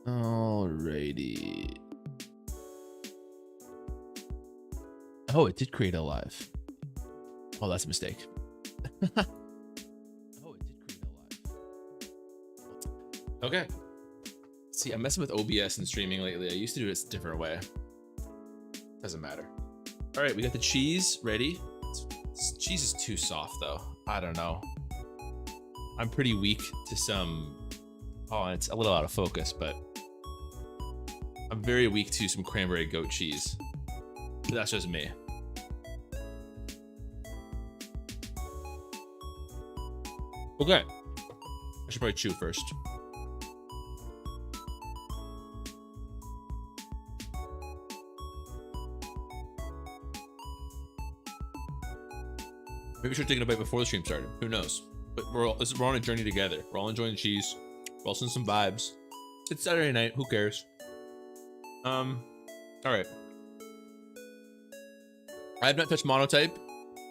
Alrighty. Oh, it did create a live. Oh, that's a mistake. Oh, it did create a live. Okay. See, I'm messing with OBS and streaming lately. I used to do it a different way. Doesn't matter. All right, we got the cheese ready. Cheese is too soft though. I don't know. I'm pretty weak to some. Oh, it's a little out of focus, but I'm very weak to some cranberry goat cheese. But that's just me. Okay. I should probably chew first. Maybe we should have taken a bite before the stream started. Who knows? But we're on a journey together. We're all enjoying the cheese. We're also in some vibes. It's Saturday night. Who cares? All right. I have not touched monotype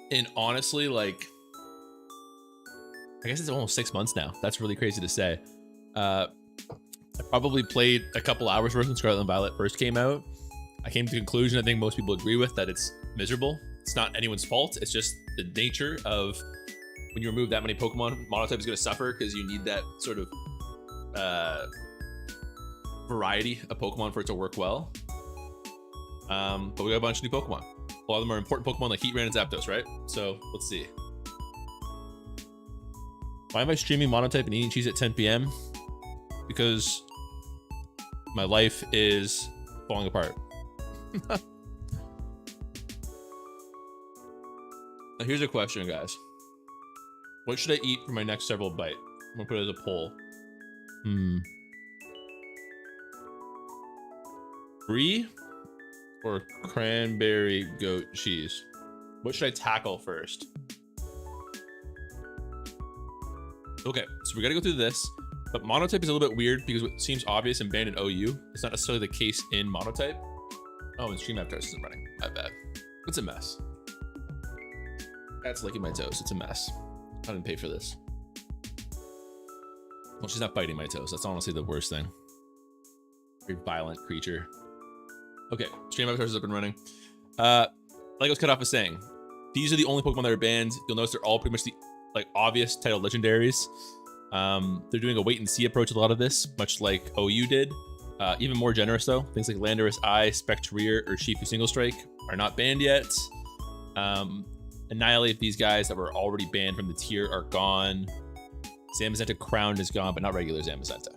in honestly, like, I guess it's almost 6 months now. That's really crazy to say. I probably played a couple hours worth when Scarlet and Violet first came out. I came to the conclusion, I think most people agree with, that it's miserable. It's not anyone's fault. It's just the nature of when you remove that many Pokemon, monotype is going to suffer because you need that sort of variety of Pokemon for it to work well. But we got a bunch of new Pokemon. A lot of them are important Pokemon like Heatran and Zapdos, right? So let's see. Why am I streaming monotype and eating cheese at 10 p.m.? Because my life is falling apart. Now here's a question, guys. What should I eat for my next several bite? I'm gonna put it as a poll. Brie or cranberry goat cheese? What should I tackle first? Okay, so we gotta go through this, but monotype is a little bit weird because it seems obvious and banned in OU. It's not necessarily the case in monotype. Oh, and stream avatars isn't running. My bad. It's a mess. That's licking my toes. It's a mess. I didn't pay for this. Well, she's not biting my toes. That's honestly the worst thing. Very violent creature. Okay, stream avatars is up and running. Like I was cut off with saying, these are the only Pokemon that are banned. You'll notice they're all pretty much the obvious title legendaries. They're doing a wait and see approach with a lot of this, much like OU did. Even more generous though. Things like Landorus Eye, Spectrier, or Shifu Single Strike are not banned yet. Annihilate these guys that were already banned from the tier are gone. Zamazenta Crowned is gone, but not regular Zamazenta.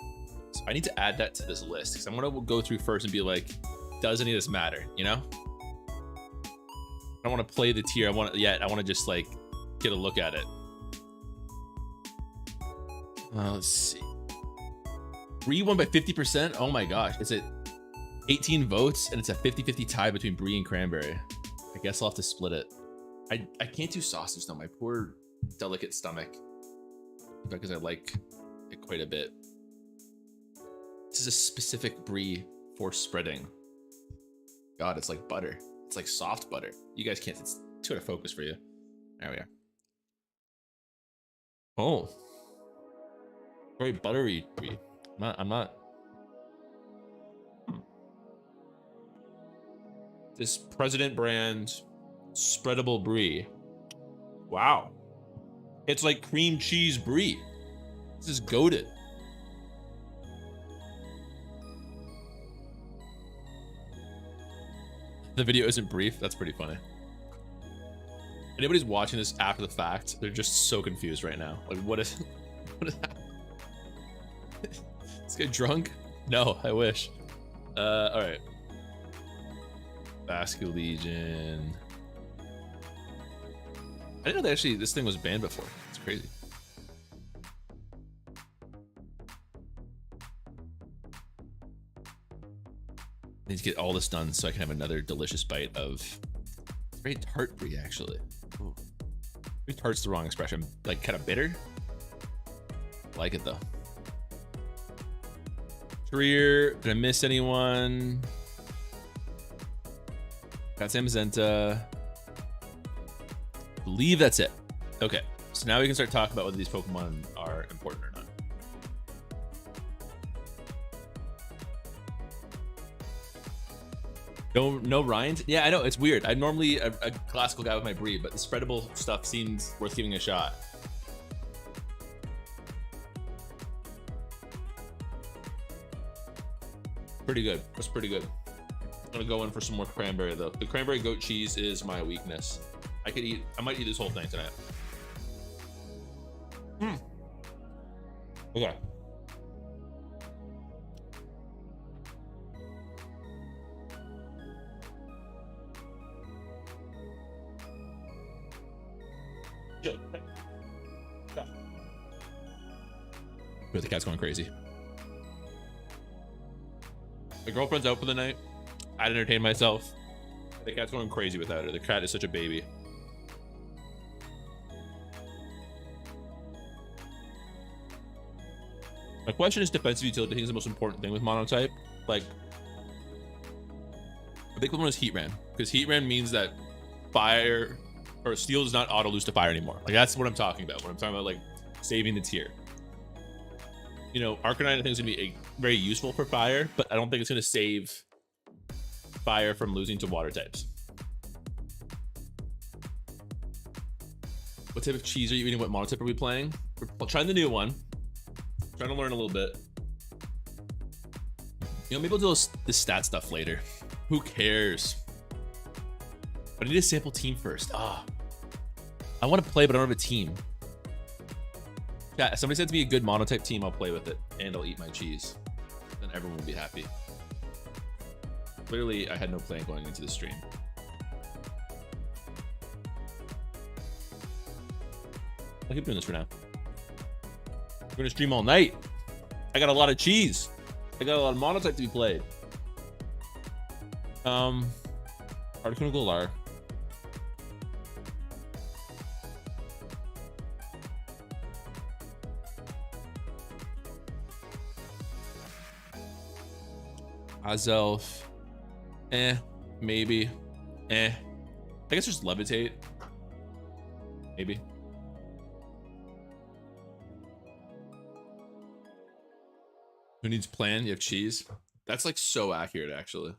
So I need to add that to this list because I'm gonna go through first and be like, does any of this matter? You know? I don't want to play the tier. I want to just like get a look at it. Let's see. Bree won by 50%. Oh my gosh. It's at 18 votes and it's a 50-50 tie between Bree and Cranberry. I guess I'll have to split it. I can't do sausage though. My poor delicate stomach. Because I like it quite a bit. This is a specific Bree for spreading. God, it's like butter. It's like soft butter. You guys can't. It's too out of focus for you. There we are. Oh. Very buttery Brie. I'm not. This President brand spreadable Brie. Wow. It's like cream cheese Brie. This is goated. The video isn't brief. That's pretty funny. Anybody's watching this after the fact, they're just so confused right now. Like, what is that? This guy drunk? No, I wish. All right. Basket Legion. I didn't know that actually this thing was banned before. It's crazy. I need to get all this done so I can have another delicious bite of very tart Brie, actually. Ooh. Maybe tart's the wrong expression. Like kind of bitter. I like it though. Career. Did I miss anyone? Got Zamazenta. Believe that's it. Okay, so now we can start talking about whether these Pokemon are important or not. No rinds. Yeah, I know it's weird. I'm normally a classical guy with my breed, but the spreadable stuff seems worth giving a shot. Pretty good. That's pretty good. I'm gonna go in for some more cranberry though. The cranberry goat cheese is my weakness. I might eat this whole thing tonight. Okay. But the cat's going crazy. My girlfriend's out for the night. I'd entertain myself. The cat's going crazy without her. The cat is such a baby. My question is defensive utility. I think is the most important thing with monotype. Like, a big one is heat ran, because heat ran means that fire or steel does not auto lose to fire anymore. Like, that's what I'm talking about when I'm talking about like saving the tier. You know, Arcanine I think is gonna be very useful for fire, but I don't think it's gonna save fire from losing to water types. What type of cheese are you eating? What monotype are we playing? We're trying the new one. Trying to learn a little bit. You know, maybe we'll do this stat stuff later. Who cares? But I need a sample team first. I want to play, but I don't have a team. Yeah, if somebody sends me a good monotype team, I'll play with it and I'll eat my cheese. Then everyone will be happy. Clearly, I had no plan going into the stream. I'll keep doing this for now. We're gonna stream all night. I got a lot of cheese. I got a lot of monotype to be played. Articuno Galar. Azelf. Maybe. I guess just Levitate. Maybe. Who needs plan? You have cheese. That's like so accurate, actually.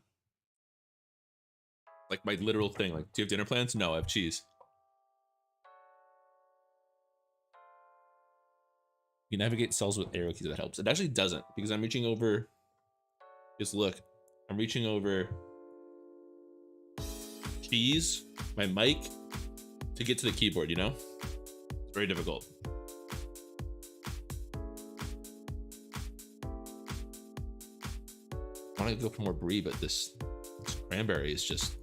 Like my literal thing. Like, do you have dinner plans? No, I have cheese. You navigate cells with arrow keys. That helps. It actually doesn't, because I'm reaching over. Just look. I'm reaching over cheese, my mic, to get to the keyboard. You know, it's very difficult. I want to go for more brie, but this cranberry is just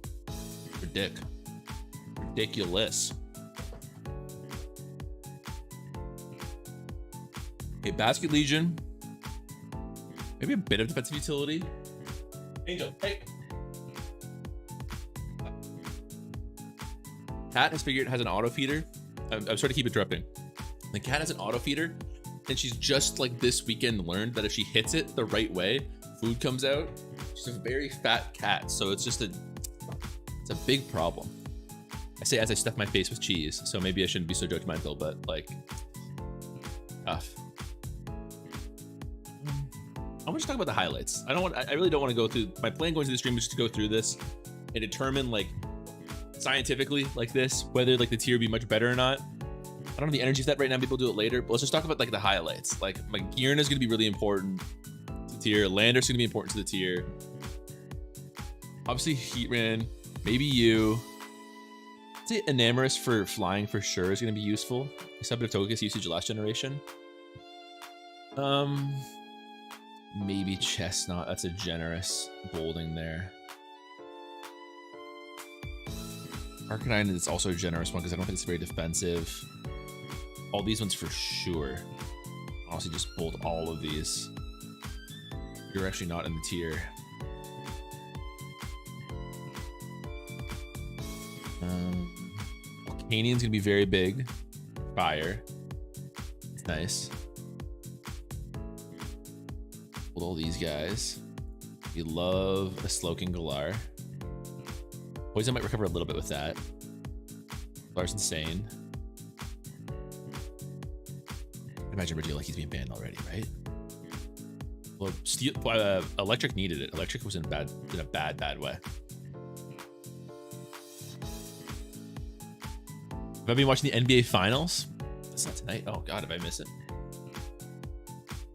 ridiculous. Okay, Basket Legion. Maybe a bit of defensive utility. Angel, hey. Cat has figured has an auto feeder. I'm sorry to keep interrupting. The cat has an auto feeder, and she's just like this weekend learned that if she hits it the right way, food comes out. She's a very fat cat, so it's a big problem. I say as I stuff my face with cheese, so maybe I shouldn't be so judgmental, but like, tough. I want to talk about the highlights. I really don't want to go through. My plan going to the stream was just to go through this and determine like scientifically like this whether like the tier would be much better or not. I don't have the energy for that right now. People do it later, but let's just talk about like the highlights. Like my Gearna is going to be really important to the tier. Lander's going to be important to the tier. Obviously Heatran, maybe you. I'd say Enamorous for flying for sure is going to be useful. Except of Togekiss usage last generation. Maybe Chestnut. That's a generous bolding there. Arcanine is also a generous one because I don't think it's very defensive. All these ones for sure. Honestly, just bold all of these. You're actually not in the tier. Volcanian's gonna be very big. Fire. It's nice. With all these guys. We love a Slowking Galar. Poison might recover a little bit with that. Galar's insane. Imagine Reggie like he's being banned already, right? Well, Electric needed it. Electric was in a bad way. Have I been watching the NBA Finals? That's not tonight. Oh God, if I miss it.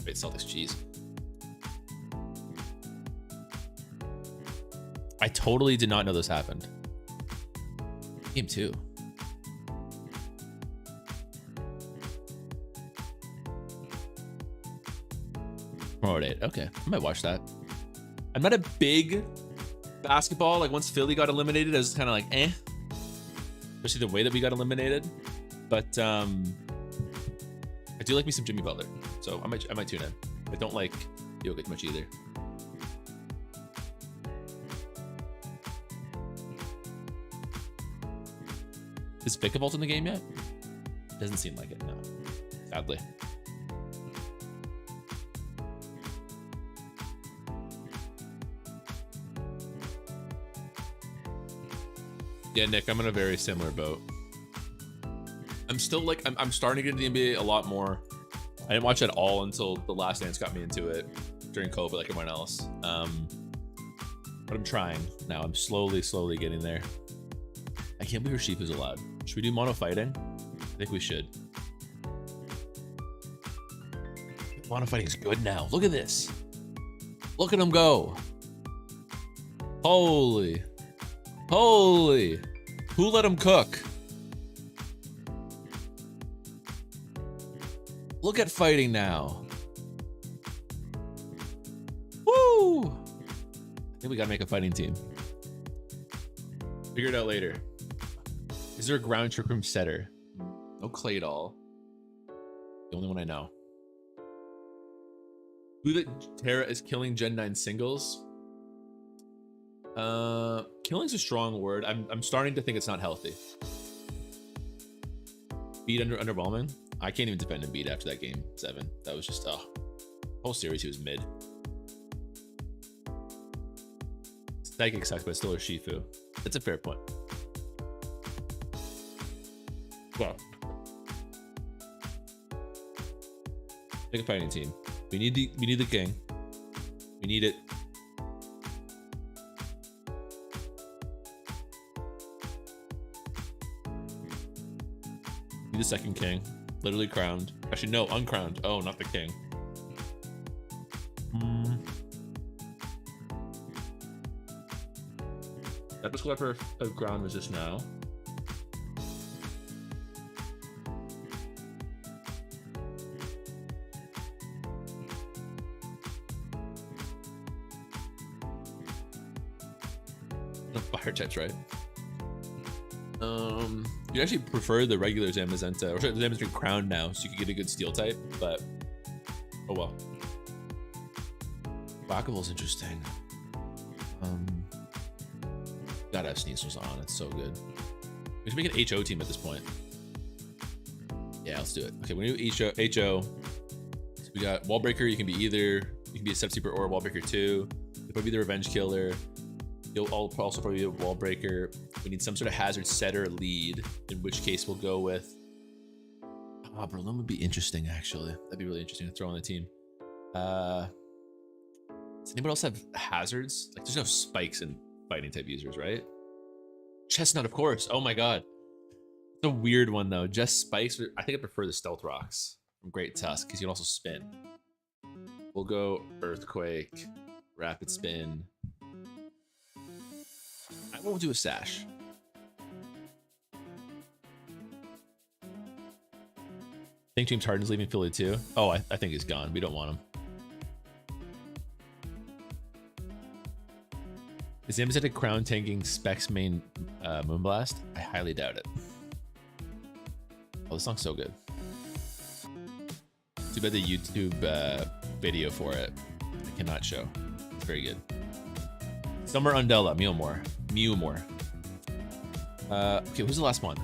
Wait, Celtics cheese. I totally did not know this happened. Game 2. Promote 8. Okay, I might watch that. I'm not a big basketball. Like once Philly got eliminated, I was kind of like, eh. Especially the way that we got eliminated. But I do like me some Jimmy Butler, so I might tune in. I don't like Jokic much either. Is Vic evolved in the game yet? Doesn't seem like it, no. Sadly. Yeah, Nick, I'm in a very similar boat. I'm still like, I'm starting to get into the NBA a lot more. I didn't watch it at all until The Last Dance got me into it during COVID, like everyone else. But I'm trying now. I'm slowly getting there. I can't believe Sheep is allowed. Should we do mono fighting? I think we should. Mono fighting is good now. Look at this. Look at him go. Holy. Who let him cook? Look at fighting now. Woo! I think we gotta make a fighting team. Figure it out later. Is there a ground trick room setter? No clay doll. The only one I know. Who that Terra is killing Gen 9 singles? Killing's a strong word. I'm starting to think it's not healthy. Beat underwhelming. I can't even defend Embiid after that game 7. That was just whole series he was mid. Psychic sucks, but still a Shifu. That's a fair point. Well, pick a fighting team. We need the king. We need it. Need the second king. Literally crowned. Actually, no, uncrowned. Oh, not the king. That was for a ground resist now. No fire types, right? You actually prefer the regular Zamazenta, or sorry, the Zamazenta crown now, so you can get a good steel type, but oh well. Whack-a-mole's interesting. Gotta have Sneasels on, it's so good. We should make an HO team at this point. Yeah, let's do it. Okay, we do HO. So we got Wallbreaker, you can be a Step Sweeper or a Wallbreaker 2. You'll probably be the Revenge Killer. You'll also probably be a Wallbreaker. We need some sort of hazard setter lead, in which case we'll go with... Berlin would be interesting, actually. That'd be really interesting to throw on the team. Does anybody else have hazards? Like, there's no spikes in fighting type users, right? Chestnut, of course. Oh my god. It's a weird one, though. Just spikes. I think I prefer the Stealth Rocks from Great Tusk, because you can also spin. We'll go Earthquake, Rapid Spin. I won't do a Sash. Think James Harden's leaving Philly too? Oh, I think he's gone. We don't want him. Is Zamazenta crown tanking Specs main Moonblast? I highly doubt it. Oh, this song's so good. Too bad the YouTube video for it I cannot show. It's very good. Summer Undella, Mewmore. Okay, who's the last one? I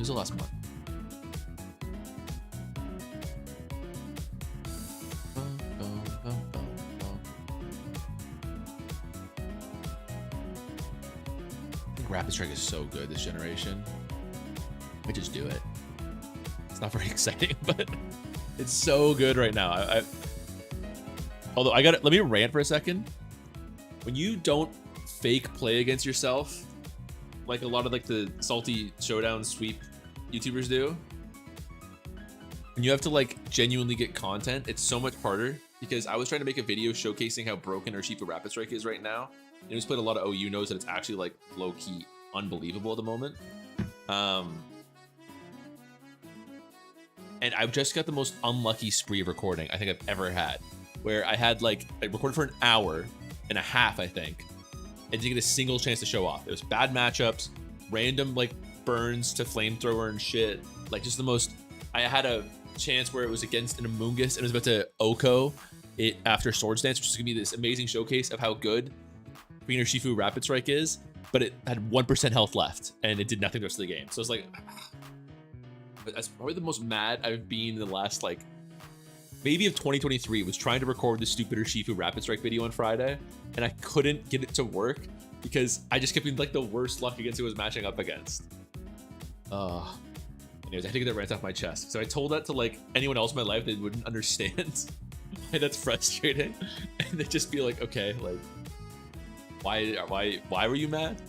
think Rapid Strike is so good this generation. I just do it. It's not very exciting, but it's so good right now. Although let me rant for a second. When you don't fake play against yourself, like a lot of like the salty showdown sweep YouTubers do. And you have to like genuinely get content. It's so much harder because I was trying to make a video showcasing how broken Urshifu Rapid Strike is right now. And who's played a lot of OU knows that it's actually like low key unbelievable at the moment. And I've just got the most unlucky spree of recording I think I've ever had, where I had like I recorded for an hour and a half, I think, and didn't get a single chance to show off. It was bad matchups, random like burns to flamethrower and shit. Like just the most. I had a chance where it was against an Amoonguss and it was about to Oko it after Swords Dance, which is gonna be this amazing showcase of how good Green Urshifu Rapid Strike is, but it had 1% health left and it did nothing the rest of the game. So it's like, but that's probably the most mad I've been in the last like maybe of 2023. Was trying to record the stupid Urshifu Rapid Strike video on Friday and I couldn't get it to work because I just kept being like the worst luck against who I was matching up against. Anyways, I had to get that rant off my chest. So I told that to like anyone else in my life, they wouldn't understand why that's frustrating. And they'd just be like, okay, like, why were you mad?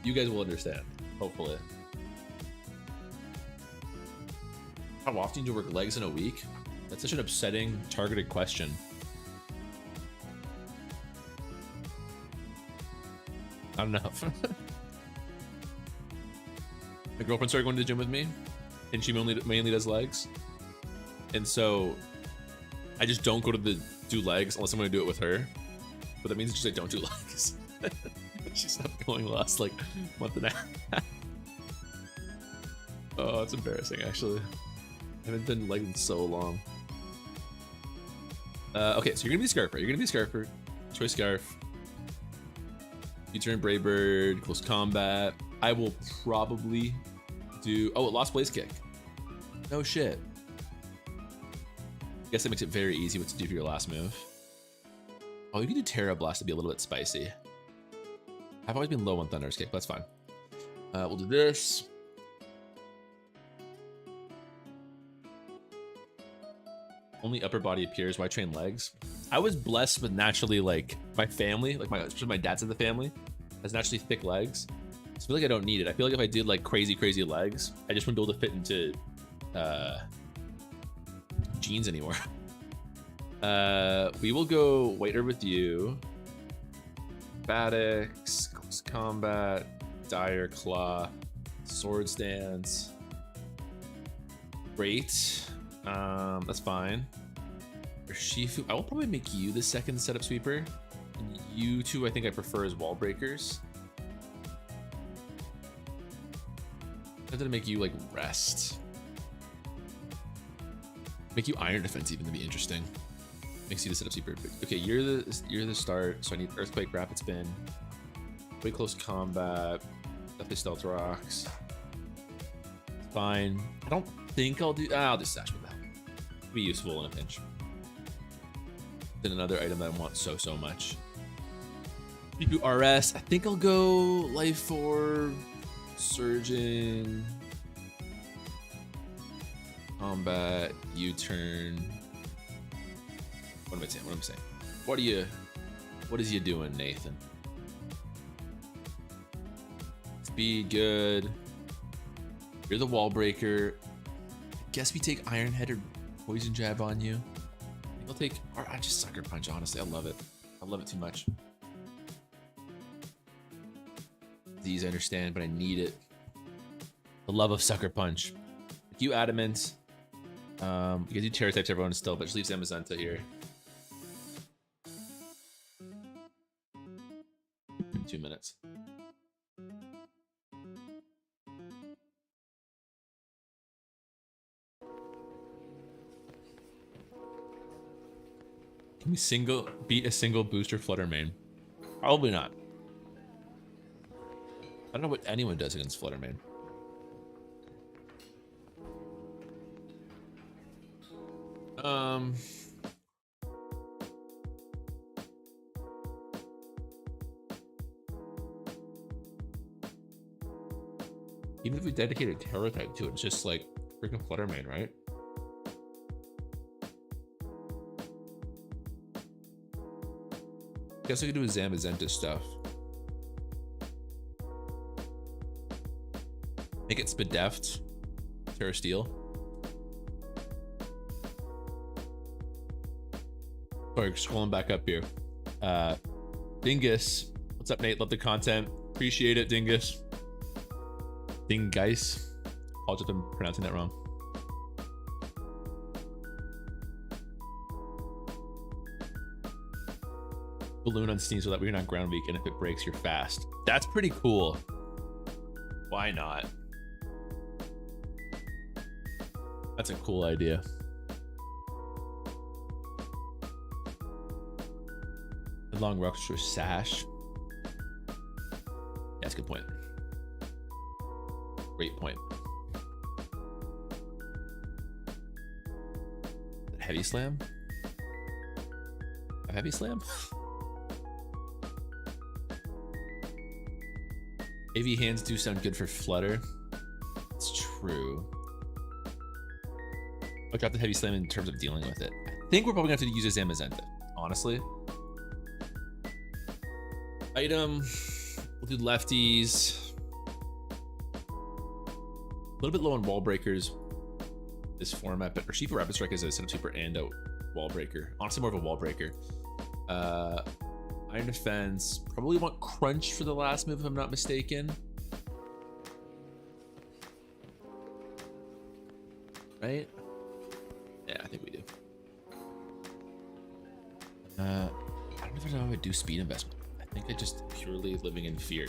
You guys will understand, hopefully. How often do you work legs in a week? That's such an upsetting, targeted question. Not enough. My girlfriend started going to the gym with me, and she mainly does legs. And so I just don't go to do legs unless I'm going to do it with her. But that means just I don't do legs. She stopped going last like month and a half. Oh, it's embarrassing actually. I haven't done legs in so long. Okay, so you're gonna be Scarfer. You're gonna be Scarfer. Choice Scarf. U-turn Brave Bird, close combat. I will probably do. Oh, it lost Blaze Kick. No shit. I guess that makes it very easy what to do for your last move. Oh, you can do Terra Blast to be a little bit spicy. I've always been low on Thunder's Kick, but that's fine. We'll do this. Only upper body appears. Why train legs? I was blessed with naturally like my family, like especially my dad's side of the family, has naturally thick legs. So I feel like I don't need it. I feel like if I did like crazy legs, I just wouldn't be able to fit into jeans anymore. We will go White Herb with you. Acrobatics, Close Combat, Dire Claw, Swords Dance. Great. That's fine. Urshifu, I will probably make you the second setup sweeper. And you two, I think I prefer as wall breakers. I'm gonna make you like rest. Make you iron defense even to be interesting. Makes you the setup sweeper. Okay, you're the start, so I need Earthquake, Rapid Spin, way close combat, definitely Stealth Rocks. Fine. I don't think I'll do. I'll just Sash with that. Be useful in a pinch. Then another item that I want so much. You RS. I think I'll go Life Orb, Surging, Combat, U-turn. What am I saying? What am I saying? What is you doing, Nathan? Speed good. You're the wall breaker. Guess we take Iron Head or Poison Jab on you. I think I'll take. Or I just Sucker Punch. Honestly, I love it. I love it too much. These I understand, but I need it. The love of Sucker Punch. You Adamant. You can do Terror types. Everyone still, but just leaves Amazonta here. 2 minutes. Can we beat a single booster Flutter main? Probably not. I don't know what anyone does against Flutter main. Even if we dedicated Terror type to it, it's just like freaking Flutter main, right? Guess we could do a Zamazenta stuff. Make it Spadeft. Terra Steel. Sorry, scrolling back up here. Dingus. What's up, Nate? Love the content. Appreciate it, Dingus. Dingus. Apologize if I'm pronouncing that wrong. Balloon on Steam so that we're not ground weak, and if it breaks, you're fast. That's pretty cool. Why not? That's a cool idea. The long rupture sash. Yeah, that's a good point. Great point. Heavy slam? A heavy slam? AV hands do sound good for flutter. It's true. I'll drop the heavy slam in terms of dealing with it. I think we're probably gonna have to use a Zamazenta, honestly. Item, we'll do lefties. A little bit low on wall breakers this format, but Urshifu Rapid Strike is a setup sweeper and a wall breaker. Honestly, more of a wall breaker. Iron Defense, probably want Crunch for the last move if I'm not mistaken. Right? Yeah, I think we do. I don't know if I would do speed investment. I think I just purely living in fear.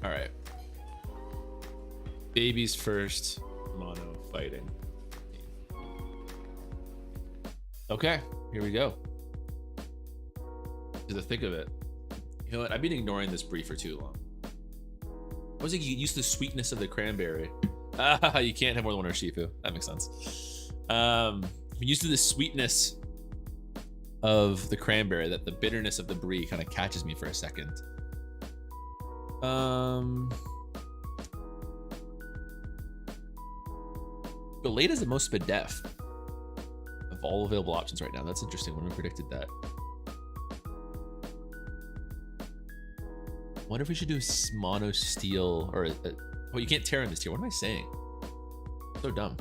All right. Babies first, mono fighting. Okay, here we go. To the thick of it. You know what? I've been ignoring this brief for too long. I was like, you use the sweetness of the cranberry. Ah, you can't have more than one Urshifu. That makes sense. We used to the sweetness of the cranberry, that the bitterness of the brie kind of catches me for a second. Galeta is the most Spadef of all available options right now. That's interesting when we predicted that. I wonder if we should do a mono steel or well, you can't tear in this tier. What am I saying? So dumb.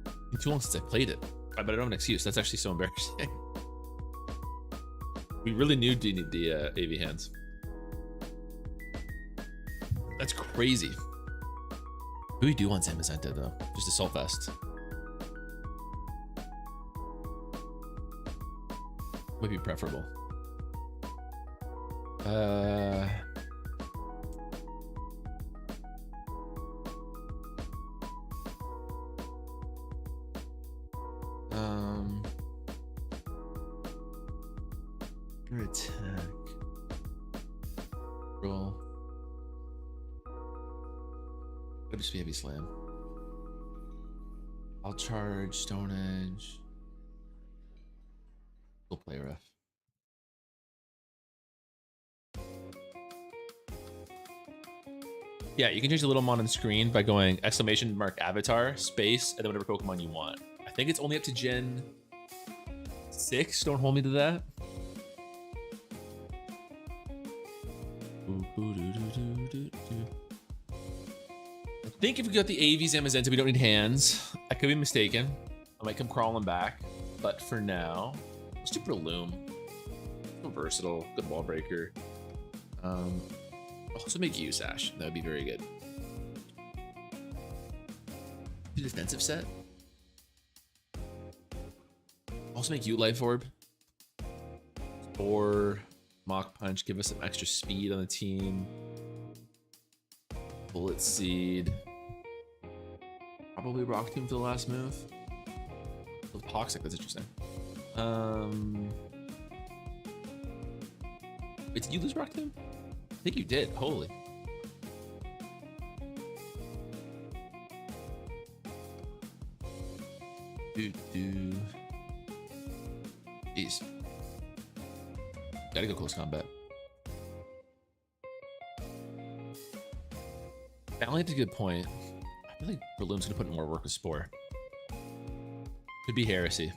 It's been too long since I played it, but I don't have an excuse. That's actually so embarrassing. We really knew the AV hands. That's crazy. What do we do on Zamazenta though? Just Assault Vest. Would be preferable. Your attack. Roll. Could just be heavy slam. I'll charge Stone Edge. We'll play rough. Yeah, you can change the little mon on screen by going exclamation mark avatar space and then whatever Pokemon you want. I think it's only up to Gen 6. Don't hold me to that. I think if we got the AV Zamazenta, we don't need hands. I could be mistaken. I might come crawling back, but for now, let's do Breloom. So versatile, good wall breaker. Also make use Ash. That would be very good. Do defensive set. Also make you Life Orb. Or Mach Punch. Give us some extra speed on the team. Bullet Seed. Probably Rock Tomb for the last move. Toxic, that's interesting. Wait, did you lose Rock Tomb? I think you did. Holy. Jeez. Gotta go close combat. Valiant's a good point. I feel like Breloom's gonna put more work with Spore. Could be Heresy.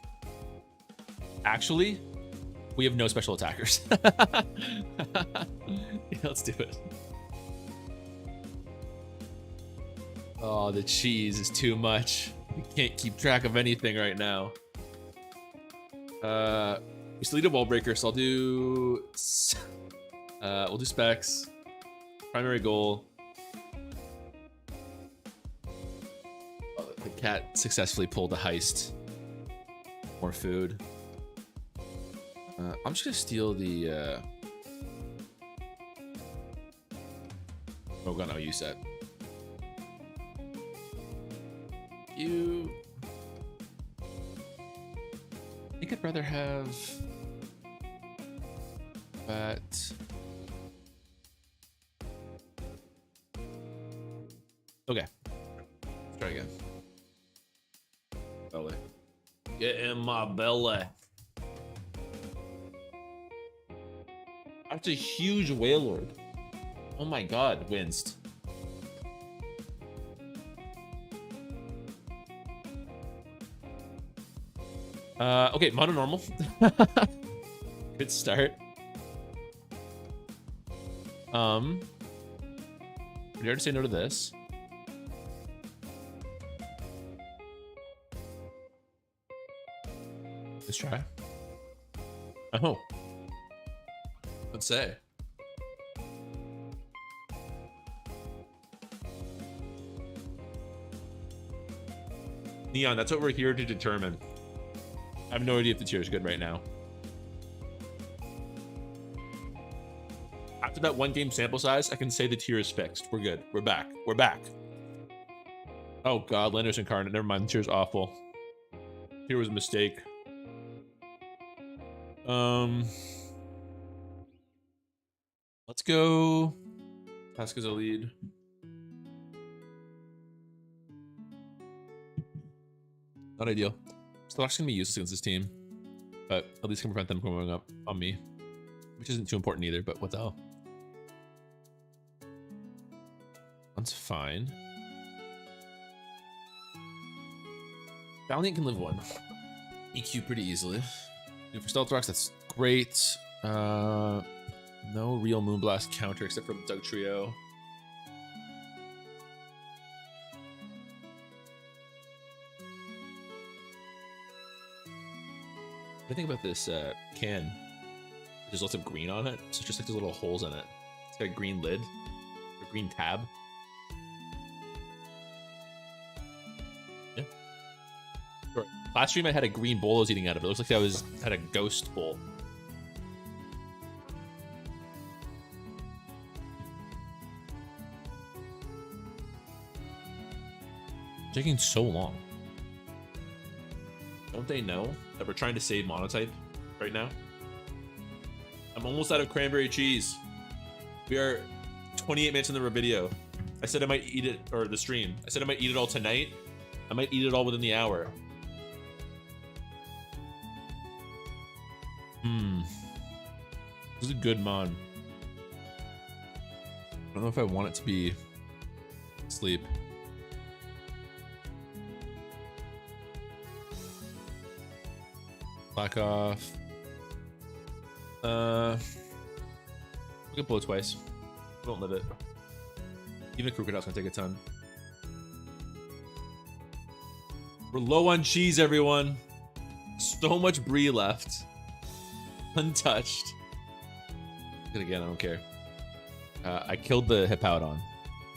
Actually, We have no special attackers. Yeah, let's do it. Oh, the cheese is too much. We can't keep track of anything right now. We still need a wall breaker, so I'll do... we'll do specs. Primary goal. Oh, the cat successfully pulled a heist. More food. I'm just gonna steal the... Oh god, no, you said. You... I think I'd rather have... But... Okay. Let's try again. Belly. Get in my belly. That's a huge Wailord. Oh my god, winced. Okay, mono normal. Good start. We dare to say no to this. Let's try. Oh. Let's say. Neon, that's what we're here to determine. I have no idea if the tier is good right now. After that one game sample size, I can say the tier is fixed. We're good. We're back. We're back. Oh god, Landos Incarnate. Never mind. The tier is awful. Tier was a mistake. Let's go. Task as a lead. Not ideal. Still actually gonna be useless against this team, but at least can prevent them from going up on me, which isn't too important either. But what the hell? That's fine. Valiant can live one. EQ pretty easily. And for Stealth Rocks, that's great. No real Moonblast counter except for Doug Trio. What do you think about this can? There's lots of green on it, so it's just like there's little holes in it. It's got a green lid, or green tab. Yeah. Sure. Last stream I had a green bowl I was eating out of it. It looks like I had a ghost bowl. It's taking so long. Don't they know that we're trying to save monotype right now? I'm almost out of cranberry cheese. We are 28 minutes into the video. I said I might eat it, or the stream. I said I might eat it all tonight. I might eat it all within the hour. This is a good mod. I don't know if I want it to be sleep. Black off. We can blow twice. We won't live it. Even a crocodile's gonna take a ton. We're low on cheese, everyone. So much brie left. Untouched. And again, I don't care. I killed the Hippowdon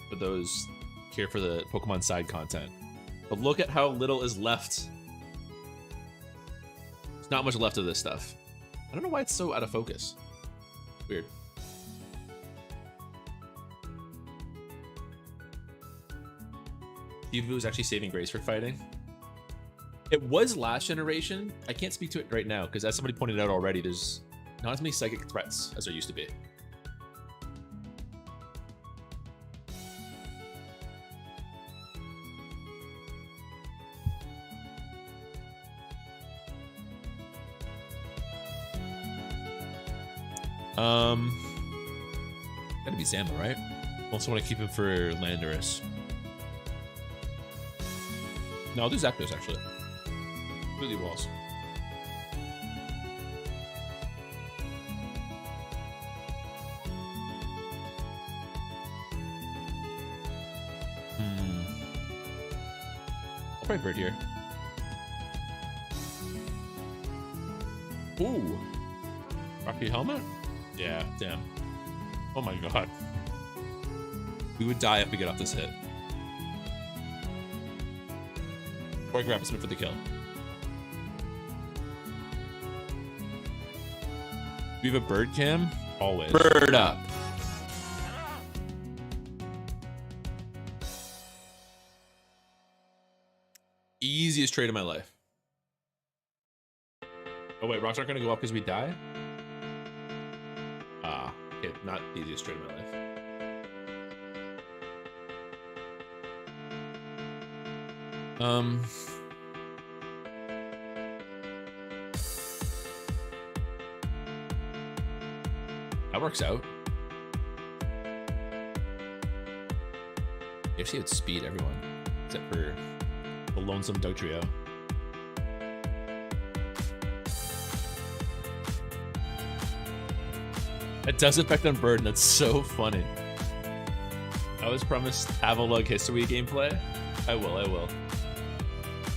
for those care for the Pokemon side content. But look at how little is left. There's not much left of this stuff. I don't know why it's so out of focus. Weird. Eevee was actually saving grace for fighting. It was last generation. I can't speak to it right now because, as somebody pointed out already, there's not as many psychic threats as there used to be. Gotta be Zamba, right? Also want to keep him for Landorus. No, I'll do Zapdos actually. Really walls. try bird here. Ooh. Rocky helmet? Yeah, damn. Oh my god. We would die if we get off this hit. Or grab us for the kill. Do we have a bird cam? Always. Bird up. Easiest trade of my life. Oh wait, rocks aren't gonna go up because we die? Ah, okay, not the easiest trade of my life. That works out. You actually had speed, everyone, except for the lonesome Doug Trio. It does affect on bird, and that's so funny. I was promised Avalug history gameplay. I will.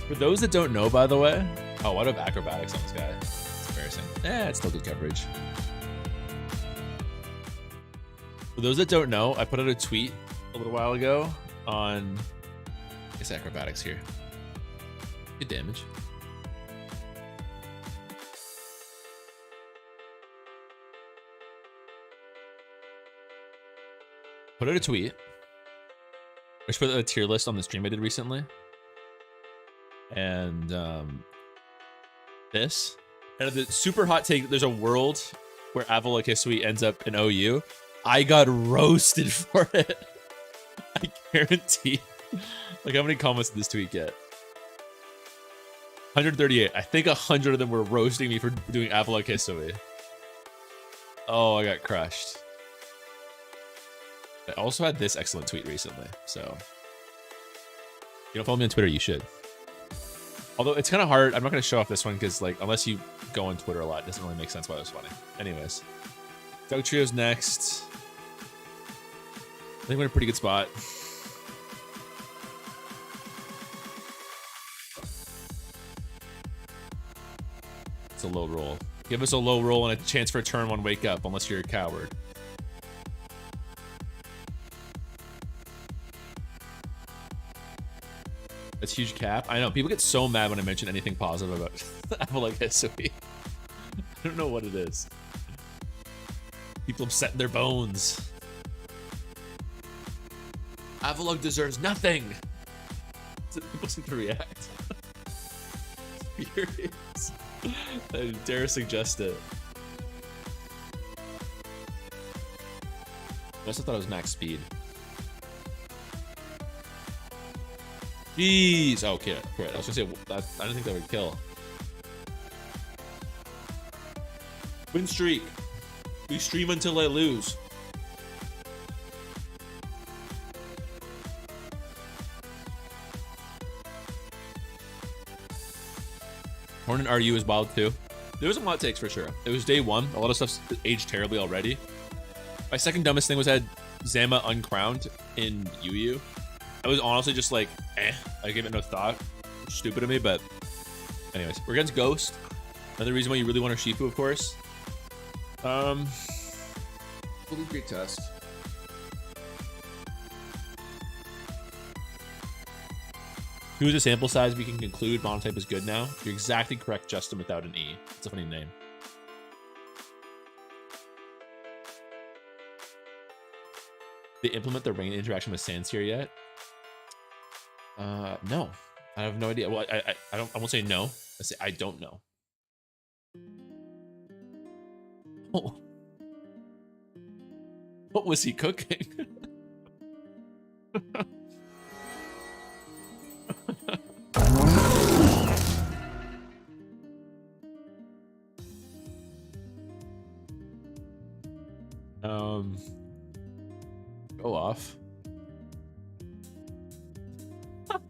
For those that don't know, by the way, oh, what have acrobatics on this guy? It's embarrassing. It's still good coverage. For those that don't know, I put out a tweet a little while ago on, I guess, acrobatics here. Good damage. Put out a tweet. I just put a tier list on the stream I did recently. And this. And the super hot take, there's a world where Avalok Hisui ends up in OU. I got roasted for it. I guarantee. Like, how many comments did this tweet get? 138. I think 100 of them were roasting me for doing Avalok Hisui. Oh, I got crushed. I also had this excellent tweet recently, so you don't follow me on Twitter, you should. Although it's kind of hard. I'm not going to show off this one because, like, unless you go on Twitter a lot, it doesn't really make sense why it was funny. Anyways, Doug Trio's next. I think we're in a pretty good spot. It's a low roll. Give us a low roll and a chance for a turn one wake up, unless you're a coward. That's huge cap. I know people get so mad when I mention anything positive about Avalok Hisui. I don't know what it is. People upset in their bones. Avalok deserves nothing. People seem to react. Furious. I dare suggest it. I also thought it was max speed. Jeez. Oh, okay. Great. I was gonna say I didn't think that would kill. Win streak. We stream until I lose. Horn and RU is wild too. There was a lot of takes for sure. It was day one. A lot of stuff's aged terribly already. My second dumbest thing was I had Zama uncrowned in UU. I was honestly just like, I gave it no thought. Stupid of me, but anyways, we're against Ghost. Another reason why you really want a Shifu, of course. Fully great test. Who is a sample size we can conclude monotype is good now? You're exactly correct, Justin, without an E. It's a funny name. They implement the rain interaction with Sandseer yet? No. I have no idea. Well, I won't say no. I say I don't know. Oh. What was he cooking? Go off.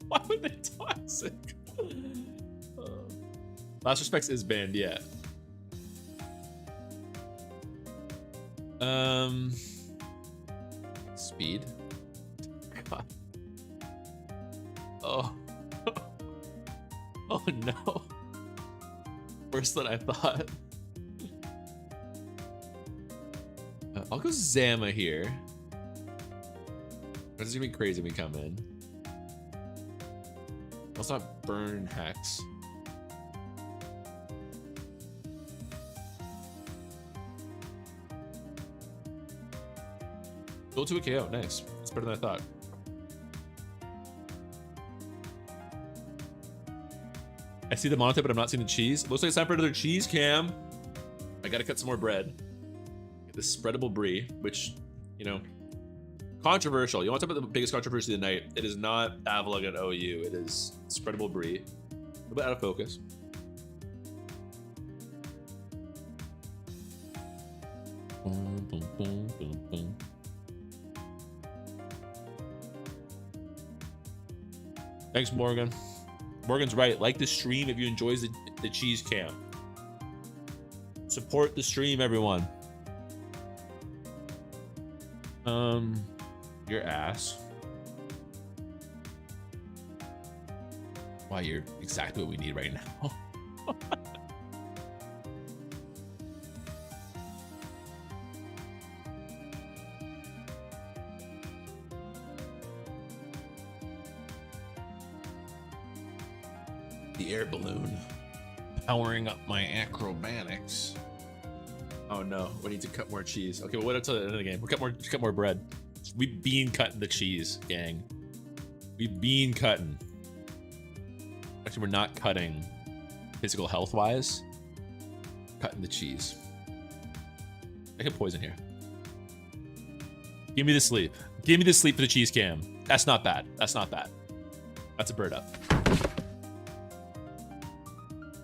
Why would they toxic? Last Respects is banned, yeah. Speed. God. Oh. Oh no. Worse than I thought. I'll go Zama here. This is gonna be crazy when we come in. Let's not burn Hex. Go to a KO. Nice. It's better than I thought. I see the monotype, but I'm not seeing the cheese. Looks like it's time for another cheese cam. I gotta cut some more bread. Get this spreadable brie, which, you know, controversial. You want to talk about the biggest controversy of the night? It is not Avalog and OU. It is spreadable brie. A little bit out of focus. Boom, boom, boom, boom, boom. Thanks, Morgan. Morgan's right. Like the stream if you enjoy the cheese cam. Support the stream, everyone. Your ass. Wow, you're exactly what we need right now. The air balloon powering up my acrobatics. Oh no, we need to cut more cheese. Okay, well, wait until the end of the game. We'll cut more bread. We bean cutting the cheese, gang. We bean cutting. Actually, we're not cutting physical health wise. Cutting the cheese. I can poison here. Give me the sleep. Give me the sleep for the cheese cam. That's not bad. That's not bad. That's a bird up.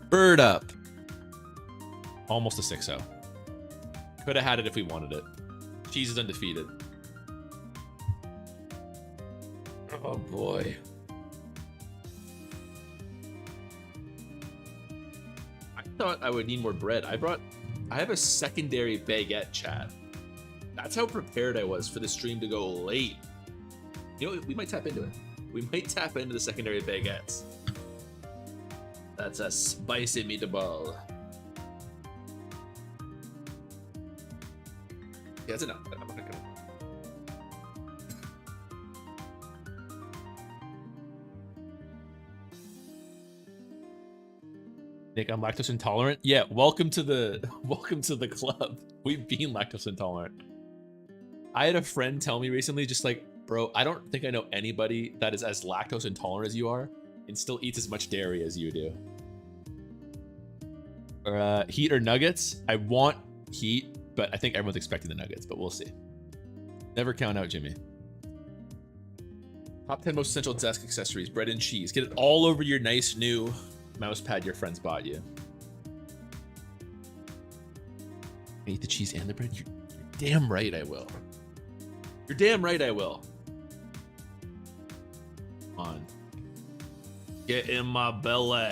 Bird up. Almost a 6-0. Could have had it if we wanted it. Cheese is undefeated. Oh boy. I thought I would need more bread. I have a secondary baguette, chat. That's how prepared I was for the stream to go late. You know, we might tap into it. We might tap into the secondary baguettes. That's a spicy meatball. Yeah, that's enough. I'm not gonna. Nick, I'm lactose intolerant. Yeah, welcome to the club. We've been lactose intolerant. I had a friend tell me recently, just like, bro, I don't think I know anybody that is as lactose intolerant as you are and still eats as much dairy as you do. Heat or nuggets? I want heat, but I think everyone's expecting the nuggets, but we'll see. Never count out Jimmy. Top 10 most essential desk accessories, bread and cheese. Get it all over your nice new mouse pad your friends bought you. I eat the cheese and the bread? You're damn right I will. You're damn right I will. Come on. Get in my belly.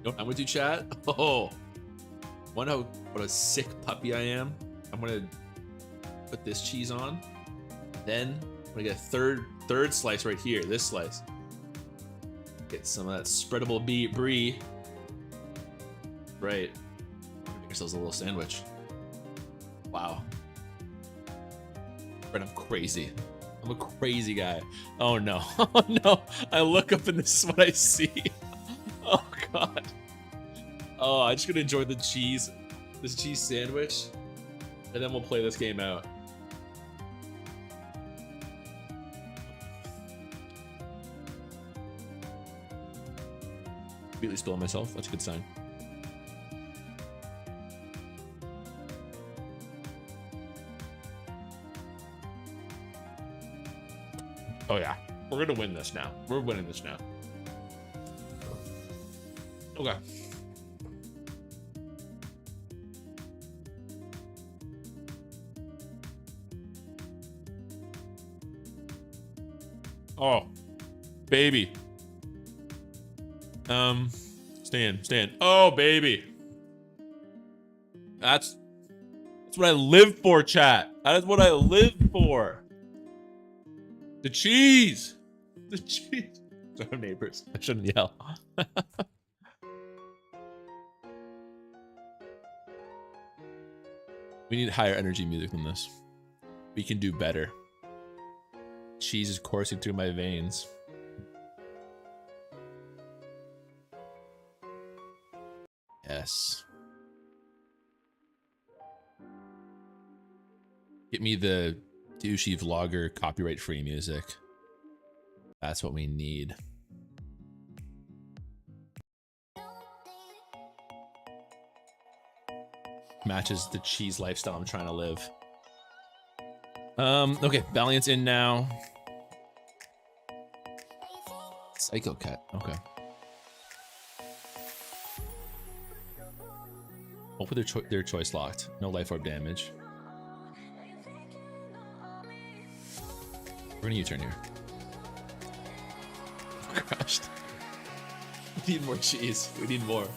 You know what I'm gonna do, chat? Oh, wonder what a sick puppy I am. I'm gonna put this cheese on. Then I'm gonna get a third slice right here. This slice. Get some of that spreadable brie. Right. Make ourselves a little sandwich. Wow. Right, I'm crazy. I'm a crazy guy. Oh no. Oh no. I look up and this is what I see. Oh god. Oh, I'm just gonna enjoy this cheese sandwich, and then we'll play this game out. Completely stole myself. That's a good sign. Oh yeah, we're gonna win this now. We're winning this now. Okay. Oh, baby. Stand. Oh, baby. That's what I live for, chat. That is what I live for. The cheese. The cheese. Our neighbors. I shouldn't yell. We need higher energy music than this. We can do better. Cheese is coursing through my veins. Yes. Get me the douchey vlogger copyright-free music. That's what we need. Matches the cheese lifestyle I'm trying to live. Okay, Valiant's in now. Psycho Cat, okay. Hopefully their choice locked. No life orb damage. We're gonna U-turn here. Crushed. We need more cheese. We need more.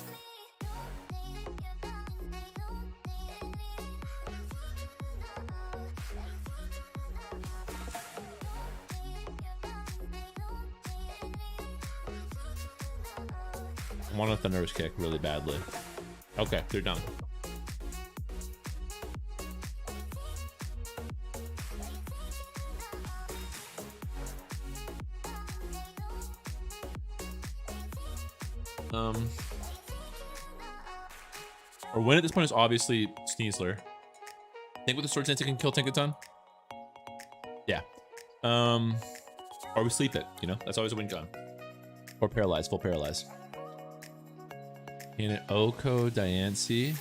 I want a Thunderous Kick really badly. Okay, they're done. Our win at this point is obviously Sneasler. Think with the Swords Dance it can kill Tinkaton? Yeah. Or we sleep it, you know? That's always a win con. Or paralyze, full paralyze. In an Oko Diancie.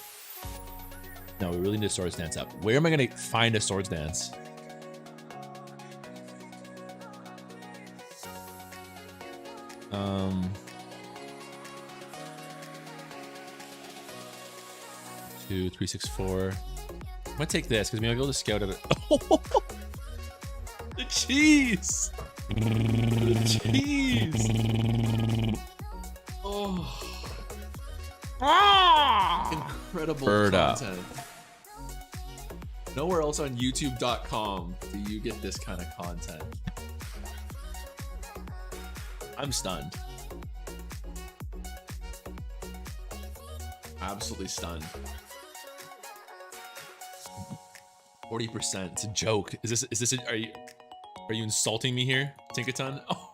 No, we really need a Swords Dance up. Where am I gonna find a Swords Dance? Two, 3, 6, 4. I'm gonna take this because maybe I'll be able to scout it. Oh, the cheese! The cheese! Oh. Incredible content. Nowhere else on YouTube.com do you get this kind of content. I'm stunned. Absolutely stunned. 40%. It's a joke. Is this are you insulting me here, Tinkaton? Oh.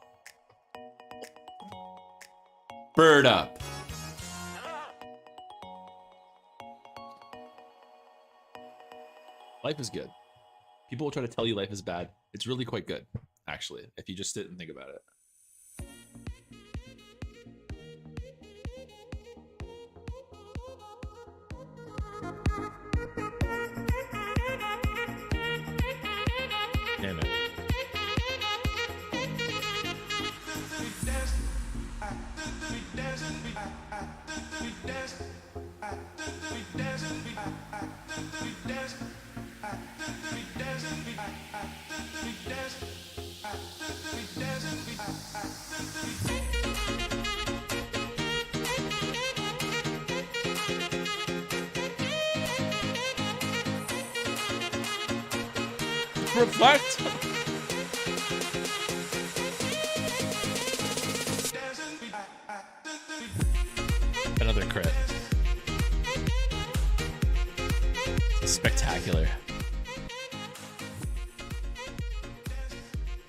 Bird up. Life is good. People will try to tell you life is bad. It's really quite good, actually, if you just sit and think about it. Damn it. Reflect. Another crit. Spectacular.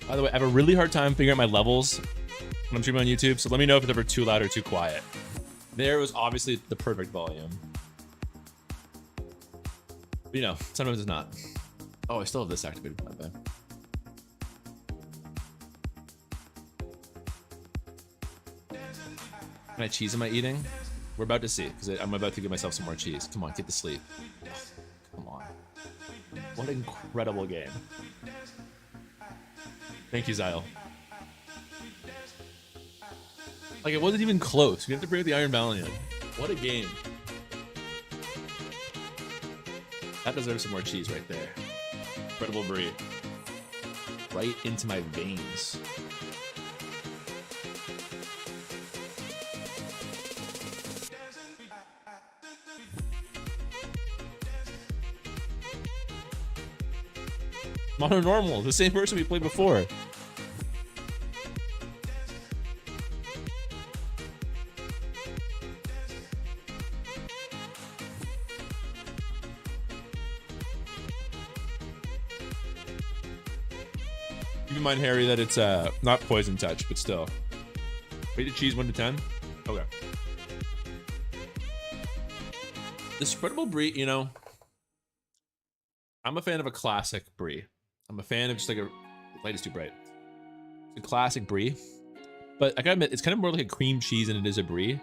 By the way, I have a really hard time figuring out my levels when I'm streaming on YouTube, so let me know if it's ever too loud or too quiet. There was obviously the perfect volume. But, you know, sometimes it's not. Oh, I still have this activated. Not bad. Can I cheese am I eating? We're about to see, because I'm about to give myself some more cheese. Come on, get to sleep. Come on. What an incredible game. Thank you, Zyle. Like, it wasn't even close. We have to bring up the Iron Valiant. What a game. That deserves some more cheese right there. Incredible breed. Right into my veins. Mono normal, the same person we played before. Keep in mind, Harry, that it's not poison touch, but still. Rated cheese 1 to 10. Okay. The spreadable brie, you know, I'm a fan of a classic brie. I'm a fan of just like a light is too bright. It's a classic brie, but I gotta admit, it's kind of more like a cream cheese than it is a brie.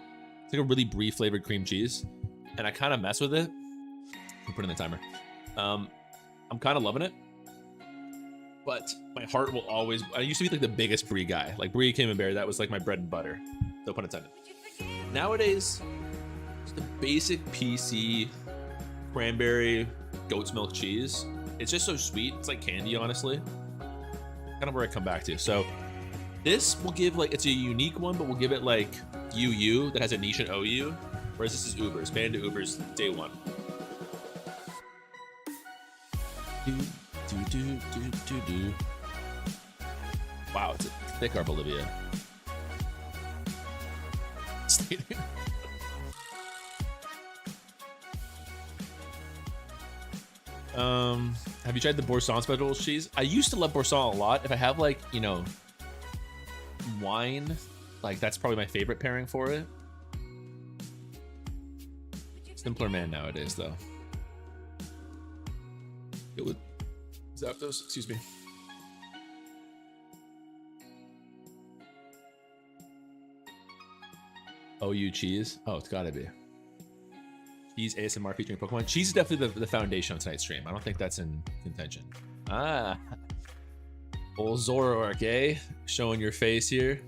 It's like a really brie flavored cream cheese, and I kind of mess with it. I'll put in the timer. I'm kind of loving it, but my heart will always. I used to be like the biggest brie guy, like brie camembert. That was like my bread and butter. No pun intended. Nowadays, it's the basic PC cranberry goat's milk cheese. It's just so sweet. It's like candy, honestly. Kind of where I come back to. So this will give like, it's a unique one, but we'll give it like UU that has a niche in OU, whereas this is Uber's. Panda Uber's day one. Do. Wow, it's a thick Arb Olivia. Have you tried the Boursin spreadable cheese? I used to love Boursin a lot. If I have like, you know, wine, like that's probably my favorite pairing for it. Simpler man nowadays though. It would Zapdos, excuse me. OU cheese? Oh, it's gotta be. Cheese ASMR featuring Pokemon. Cheese is definitely the foundation on tonight's stream. I don't think that's in contention. Ah. Old Zoroark, eh? Showing your face here.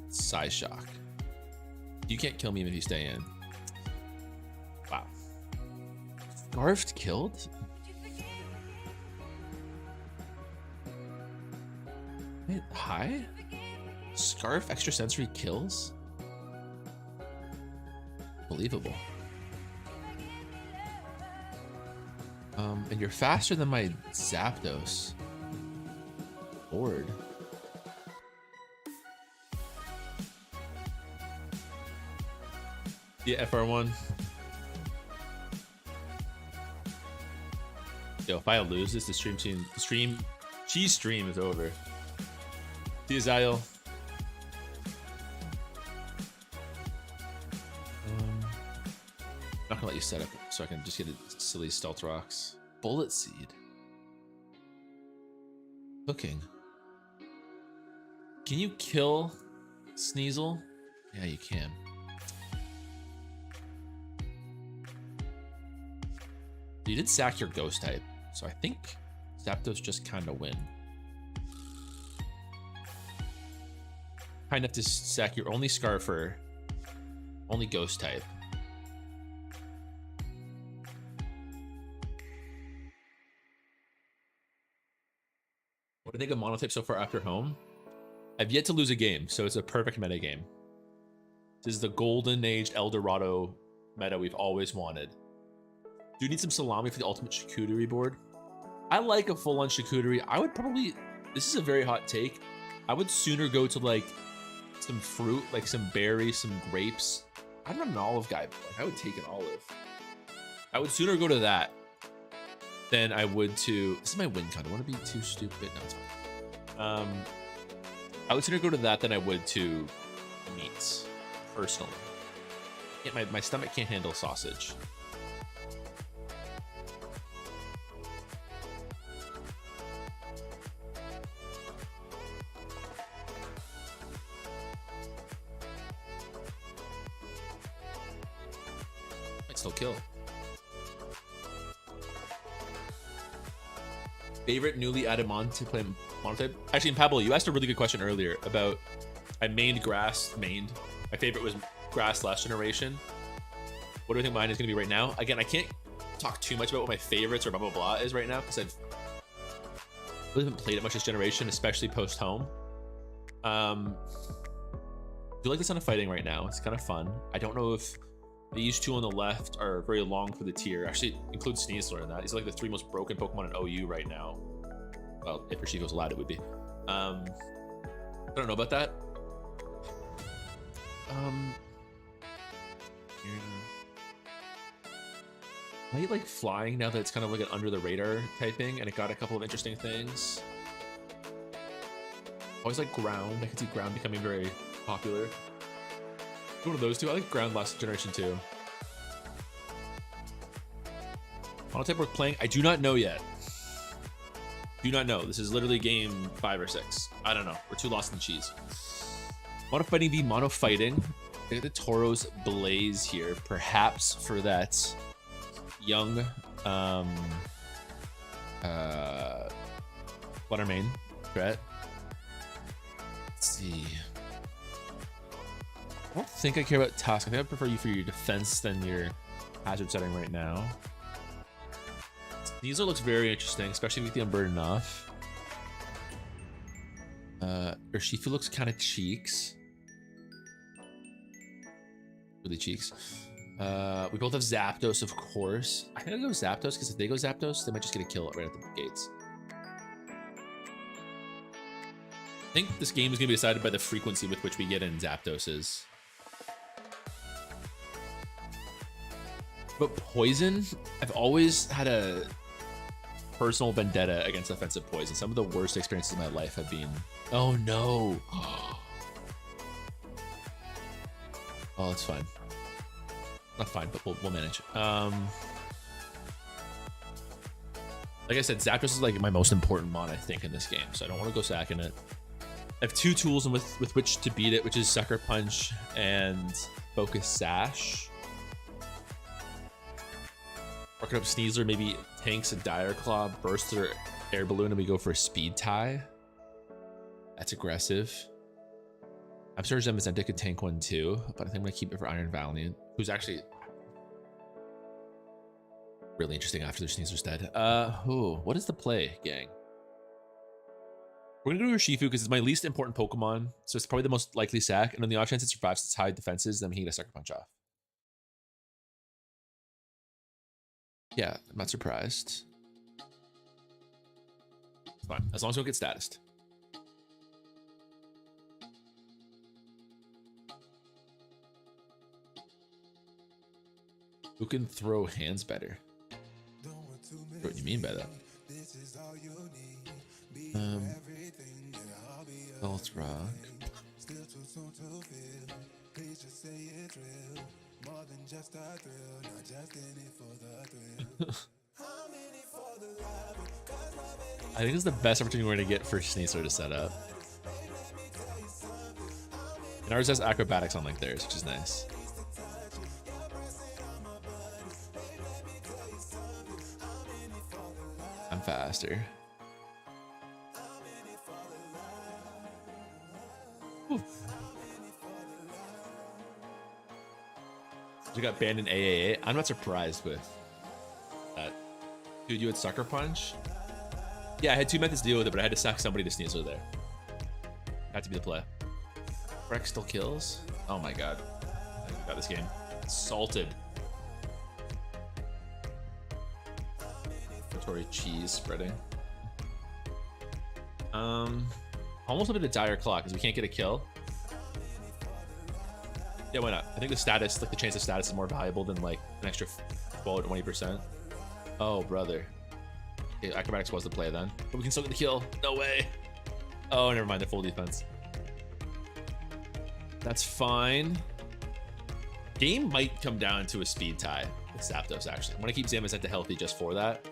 Psyshock. You can't kill me even if you stay in. Wow. Scarfed killed? Wait, hi? Scarf extrasensory kills? Believable. And you're faster than my Zapdos. Lord. Yeah, FR1. Yo, if I lose this, the cheese stream is over. See you, Zyle. I'm not gonna let you set up so I can just get a silly stealth rocks. Bullet seed. Cooking. Can you kill Sneasel? Yeah, you can. You did sack your ghost type, so I think Zapdos just kind of win. Kind enough to sack your only Scarfer, only ghost type. What do you think of monotype so far after home? I've yet to lose a game, so it's a perfect meta game. This is the golden aged Eldorado meta we've always wanted. Do you need some salami for the ultimate charcuterie board? I like a full-on charcuterie. I would probably, this is a very hot take, I would sooner go to like some fruit, like some berries, some grapes. I'm not an olive guy, but like, I would take an olive. I would sooner go to that than I would to, this is my win count. I want to be too stupid. No, it's fine. I would sooner go to that than I would to meats, personally. My stomach can't handle sausage. Might still kill. Favorite newly added mon to play monotype? Actually, Pablo, you asked a really good question earlier about I mained grass. My favorite was grass last generation. What do I think mine is going to be right now? Again, I can't talk too much about what my favorites or blah blah blah is right now because I've really haven't played it much this generation, especially post home. I feel like the Son of Fighting right now. It's kind of fun. I don't know if these two on the left are very long for the tier. Actually, include Sneasler in that. These are like the 3 most broken Pokemon in OU right now. Well, if Rashiko's allowed, it would be. I don't know about that. I like flying now that it's kind of like an under the radar typing, and it got a couple of interesting things. Always like ground. I can see ground becoming very popular. One of those two. I like ground last generation too. Monotype worth playing? I do not know yet. Do not know. This is literally game 5 or 6. I don't know. We're too lost in the cheese. Mono fighting v mono fighting. Look at the Tauros blaze here. Perhaps for that young Fluttermane threat. Let's see. I don't think I care about Tusk. I think I prefer you for your defense than your hazard setting right now. Sneasel looks very interesting, especially with the Unburden off. Urshifu looks kind of cheeks. Really cheeks. We both have Zapdos, of course. I'm gonna go Zapdos because if they go Zapdos, they might just get a kill right at the gates. I think this game is gonna be decided by the frequency with which we get in Zapdoses. But Poison, I've always had a personal vendetta against offensive Poison. Some of the worst experiences of my life have been... Oh no! Oh, it's fine. Not fine, but we'll manage. Like I said, Zapdos is like my most important mon, I think, in this game, so I don't want to go sacking it. I have 2 tools with which to beat it, which is Sucker Punch and Focus Sash. Rocket Up Sneasler maybe tanks a Dire Claw, bursts their Air Balloon, and we go for a Speed Tie. That's aggressive. I'm sure Zamazenta could tank one too, but I think I'm gonna keep it for Iron Valiant, who's actually really interesting after their Sneasler's dead. What is the play, gang? We're gonna do Urshifu because it's my least important Pokemon, so it's probably the most likely sack, and on the off chance it survives its high defenses, then he can get a Sucker Punch off. Yeah, I'm not surprised. It's fine, as long as we don't get statused. Who can throw hands better? What do you mean by that? Salt Rock. I think this is the best opportunity we're going to get for Sneasler to set up. And ours has acrobatics unlike theirs, which is nice. I'm faster. Ooh. We got banned in AAA. I'm not surprised with that. Dude, you had Sucker Punch? Yeah, I had 2 methods to deal with it, but I had to sack somebody to Sneasler there. Had to be the play. Breck still kills? Oh my god. I got this game. Salted. Tory cheese spreading. Almost a bit of Dire Claw because we can't get a kill. Yeah, why not? I think the status, like the chance of status, is more valuable than like an extra 12 or 20%. Oh, brother. Okay, acrobatics was the play then, but we can still get the kill. No way. Oh, never mind. They're full defense. That's fine. Game might come down to a speed tie with Zapdos. Actually, I want to keep Zamazenta healthy just for that.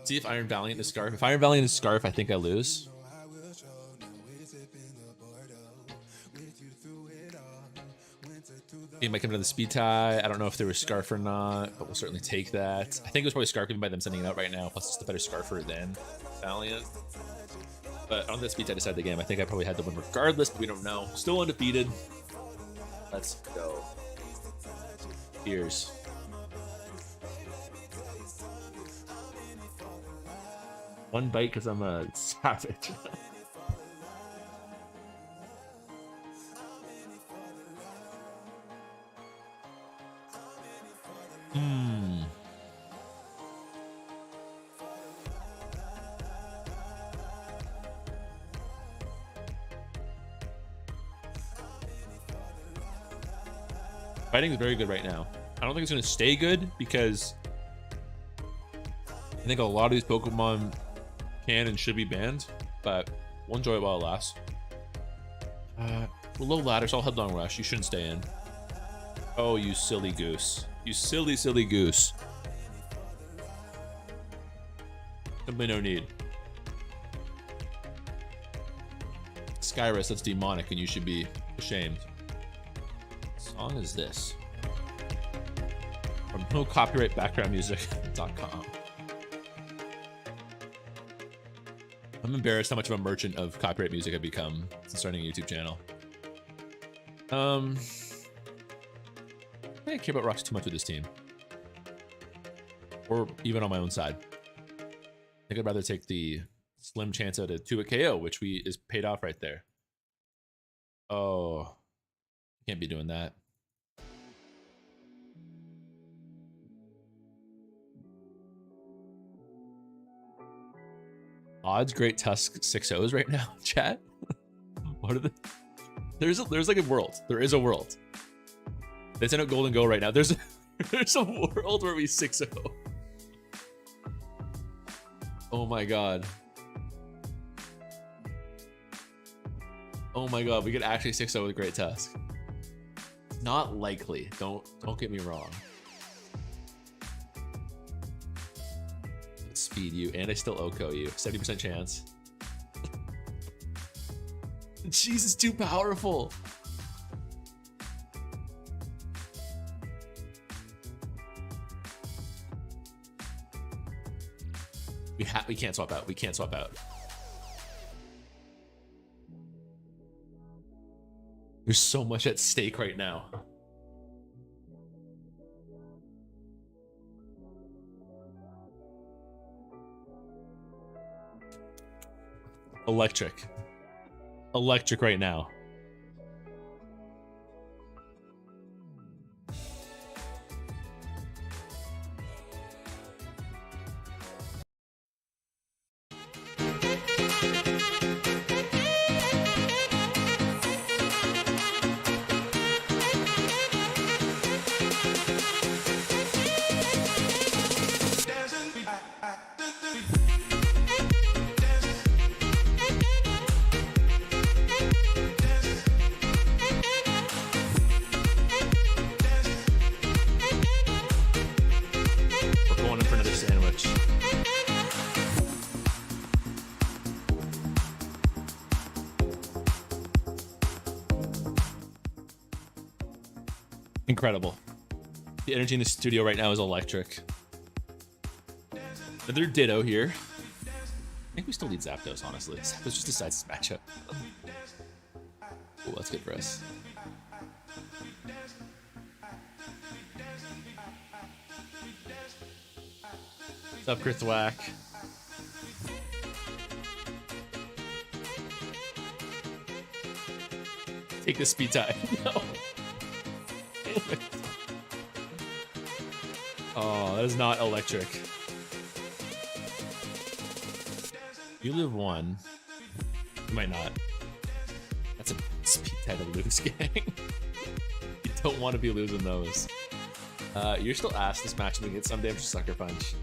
See if Iron Valiant is Scarf. If Iron Valiant is Scarf, I think I lose. It might come to the speed tie. I don't know if there was Scarf or not, but we'll certainly take that. I think it was probably Scarf even by them sending it out right now. Plus, it's the better Scarfer than Valiant. But on the speed tie to decide the game, I think I probably had to win regardless, but we don't know. Still undefeated. Let's go. Cheers. One bite because I'm a savage. Fighting is very good right now. I don't think it's going to stay good because I think a lot of these Pokemon can and should be banned, but we'll enjoy it while it lasts. Low ladder, so I'll headlong rush. You shouldn't stay in. Oh, you silly goose. You silly, silly goose. Simply no need. Skyrus, that's demonic, and you should be ashamed. What song is this? From no copyright background music.com. I'm embarrassed how much of a merchant of copyright music I've become since starting a YouTube channel. I don't care about rocks too much with this team. Or even on my own side. I think I'd rather take the slim chance out of 2-hit KO, which is paid off right there. Oh, can't be doing that. Odds Great Tusk 6-0s right now, chat. What are the? There's like a world. There is a world. They send out Golden Go right now. There's a world where we 6-0. Oh my god. Oh my god, we could actually 6-0 with Great Tusk. Not likely. Don't get me wrong. Speed you, and I still OHKO you. 70% chance. Jeez, it's too powerful. We can't swap out. We can't swap out. There's so much at stake right now. Electric. Electric right now. Incredible. The energy in the studio right now is electric. Another Ditto here. I think we still need Zapdos, honestly. Zapdos just decides this matchup. Oh, that's good for us. What's up, Chris Whack? Take the speed tie. No. Oh, that is not electric. You live one. You might not. That's a speed tie to lose, gang. You don't want to be losing those. You're still ass this match and we get some damage to Sucker Punch.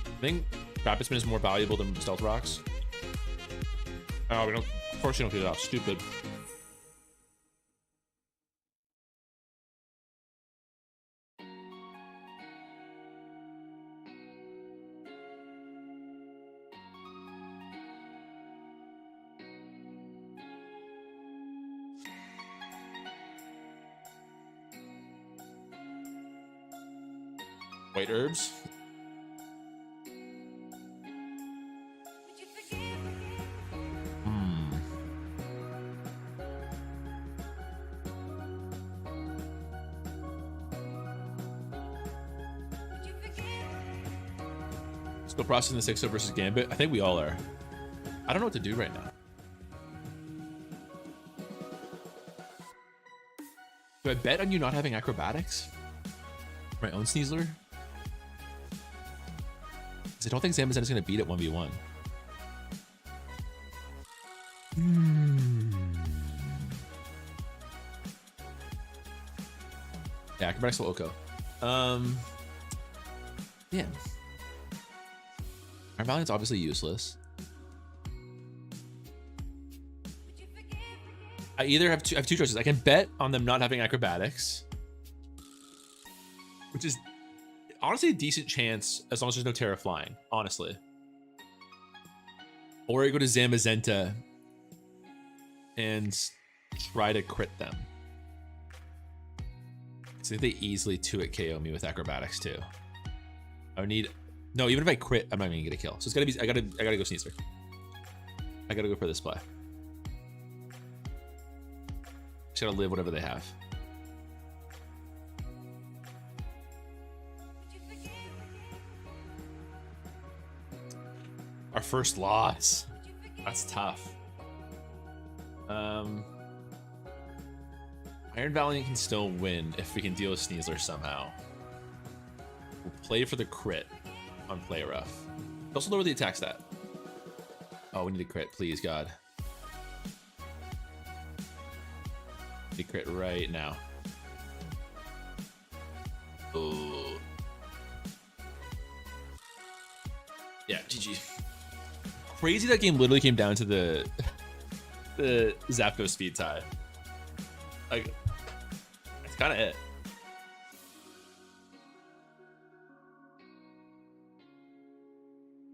I think Rapid Spin is more valuable than Stealth Rocks. Oh, we don't. Of course, you don't get it off. Stupid. White herbs. Still processing the 6-0 versus Gambit. I think we all are. I don't know what to do right now. Do I bet on you not having acrobatics? My own Sneasler? I don't think Zamazenta's gonna beat it 1v1. Yeah, Acrobatics will Oko. Yeah. Iron Valiant's obviously useless. I either have two choices. I can bet on them not having acrobatics, which is honestly a decent chance as long as there's no Terra flying, honestly. Or I go to Zamazenta and try to crit them. I think they easily 2-hit KO me with acrobatics too. I would need, no, even if I crit, I'm not gonna get a kill. So it's gotta be, I gotta go Sneezer. I gotta go for this play. Just gotta live whatever they have. Our first loss. That's tough. Iron Valiant can still win if we can deal with Sneasler somehow. We'll play for the crit on Play Rough. Also lower the attack stat. Oh, we need a crit, please, God. The crit right now. Oh. Yeah, GG. Crazy that game literally came down to the Zapco speed tie. Like, that's kind of it.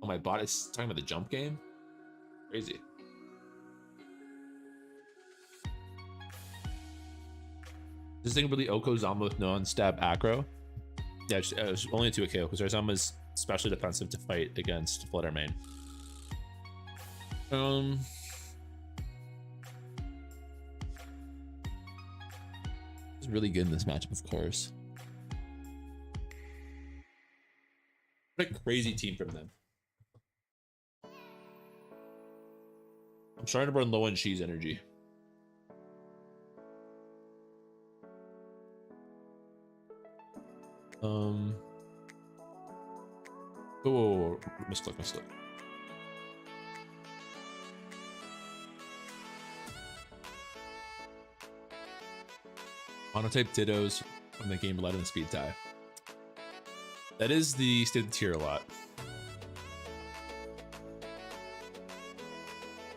Oh, my bot is talking about the jump game? Crazy. This thing really Oko Zama with non-stab aggro? Yeah, it was only a 2-hit KO because our Zama is especially defensive to fight against Flutter main. It's really good in this matchup, of course. What a crazy team from them. I'm starting to run low on cheese energy. Oh, misclick. Monotype dittos when the game relied on the speed tie. That is the state of the tier a lot.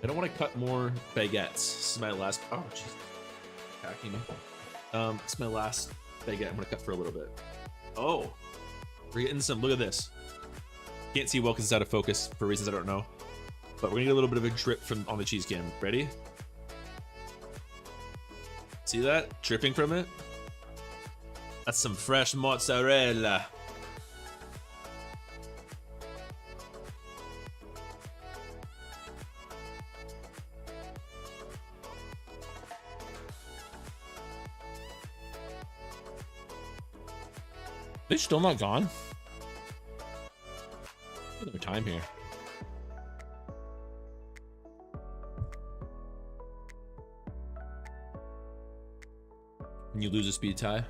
I don't want to cut more baguettes. This is my last. Oh, jeez. Attacking me. It's my last baguette. I'm gonna cut for a little bit. Oh, we're getting some. Look at this. Can't see well because it's out of focus for reasons I don't know. But we're gonna get a little bit of a drip from on the cheese cam. Ready? See that? Dripping from it? That's some fresh mozzarella. They're still not gone. Look at their time here. When you lose a speed tie.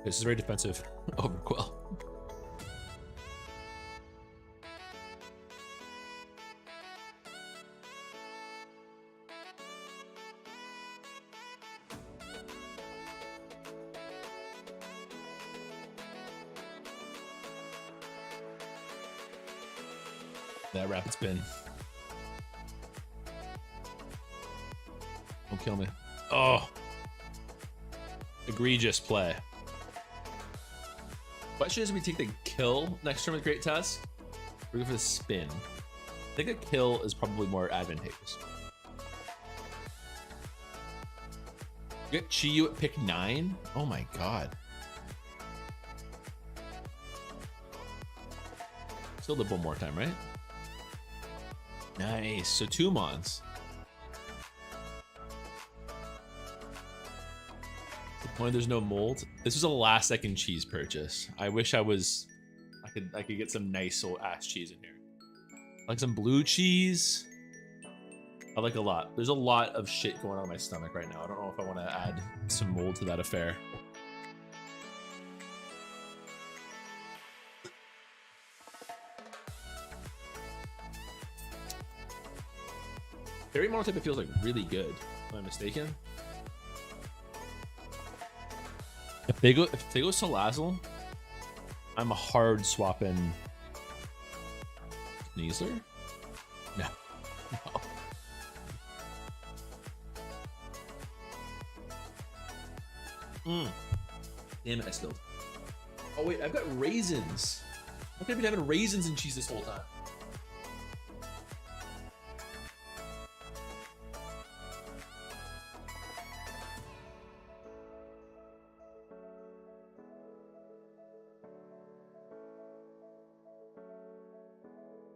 This is very defensive. Overquill. That rapid spin. Don't kill me. Oh. Egregious play. Question is, we take the kill next turn with Great Tusk. We're going for the spin. I think a kill is probably more advantageous. You get Chiyu at pick 9? Oh my god. Still live one more time, right? Nice. So 2 Mons. Only there's no mold. This was a last second cheese purchase. I wish I could get some nice old ass cheese in here. Like some blue cheese. I like a lot. There's a lot of shit going on in my stomach right now. I don't know if I want to add some mold to that affair. Fairy monotype, it feels like really good. Am I mistaken? If they go Salazzle, I'm a hard swapping Sneasler? No. No. Damn it, I spilled. Oh wait, I've got raisins. How could I be having raisins and cheese this whole time?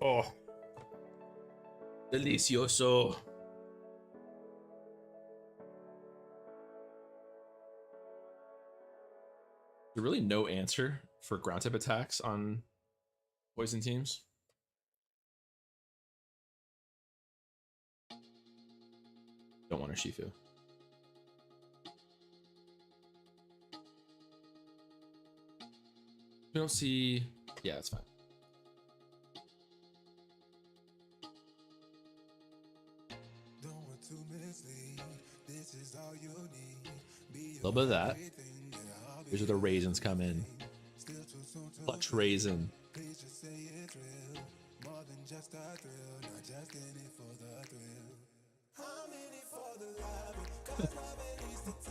Oh. Delicioso. There's really no answer for ground type attacks on poison teams. Don't want a Shifu. We don't see. Yeah, that's fine. A little bit of that. Here's where the raisins come in. Clutch raisin.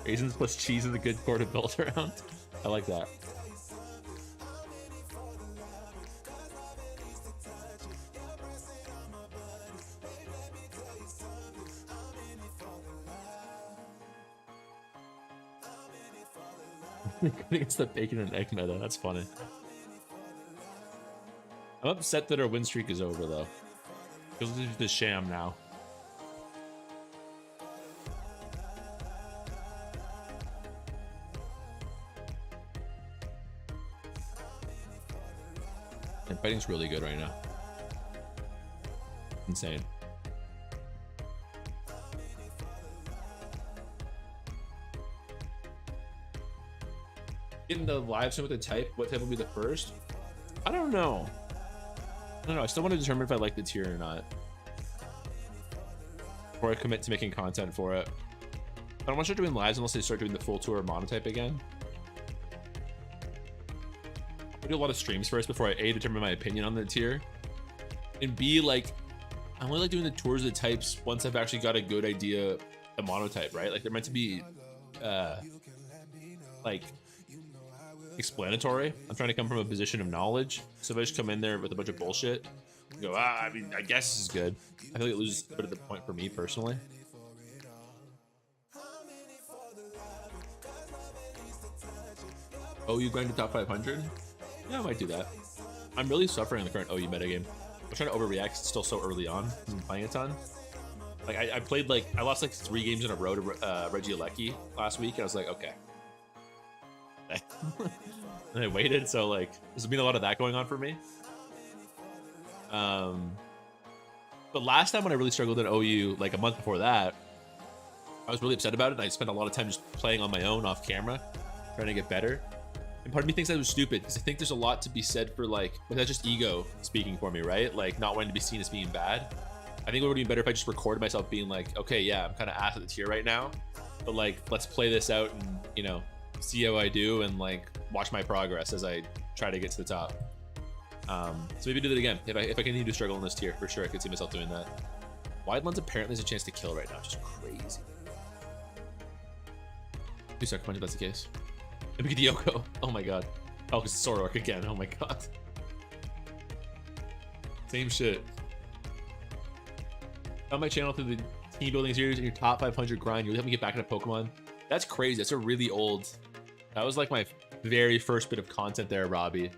Raisins plus cheese is a good core to build around. I like that. It's the bacon and egg meta. That's funny. I'm upset that our win streak is over though. Because it's the sham now. And fighting's really good right now. Insane. In the live stream with the type, what type will be the first? I don't know. I don't know. I still want to determine if I like the tier or not before I commit to making content for it. I don't want to start doing lives unless they start doing the full tour of monotype again. I do a lot of streams first before I A, determine my opinion on the tier, and B, like, I only like doing the tours of the types once I've actually got a good idea of monotype, right? Like they're meant to be like explanatory. I'm trying to come from a position of knowledge. So if I just come in there with a bunch of bullshit and go, I mean, I guess this is good, I feel like it loses a bit of the point for me personally. OU going to top 500? Yeah, I might do that. I'm really suffering in the current OU metagame. I'm trying to overreact. It's still so early on. I'm playing a ton. Like I played like I lost like 3 games in a row to Regieleki last week, and I was like, okay. And I waited, so like there's been a lot of that going on for me. But last time when I really struggled at OU, like a month before that, I was really upset about it, and I spent a lot of time just playing on my own off camera, trying to get better. And part of me thinks I was stupid because I think there's a lot to be said for like that's just ego speaking for me, right? Like not wanting to be seen as being bad. I think it would be better if I just recorded myself being like, okay, yeah, I'm kind of ass at the tier right now, but like let's play this out and, you know, see how I do and like watch my progress as I try to get to the top. So maybe do that again. If I continue to struggle in this tier, for sure I could see myself doing that. Wide lens apparently has a chance to kill right now, just crazy. Please suck punch if that's the case. And we get Yoko. Oh my god. Oh, it's Sorork again. Oh my god. Same shit. On my channel through the team building series in your top 500 grind, you'll help me get back into Pokemon. That's crazy. That's a really old. That was like my very first bit of content there, Robbie.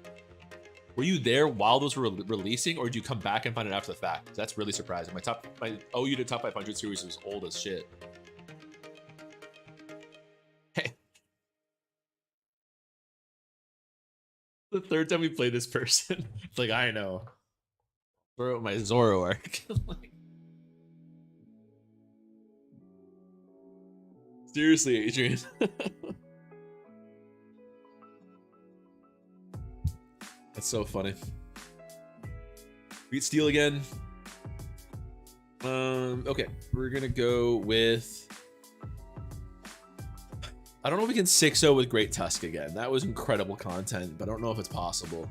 Were you there while those were releasing, or did you come back and find it after the fact? That's really surprising. My OU to top 500 series was old as shit. Hey. The third time we played this person, it's like, I know. Bro, my Zoroark. Like, Seriously, Adrian. That's so funny. Beat Steel again. Okay, we're gonna go with. I don't know if we can 6-0 with Great Tusk again. That was incredible content, but I don't know if it's possible.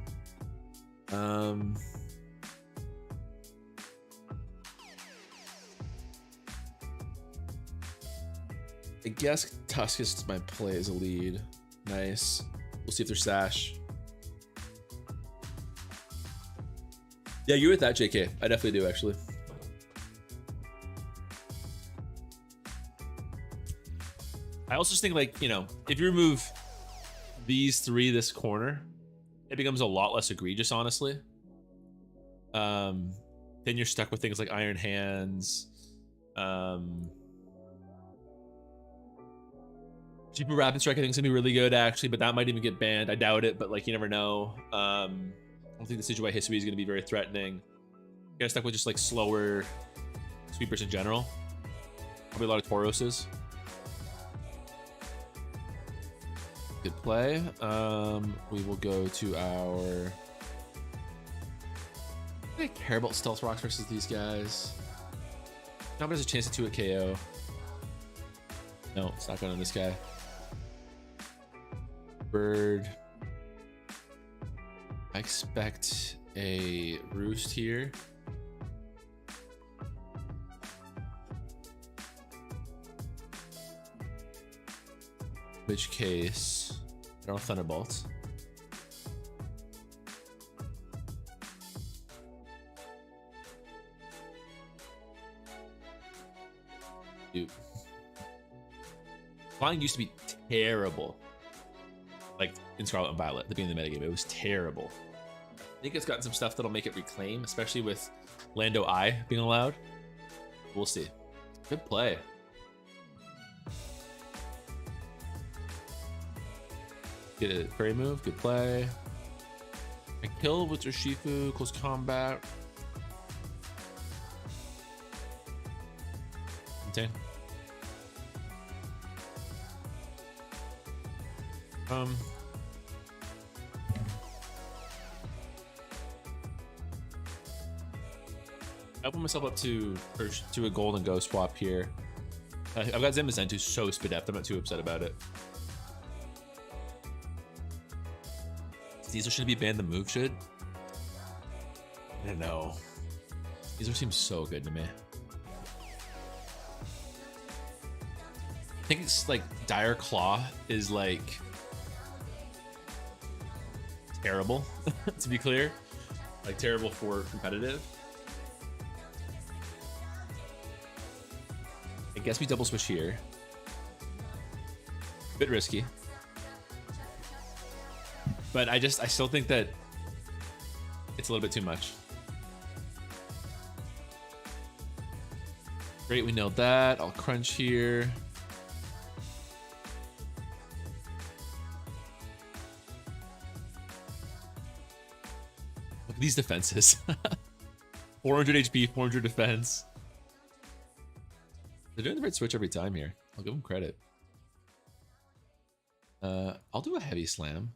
I guess Tusk is my play as a lead. Nice. We'll see if there's Sash. Yeah, you're with that, JK. I definitely do, actually. I also just think, like, you know, if you remove these three this corner, it becomes a lot less egregious, honestly. Then you're stuck with things like Iron Hands. Super Rapid Strike I think is gonna be really good, actually, but that might even get banned. I doubt it, but like you never know. I don't think the Decidueye Hisui is gonna be very threatening. Get stuck with just like slower sweepers in general. Probably a lot of Tauroses. Good play. We will go to our. I don't care about Stealth Rocks versus these guys. Now there's a chance to 2-hit KO. No, it's not going on this guy. Bird. I expect a Roost here. In which case, I don't have Thunderbolt. Dude. Flying used to be terrible. Like in Scarlet and Violet, the being the metagame, it was terrible. I think it's gotten some stuff that'll make it reclaim, especially with Lando I being allowed. We'll see. Good play. Get a fairy move, good play. I kill with Urshifu, close combat. Okay. I opened myself up to a golden go swap here. I've got Zamazentu so Spadeft, I'm not too upset about it. Caesar should be banned, the move should. I don't know. Caesar seems so good to me. I think it's like Dire Claw is like terrible, to be clear. Like terrible for competitive. I guess we double switch here. Bit risky. But I still think that it's a little bit too much. Great, we nailed that. I'll crunch here. Look at these defenses. 400 HP, 400 defense. They're doing the right switch every time here. I'll give them credit. I'll do a heavy slam.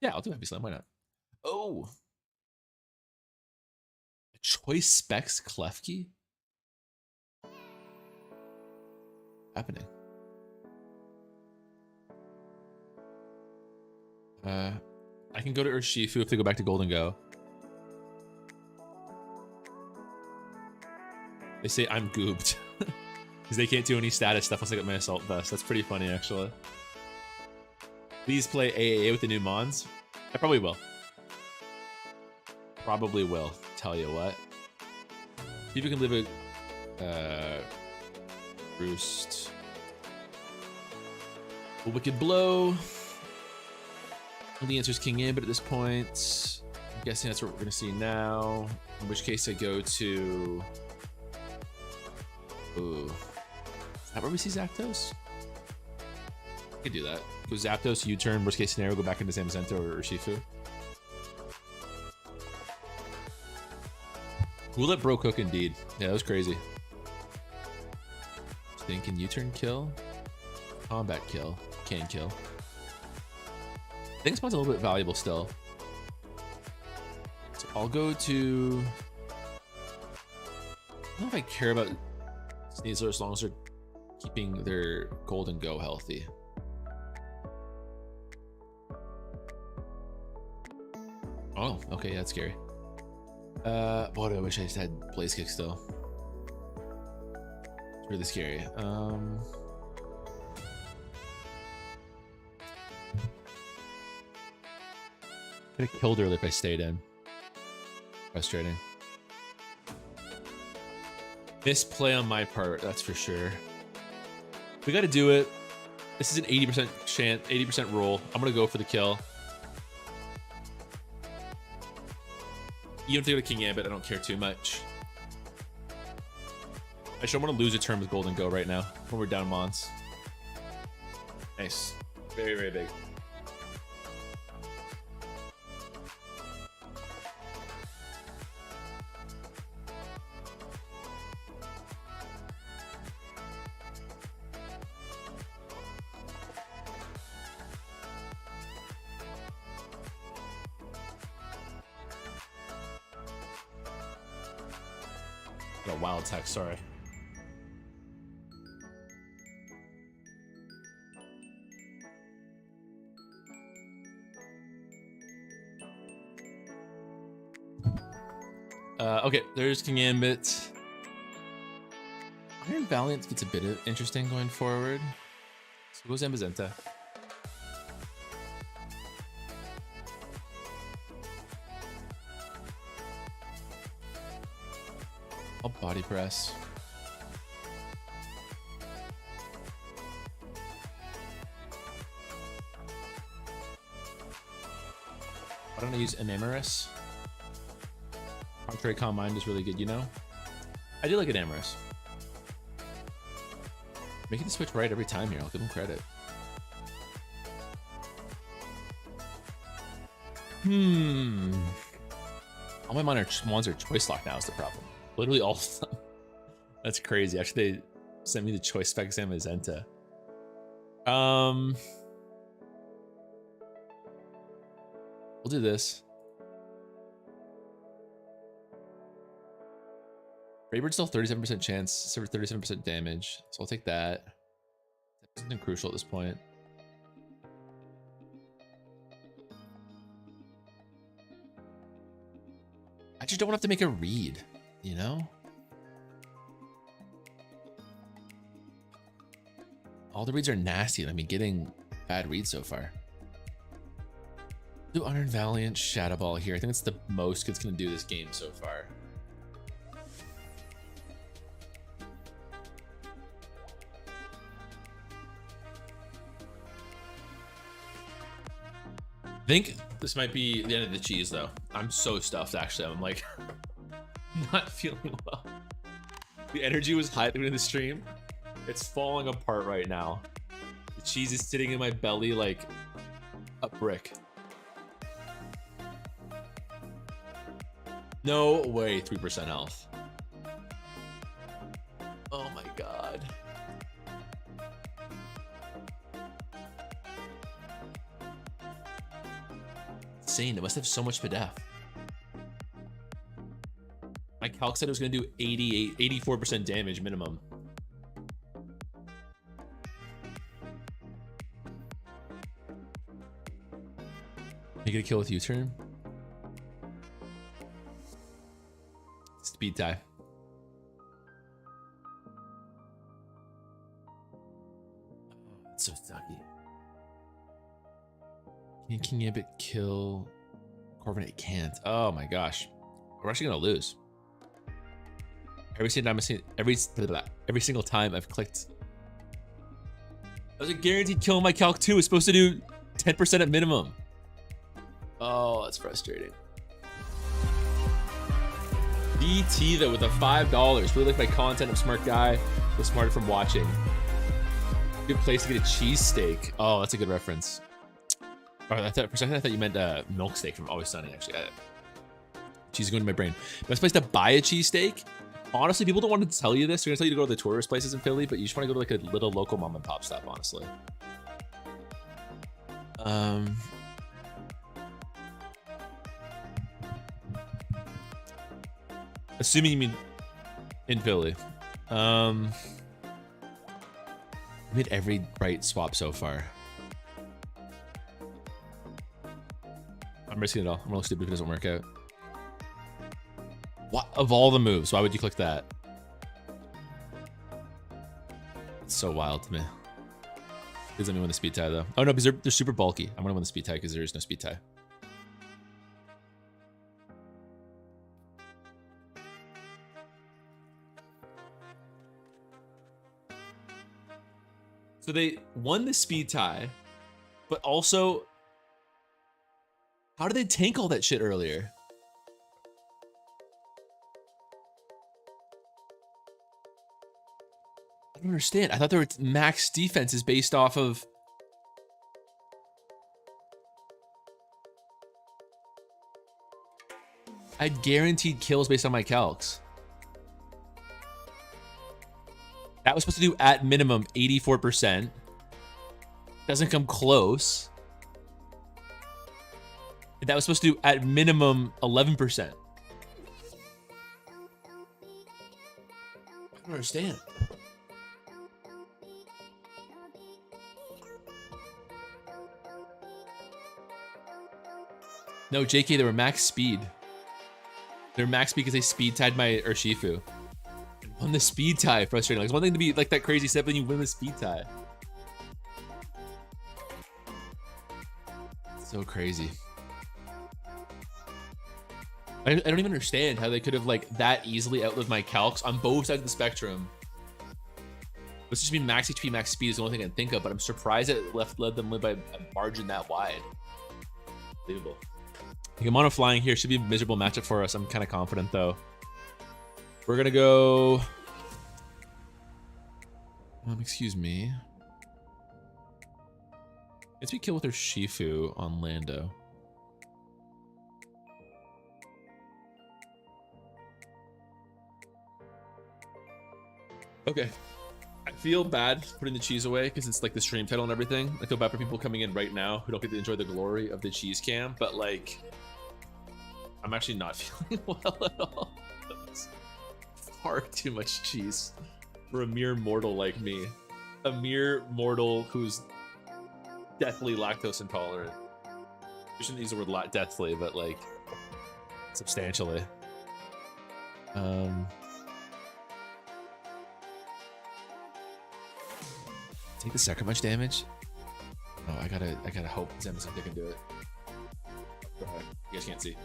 Yeah, I'll do heavy slam. Why not? Oh, a choice specs Klefki happening. I can go to Urshifu if they go back to Golden Go. They say I'm gooped because they can't do any status stuff once I get my assault vest. That's pretty funny, actually. Please play AAA with the new mons. I probably will. Probably will. Tell you what. See if you can live a Roost. A Wicked Blow. The answer is King In, but at this point, I'm guessing that's what we're gonna see now. In which case I go to. Ooh. Is that where we see Zapdos? I could do that. Go Zapdos, U-turn, worst case scenario, go back into Zamazenta or Urshifu. We'll let bro cook indeed. Yeah, that was crazy. Thinking U-turn kill, combat kill, can kill. I think spawn's a little bit valuable still. So I'll go to. I don't know if I care about Sneasler as long as they're keeping their golden go healthy. Oh, okay, that's scary. Boy, I wish I just had Blaze Kick still. It's really scary. Could have killed earlier if I stayed in. Frustrating. Misplay on my part, that's for sure. We got to do it. This is an 80% chance, 80% roll. I'm gonna go for the kill. Even if they go to King Ambit, I don't care too much. I just don't want to lose a turn with Golden Go right now when we're down Mons. Nice. Very, very big. Got a wild text, sorry. Okay, there's King Ambit. Iron Valiant gets a bit of interesting going forward. So goes Ambizenta. I'll body press. Why don't I use Enamorous? Contrary Calm Mind is really good, you know? I do like Enamorous. Making the switch right every time here, I'll give him credit. All my ones are choice lock now is the problem. Literally all of them. That's crazy. Actually, they sent me the choice spec exam as Zenta. We'll do this. Raybird's still 37% chance, 37% damage, so I'll take that. Something crucial at this point. I just don't want to have to make a read, you know? All the reads are nasty, and I've been getting bad reads so far. Do Iron Valiant Shadow Ball here. I think that's the most it's gonna do this game so far. I think this might be the end of the cheese though. I'm so stuffed actually. I'm like not feeling well. The energy was high at the beginning of the stream. It's falling apart right now. The cheese is sitting in my belly like a brick. No way, 3% health. Oh my god. Insane, it must have so much PDF. My calc said it was gonna do 84% damage minimum. You get a kill with U-turn? Speed tie. Oh, it's so sucky. Can King Ambit kill Corviknight? It can't. Oh my gosh. We're actually gonna lose. Every single time I've clicked. That was a guaranteed kill on my calc 2. It's supposed to do 10% at minimum. Oh, that's frustrating. BT though with a $5. Really like my content. I'm a smart guy. Was smarter from watching. Good place to get a cheesesteak. Oh, that's a good reference. Oh, for a second I thought you meant milk steak from Always Sunny. Actually, cheese is going to my brain. Best place to buy a cheesesteak? Honestly, people don't want to tell you this. They're gonna tell you to go to the tourist places in Philly, but you just want to go to like a little local mom and pop stop, honestly. Assuming you mean in Philly. Made every bright swap so far. I'm risking it all. I'm really stupid if it doesn't work out. What of all the moves? Why would you click that? It's so wild to me. Doesn't mean win the speed tie though. Oh no, because they're super bulky. I'm gonna win the speed tie because there is no speed tie. So they won the speed tie, but also, how did they tank all that shit earlier? I don't understand. I thought there were max defenses based off of. I had guaranteed kills based on my calcs. That was supposed to do at minimum 84%. Doesn't come close. That was supposed to do at minimum 11%. I don't understand. No, JK, they were max speed. They were max speed because they speed tied my Urshifu. Won the speed tie, frustrating. Like, it's one thing to be like that crazy step, and you win the speed tie. So crazy. I don't even understand how they could have like that easily outlived my calcs on both sides of the spectrum. Let's just be max HP, max speed is the only thing I can think of, but I'm surprised it led them live by a margin that wide. Unbelievable. I think I'm mono flying here. Should be a miserable matchup for us. I'm kind of confident though. We're gonna go. Excuse me. Let's be kill with her Shifu on Lando. Okay. I feel bad putting the cheese away because it's like the stream title and everything. I feel bad for people coming in right now who don't get to enjoy the glory of the cheese cam, but like, I'm actually not feeling well at all. Far too much cheese for a mere mortal like me. A mere mortal who's deathly lactose intolerant. We shouldn't use the word deathly, but like substantially. Take the sucker punch damage. Oh, I gotta hope Zemsek can do it. Go ahead. You guys can't see.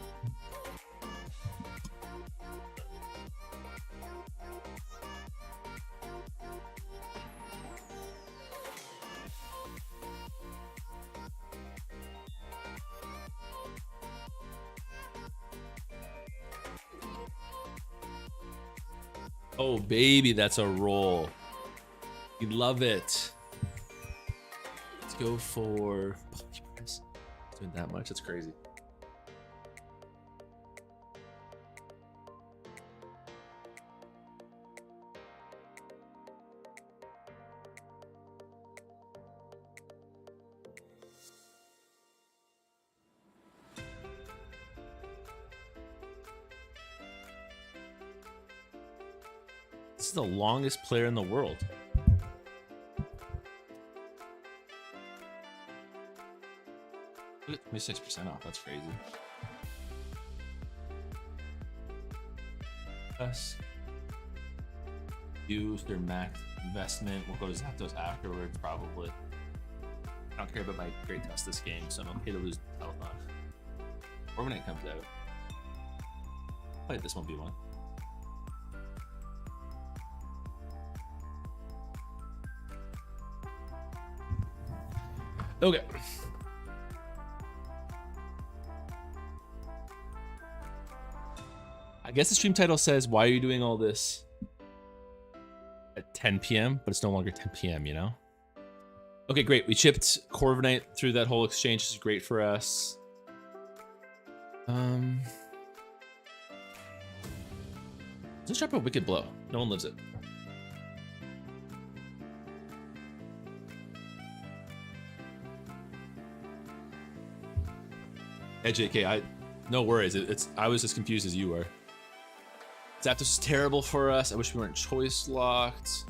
Oh, baby, that's a roll. You love it. Let's go for... It's doing that much? That's crazy. This is the longest player in the world. Look at 26% off. That's crazy. Us use their max investment. We'll go to Zapdos afterwards, probably. I don't care about my great test this game, so I'm okay to lose health on. Or when it comes out. Play this 1v1. Okay. I guess the stream title says, why are you doing all this at 10 p.m., but it's no longer 10 p.m., you know? Okay, great. We chipped Corviknight through that whole exchange. This is great for us. Let's drop a wicked blow. No one lives it. Hey JK, no worries. I was as confused as you were. Zapdos is terrible for us. I wish we weren't choice locked.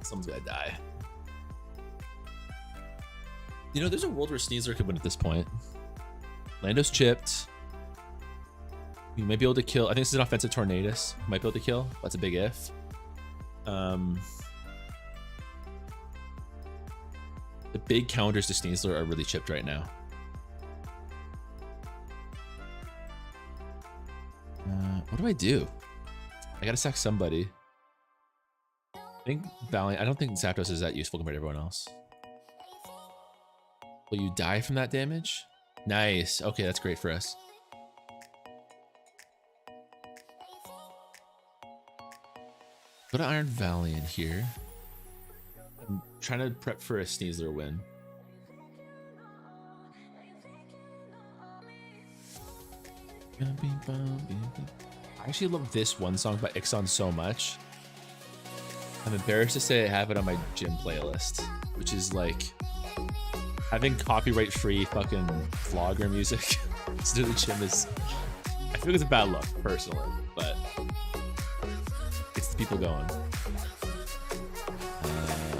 Someone's gonna die. You know, there's a world where Sneasler could win at this point. Lando's chipped. We might be able to kill. I think this is an offensive Tornadus. Might be able to kill. That's a big if. The big counters to Sneasler are really chipped right now. What do I do? I gotta sack somebody. I think Valiant. I don't think Zapdos is that useful compared to everyone else. Will you die from that damage? Nice. Okay, that's great for us. Go to Iron Valiant here. I'm trying to prep for a Sneasler win. I actually love this one song by Ixon so much. I'm embarrassed to say I have it on my gym playlist, which is like having copyright-free fucking vlogger music to the gym is, I feel like it's a bad look personally, but it's the people going.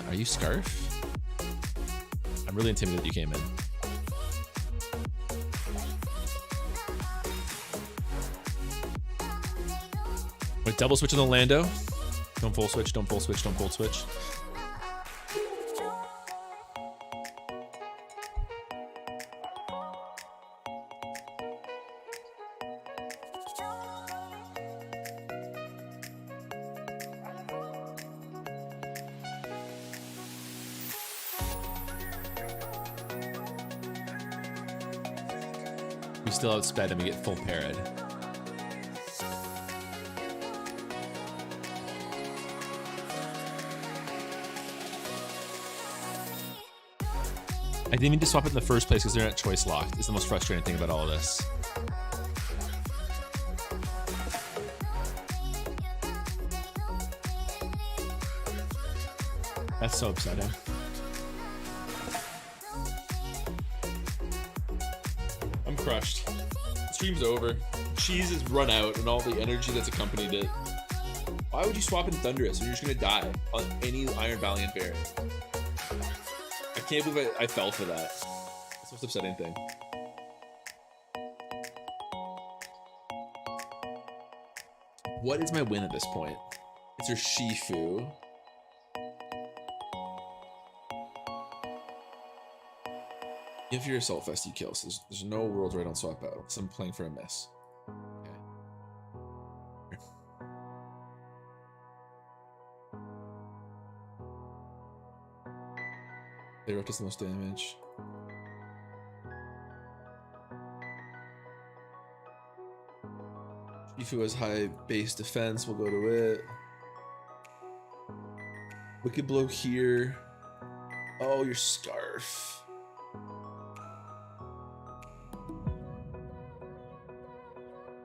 Are you Scarf? I'm really intimidated you came in. Wait, double switch on the Lando. Don't full switch, don't full switch, don't full switch. We still outsped and we get full parried. I didn't mean to swap it in the first place because they're not choice locked. It's the most frustrating thing about all of this. That's so upsetting. I'm crushed. The stream's over. Cheese is run out and all the energy that's accompanied it. Why would you swap in Thundurus when you're just gonna die on any Iron Valiant bear? I can't believe I fell for that. That's the most upsetting thing. What is my win at this point? It's her Shifu. If you're Assault Fest, you kill. So there's no world where I don't swap out. So I'm playing for a miss. Okay. They wrote us the most damage. Shifu has high base defense. We'll go to it. Wicked Blow here. Oh, your Scarf.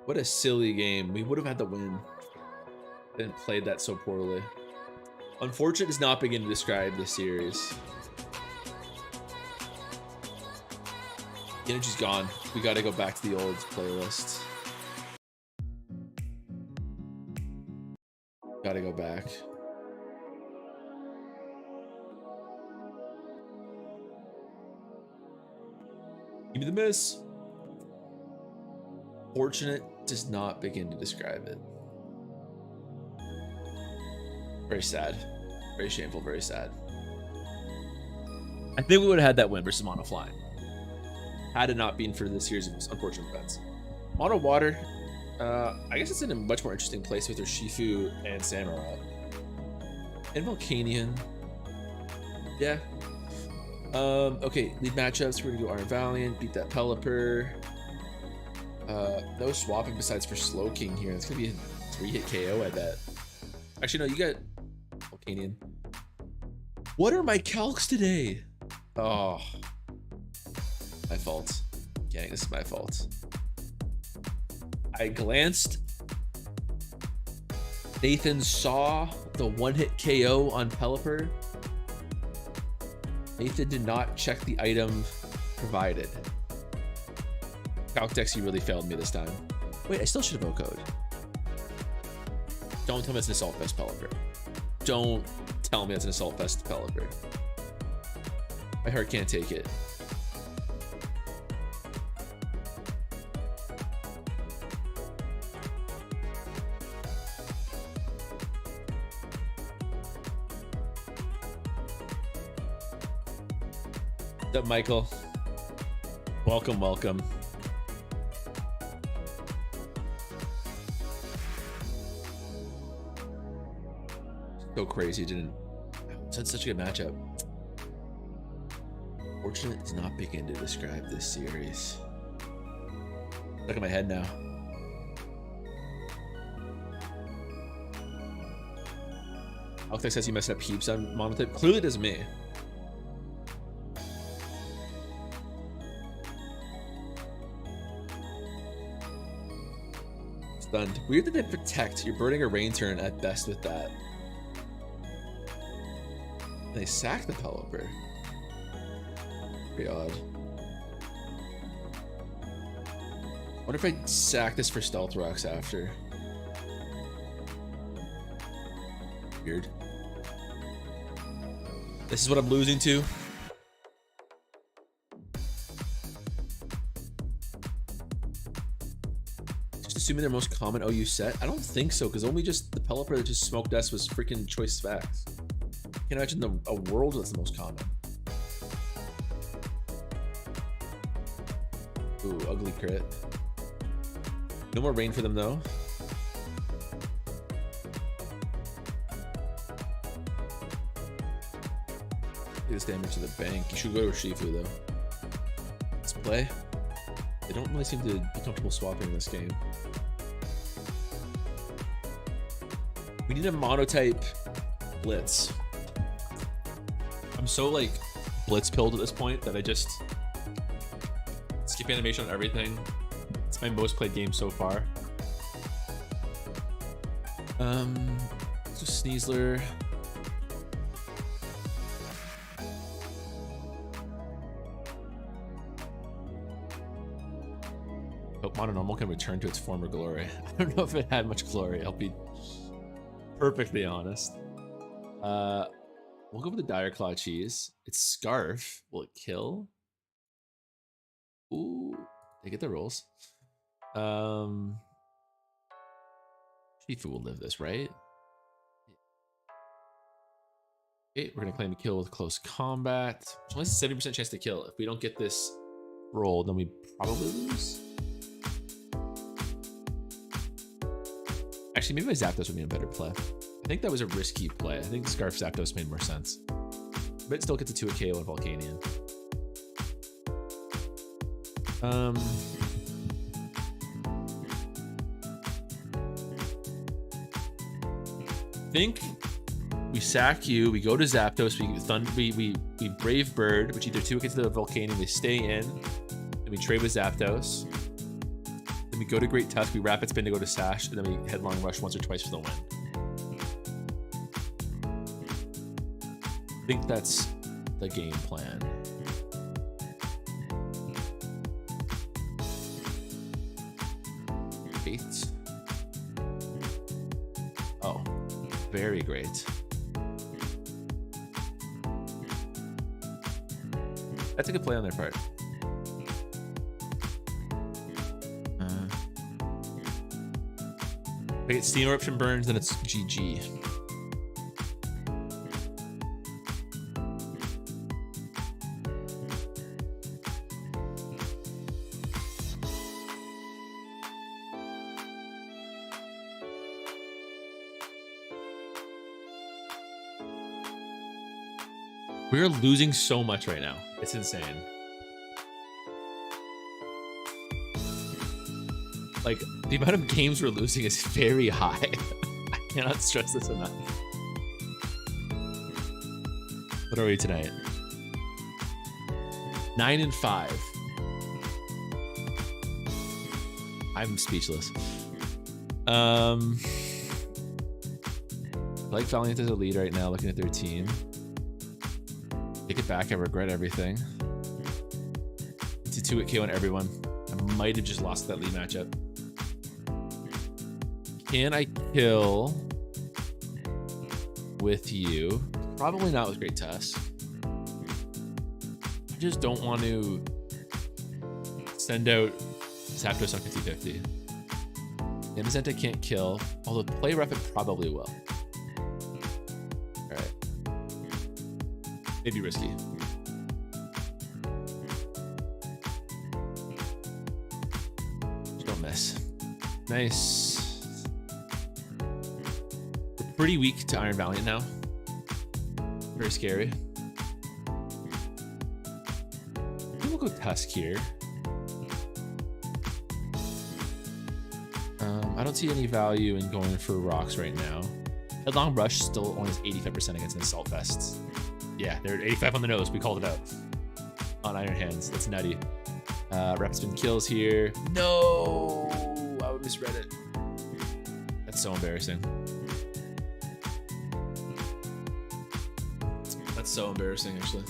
What a silly game. We would have had the win. Didn't play that so poorly. Unfortunate does not begin to describe this series. The energy's gone. We gotta go back to the old playlist. Gotta go back. Give me the miss. Fortunate does not begin to describe it. Very sad. Very shameful, very sad. I think we would have had that win versus Mono Flying. Had it not been for this series of unfortunate events. Mono Water, I guess it's in a much more interesting place with their Shifu and Samurai. And Volcanion. Yeah. Okay, lead matchups. We're gonna go Iron Valiant, beat that Pelipper. No swapping besides for Slow King here. It's gonna be a 3-hit KO, I bet. Actually, no, you got Volcanion. What are my calcs today? Oh, my fault. Gang, this is my fault. I glanced Nathan saw the one-hit KO on Pelipper. Nathan did not check the item provided. Calcdex, you really failed me this time. Wait, I still should have OCO'd. Don't tell me it's an Assault Vest Pelipper. Don't tell me it's an Assault Vest Pelipper. My heart can't take it. What's up, Michael? Welcome, welcome. So crazy, didn't. It's such a good matchup. Fortunate does not begin to describe this series. Stuck in my head now. Altex says he messed up heaps on monotype. Clearly it is me. Stunned. Weird that they protect. You're burning a rain turn at best with that. They sack the Pelipper. Pretty odd. Wonder if I sack this for Stealth Rocks after. Weird. This is what I'm losing to. Just assuming their most common OU set? I don't think so, because only just the Pelipper that just smoked us was freaking choice specs. I can't imagine a world that's the most common. Ooh, ugly crit. No more rain for them though. Take this damage to the bank. You should go to Shifu though. Let's play. They don't really seem to be comfortable swapping this game. We need a monotype blitz. I'm so like blitz pilled at this point that I just skip animation on everything. It's my most played game so far. Just Sneasler. Hope Mononormal can return to its former glory. I don't know if it had much glory, I'll be perfectly honest. We'll go with the Dire Claw Cheese. It's Scarf. Will it kill? Ooh, they get the rolls. Shifu will live this, right? Okay, we're gonna claim a kill with close combat. There's only a 70% chance to kill. If we don't get this roll, then we probably lose. Actually, maybe my Zapdos would be a better play. I think that was a risky play. I think Scarf Zapdos made more sense. But it still gets a 2 KO on Volcanion. I think we sack you, we go to Zapdos, we Brave Bird, which either 2 gets to the Volcanion, we stay in, then we trade with Zapdos. Then we go to Great Tusk, we Rapid Spin to go to Sash, and then we Headlong Rush once or twice for the win. I think that's the game plan. Great. Oh, very great. That's a good play on their part. If I get Steam Eruption Burns, then it's GG. We're losing so much right now. It's insane. Like, the amount of games we're losing is very high. I cannot stress this enough. What are we tonight? 9-5. I'm speechless. like Valiant as a lead right now, looking at their team. Take it back. I regret everything. It's a 2-hit KO on everyone. I might have just lost that lead matchup. Can I kill with you? Probably not with Great Tusk. I just don't want to send out Zapdos on 50-50. Zamazenta can't kill, although play rough it probably will. Alright. Maybe risky. Just don't miss. Nice. We're pretty weak to Iron Valiant now. Very scary. I think we'll go Tusk here. I don't see any value in going for rocks right now. Headlong Rush still only has 85% against an Assault Vests. Yeah, they're at 85 on the nose. We called it out. On Iron Hands. That's nutty. Rapid Spin kills here. No! I misread it. That's so embarrassing. That's so embarrassing, actually.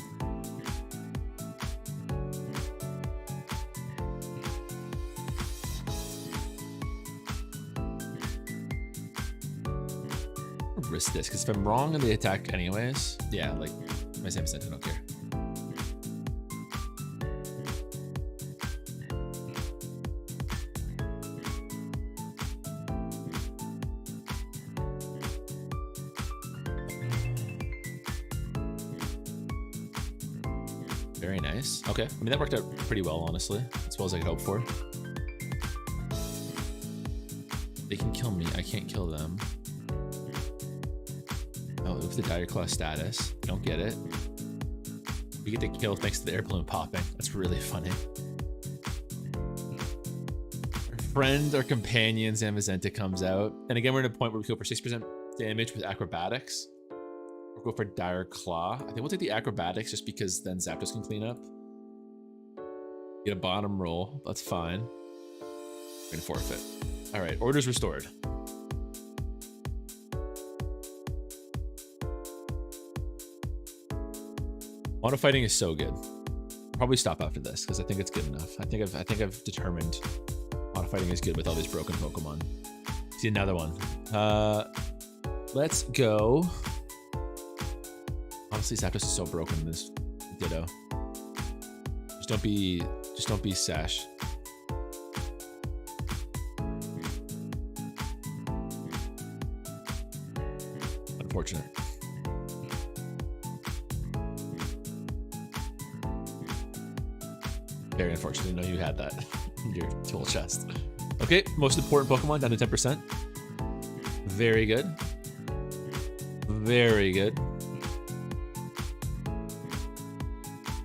Risk this, because if I'm wrong in the attack anyways, yeah, like my Zamazenta, I don't care. Very nice. Okay, I mean that worked out pretty well, honestly, as well as I could hope for. They can kill me, I can't kill them. Oh, with the Dire Claw status. Don't get it. We get to kill thanks to the air balloon popping. That's really funny. Our friend, our companion, Zamazenta comes out. And again, we're at a point where we go for 6% damage with acrobatics. Or go for Dire Claw. I think we'll take the acrobatics just because then Zapdos can clean up. Get a bottom roll. That's fine. We're gonna forfeit. All right, orders restored. Mono fighting is so good. I'll probably stop after this because I think it's good enough. I think I've determined mono fighting is good with all these broken Pokemon. See another one. Let's go. Honestly, Zapdos is so broken in this Ditto. Just don't be Sash. Unfortunate. Very unfortunate to know you had that in your tool chest. Okay, most important Pokemon down to 10%. Very good. Very good.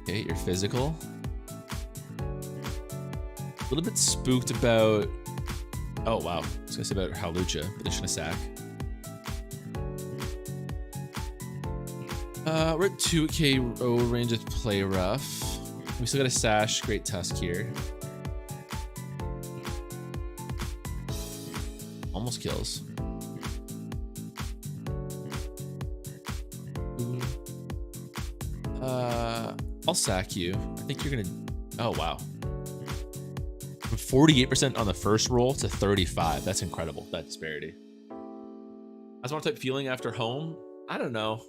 Okay, you're physical. A little bit spooked about... Oh, wow. I was going to say about Hawlucha, but they're just going to sack. We're at 2k range with Play Rough. We still got a Sash, Great Tusk here. Almost kills. I'll sack you. I think you're gonna... Oh, wow. From 48% on the first roll to 35. That's incredible, that disparity. How's monotype feeling after home? I don't know.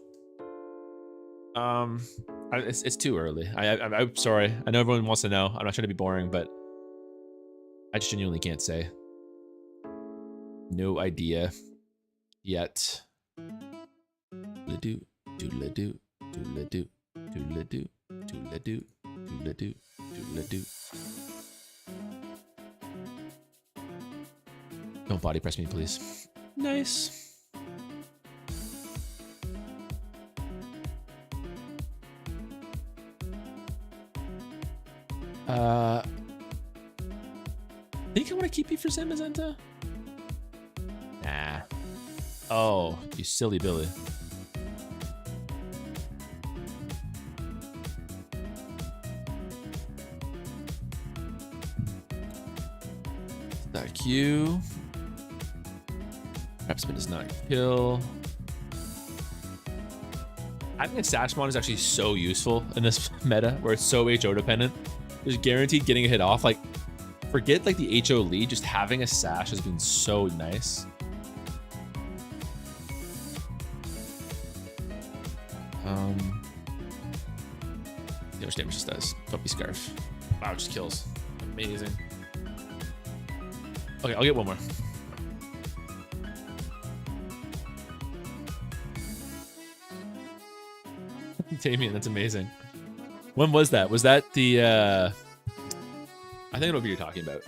It's too early. I'm sorry. I know everyone wants to know. I'm not trying to be boring, but I just genuinely can't say. No idea yet. Doodle-doo, doodle-doo, doodle-doo, doodle-doo, doodle-doo, doodle-doo, doodle-doo. Don't body press me, please. Nice. I think I want to keep you for Zamazenta. Nah. Oh, you silly Billy. That Q. Rapid Spin does not kill. Having a sash mod is actually so useful in this meta where it's so HO dependent. There's guaranteed getting a hit off. Like, forget like the HO lead, just having a sash has been so nice. How much damage this does? Puppy Scarf. Wow, it just kills. Amazing. Okay, I'll get one more. Damien, that's amazing. When was that? Was that the I think it'll be you're talking about.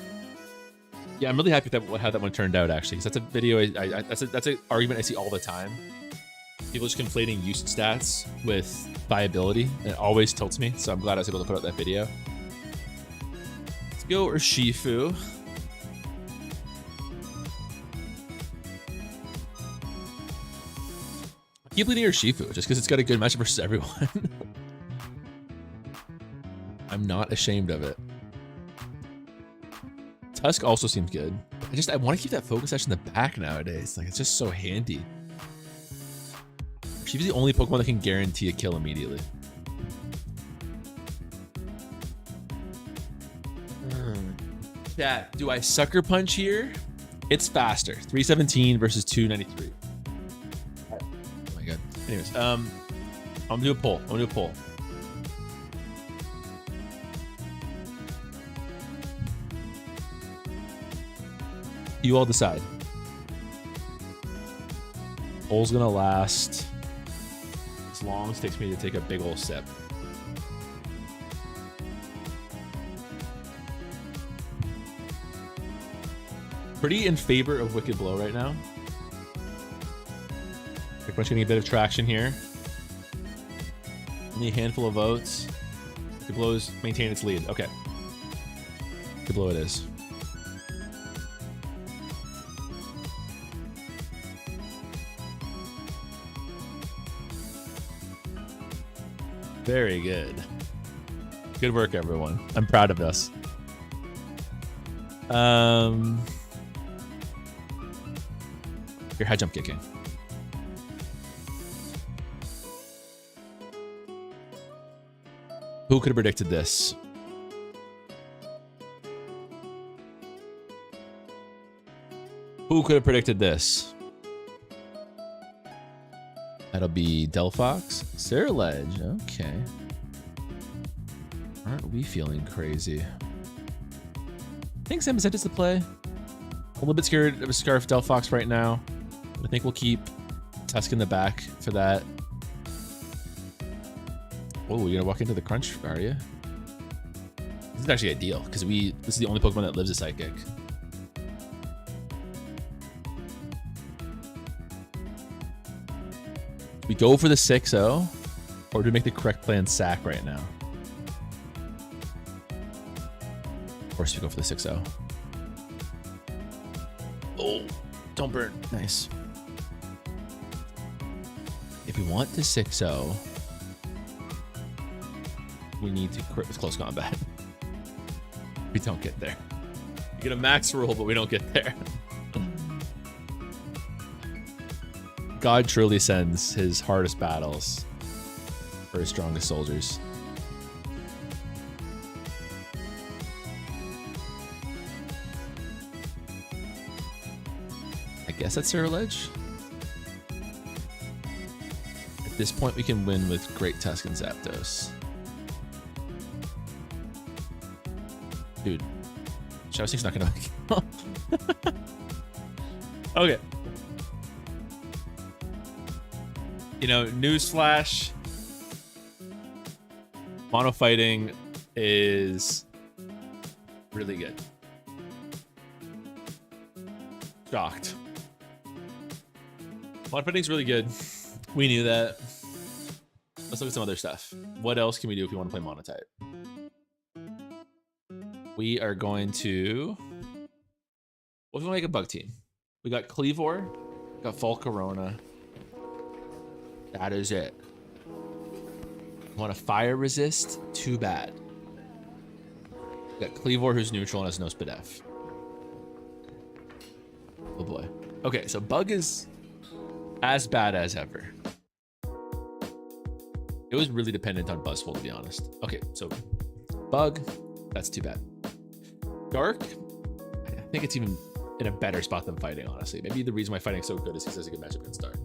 Yeah, I'm really happy with how that one turned out actually, because that's a video that's an argument I see all the time. People just conflating use stats with viability, and it always tilts me, so I'm glad I was able to put out that video. Let's go Urshifu. I keep leading Urshifu just because it's got a good matchup versus everyone. I'm not ashamed of it. Tusk also seems good. I want to keep that focus action in the back nowadays. Like, it's just so handy. She's the only Pokemon that can guarantee a kill immediately. Chat, do I sucker punch here? It's faster. 317 versus 293. Oh my god. Anyways, I'm gonna do a poll. You all decide. Poll's gonna last as long as it takes me to take a big ol' sip. Pretty in favor of Wicked Blow right now. Pretty much getting a bit of traction here. Only a handful of votes. Wicked Blow's maintain its lead. Okay. Wicked Blow it is. Very good. Good work, everyone. I'm proud of us. Your high jump kicking. Who could have predicted this? Who could have predicted this? That'll be Delphox. Ceruledge. Okay. Aren't we feeling crazy? I think Sam sent us to play. A little bit scared of a Scarf Delphox right now. I think we'll keep Tusk in the back for that. Oh, you're gonna walk into the crunch, are you? This is actually ideal because this is the only Pokemon that lives a Psychic. We go for the 6-0, or do we make the correct play and sack right now? Of course, we go for the 6-0. Oh, don't burn. Nice. If we want the 6-0, we need to crit with close combat. We don't get there. We get a max roll, but we don't get there. God truly sends his hardest battles for his strongest soldiers. I guess that's Ceruledge. At this point, we can win with Great Tusk and Zapdos. Dude, Shadow Sneak's not gonna kill. Okay. You know, newsflash, mono fighting is really good. Shocked. Mono fighting is really good. We knew that. Let's look at some other stuff. What else can we do if we want to play monotype? We are going to... What if we want to make a bug team? We got Cleavor, got Volcarona. That is it. Want a fire resist? Too bad. We got Cleavor, who's neutral and has no Spadef. Oh boy. Okay, so bug is as bad as ever. It was really dependent on Buzzful, to be honest. Okay, so Bug, that's too bad. Dark, I think it's even in a better spot than Fighting, honestly. Maybe the reason why Fighting's so good is because there's a good matchup against Dark.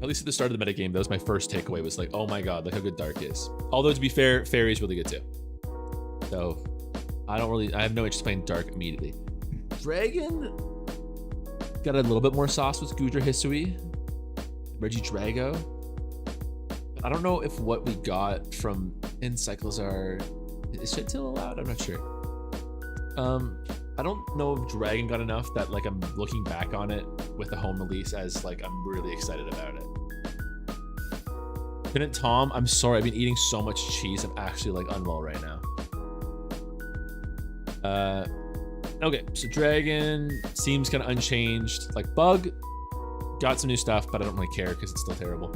At least at the start of the metagame, that was my first takeaway, was like, oh my god, look how good Dark is. Although, to be fair, Fairy's really good too. So, I have no interest in playing Dark immediately. Dragon got a little bit more sauce with Gudra Hisui, Regidrago. I don't know if what we got from Encyclizar is Shintil allowed? I'm not sure. I don't know if Dragon got enough that like I'm looking back on it with the home release as like I'm really excited about it. Lieutenant Tom, I'm sorry, I've been eating so much cheese, I'm actually like unwell right now. Okay, so Dragon seems kind of unchanged. Like Bug got some new stuff, but I don't really care because it's still terrible.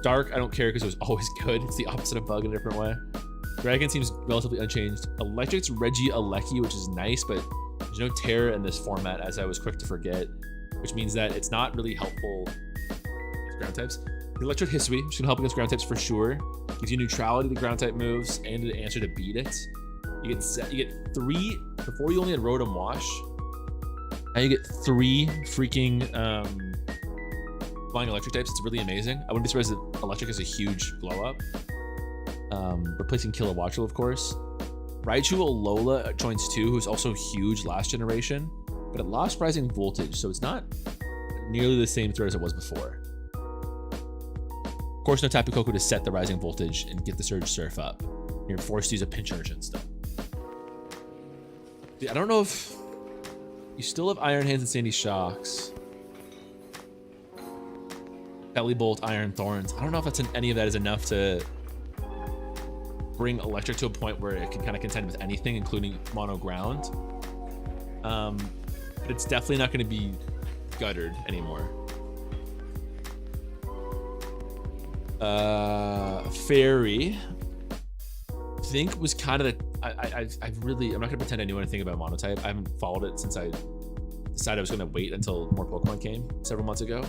Dark, I don't care because it was always good. It's the opposite of Bug in a different way. Dragon seems relatively unchanged. Electric's Reggie Alecki, which is nice, but there's no Terra in this format, as I was quick to forget, which means that it's not really helpful against ground types. The Electric Hisui, which can help against ground types for sure. Gives you neutrality to ground type moves and an answer to beat it. You get 3, before you only had Rotom Wash. Now you get 3 freaking flying electric types. It's really amazing. I wouldn't be surprised if electric is a huge blow up. Replacing Kilowattrel, of course. Raichu Alola joins 2, who's also huge last generation, but it lost Rising Voltage, so it's not nearly the same threat as it was before. Of course, no Tapu Koko to set the Rising Voltage and get the Surge Surf up. You're forced to use a Pinch Urchin still. I don't know if you still have Iron Hands and Sandy Shocks. Belly Bolt, Iron Thorns. I don't know if any of that is enough to bring electric to a point where it can kind of contend with anything, including mono ground. But it's definitely not going to be guttered anymore. Fairy, I think was kind of the. I'm not gonna pretend I knew anything about monotype. I haven't followed it since I decided I was gonna wait until more Pokemon came several months ago.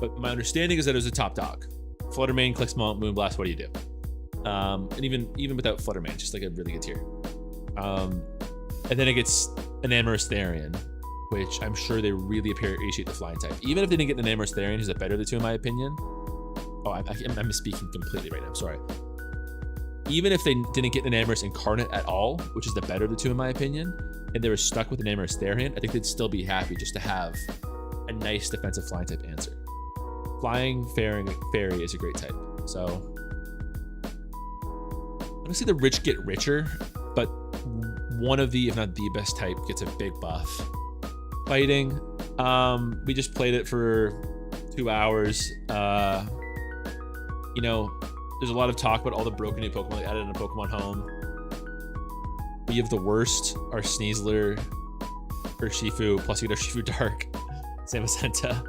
But my understanding is that it was a top dog. Fluttermane, clicks Moonblast, what do you do? And even without Fluttermane, it's just like a really good tier. And then it gets an Enamorous Therian, which I'm sure they really appreciate the flying type. Even if they didn't get an Enamorous Therian, who's a better of the two in my opinion. Oh, I'm misspeaking completely right now, I'm sorry. Even if they didn't get an Enamorous Incarnate at all, which is the better of the two in my opinion, and they were stuck with an Enamorous Therian, I think they'd still be happy just to have a nice defensive flying type answer. Flying Fairy is a great type. So honestly, the rich get richer, but one of the, if not the best type, gets a big buff. Fighting, we just played it for 2 hours. You know, there's a lot of talk about all the broken new Pokemon they added in a Pokemon Home. We have the worst, our Sneasler, Urshifu, plus you get Urshifu Dark, Samacenta.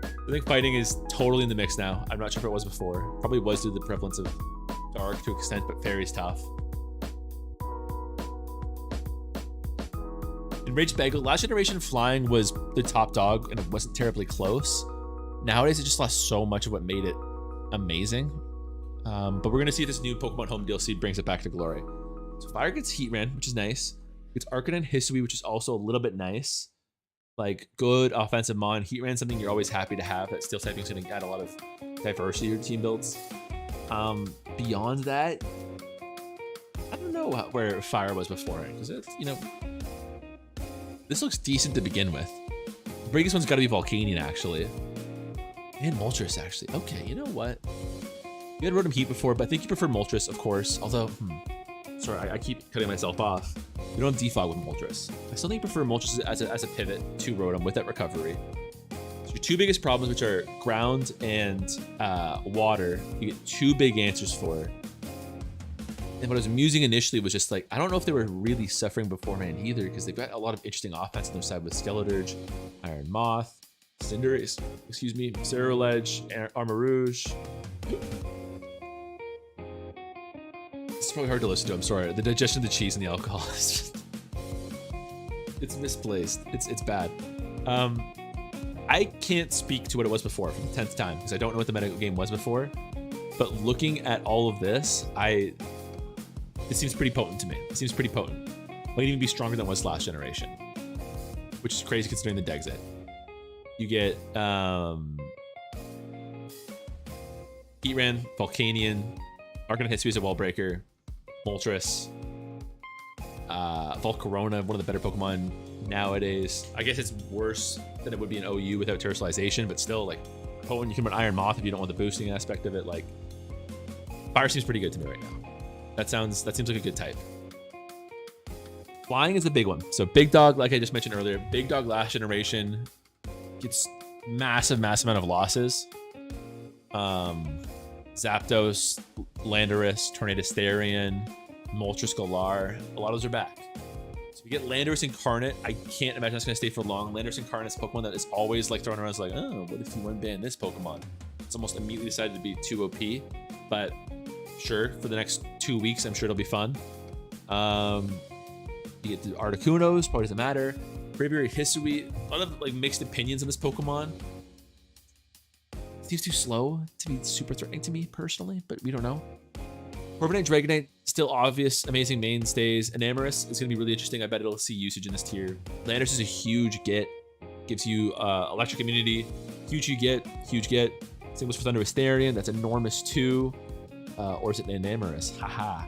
I think Fighting is totally in the mix now. I'm not sure if it was before. Probably was due to the prevalence of Dark to an extent, but Fairy's tough. Enraged Bagel, last generation Flying was the top dog and it wasn't terribly close. Nowadays, it just lost so much of what made it amazing. But we're gonna see if this new Pokemon Home DLC brings it back to glory. So Fire gets Heatran, which is nice. It's Arcanine Hisui, which is also a little bit nice. Like good offensive mon. Heatran, something you're always happy to have. That Steel typing is gonna add a lot of diversity to your team builds. Beyond that, I don't know where Fire was before it, because it, you know, this looks decent to begin with. The biggest one's got to be Volcanion, actually. And Moltres, actually. Okay, you know what? You had Rotom Heat before, but I think you prefer Moltres, of course. Although, sorry, I keep cutting myself off. You don't have Defog with Moltres. I still think you prefer Moltres as a pivot to Rotom with that recovery. So your two biggest problems, which are ground and water, you get two big answers for. And what I was musing initially was just like, I don't know if they were really suffering beforehand either, because they've got a lot of interesting offense on their side with Skeledirge, Iron Moth, Cinderace, excuse me, Ceruledge, Armarouge. It's probably hard to listen to, I'm sorry. The digestion of the cheese and the alcohol is just, it's misplaced. It's bad. I can't speak to what it was before for the 10th time because I don't know what the meta game was before. But looking at all of this, it seems pretty potent to me. It seems pretty potent. Might even be stronger than it was last generation, which is crazy considering the Dexit. You get Heatran, Volcanion, Arcanine Hitsui is a wall breaker, Moltres, Volcarona, one of the better Pokemon nowadays. I guess it's worse than it would be an OU without terrestrialization, but still, like, potent. You can run Iron Moth if you don't want the boosting aspect of it. Like, Fire seems pretty good to me right now. That seems like a good type. Flying is a big one. So Big Dog, like I just mentioned earlier, Big Dog last generation gets massive amount of losses. Zapdos, Landorus, Tornadus Therian, Moltres Galar, a lot of those are back. So we get Landorus Incarnate. I can't imagine that's going to stay for long. Landorus Incarnate is a Pokemon that is always like thrown around as like, oh, what if you unban this Pokemon? It's almost immediately decided to be too OP, but sure, for the next 2 weeks, I'm sure it'll be fun. You get the Articunos, probably doesn't matter. Braviary Hisui, a lot of like mixed opinions on this Pokemon. Seems too slow to be super threatening to me personally, but we don't know. Corviknight, Dragonite, still obvious, amazing mainstays. Enamorus is going to be really interesting. I bet it'll see usage in this tier. Landorus is a huge get. Gives you electric immunity. Huge get. Same goes for Thundurus Therian. That's enormous too. Or is it Enamorus? Haha.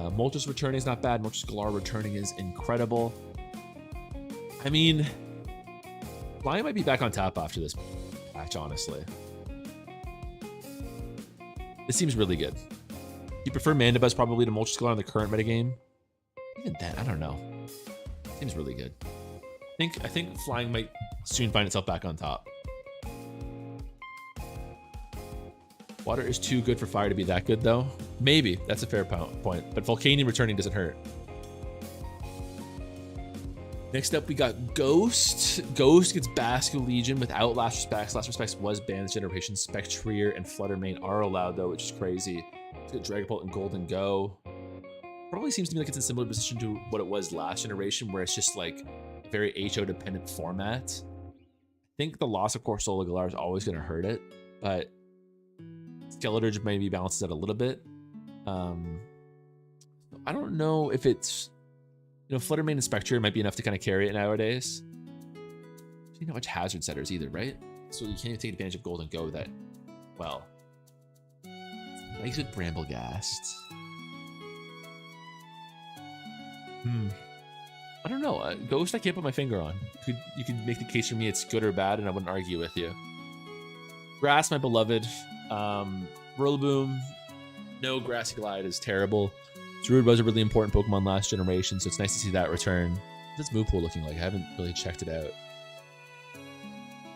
Moltres returning is not bad. Moltres Galar returning is incredible. I mean, Flying might be back on top after this patch, honestly. This seems really good. You prefer Mandibuzz probably to Moltres Galar in the current metagame? Even then, I don't know. Seems really good. I think Flying might soon find itself back on top. Water is too good for Fire to be that good, though. Maybe. That's a fair point. But Volcanion returning doesn't hurt. Next up, we got Ghost. Ghost gets Basco Legion without Last Respects. Last Respects was banned this generation. Spectrier and Fluttermane are allowed, though, which is crazy. It's got Dragapult and Golden Go. Probably seems to me like it's in a similar position to what it was last generation, where it's just like a very HO-dependent format. I think the loss of Corsola Galar is always going to hurt it, but Skeleturge maybe balances out a little bit. I don't know if it's, Fluttermane and Spectre might be enough to kind of carry it nowadays. You know, much hazard setters either, right? So you can't even take advantage of Golden Go that well. Nice with Bramblegast. I don't know. Ghost I can't put my finger on. You could make the case for me it's good or bad, and I wouldn't argue with you. Grass, my beloved. Rillaboom, no Grassy Glide is terrible. Druid was a really important Pokemon last generation, so it's nice to see that return. What's its move pool looking like? I haven't really checked it out.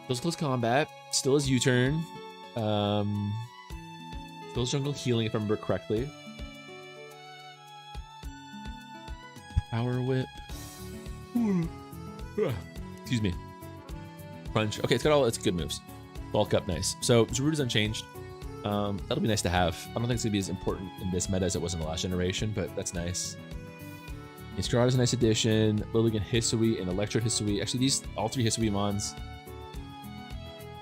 Still close combat. Still is U-turn. Still is jungle healing if I remember correctly. Power Whip. Excuse me. Crunch. Okay, it's got all its good moves. Bulk up, nice. So Zarude is unchanged. That'll be nice to have. I don't think it's gonna be as important in this meta as it was in the last generation, but that's nice. Inscribed is a nice addition. Lilligant Hisui and Electro Hisui. Actually, all three Hisui mons,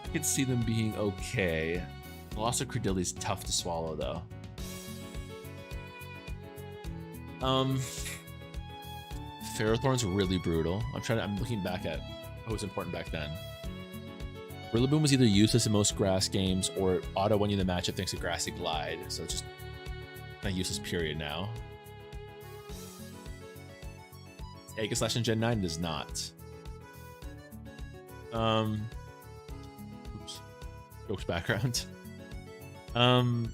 I can see them being okay. The loss of Credilli is tough to swallow, though. Ferrothorn's really brutal. I'm looking back at what was important back then. Rillaboom was either useless in most grass games or auto won you the matchup thanks to Grassy Glide, so it's just kind of useless period now. Aegislash in Gen 9 does not. Oops. Joke's background. Okay,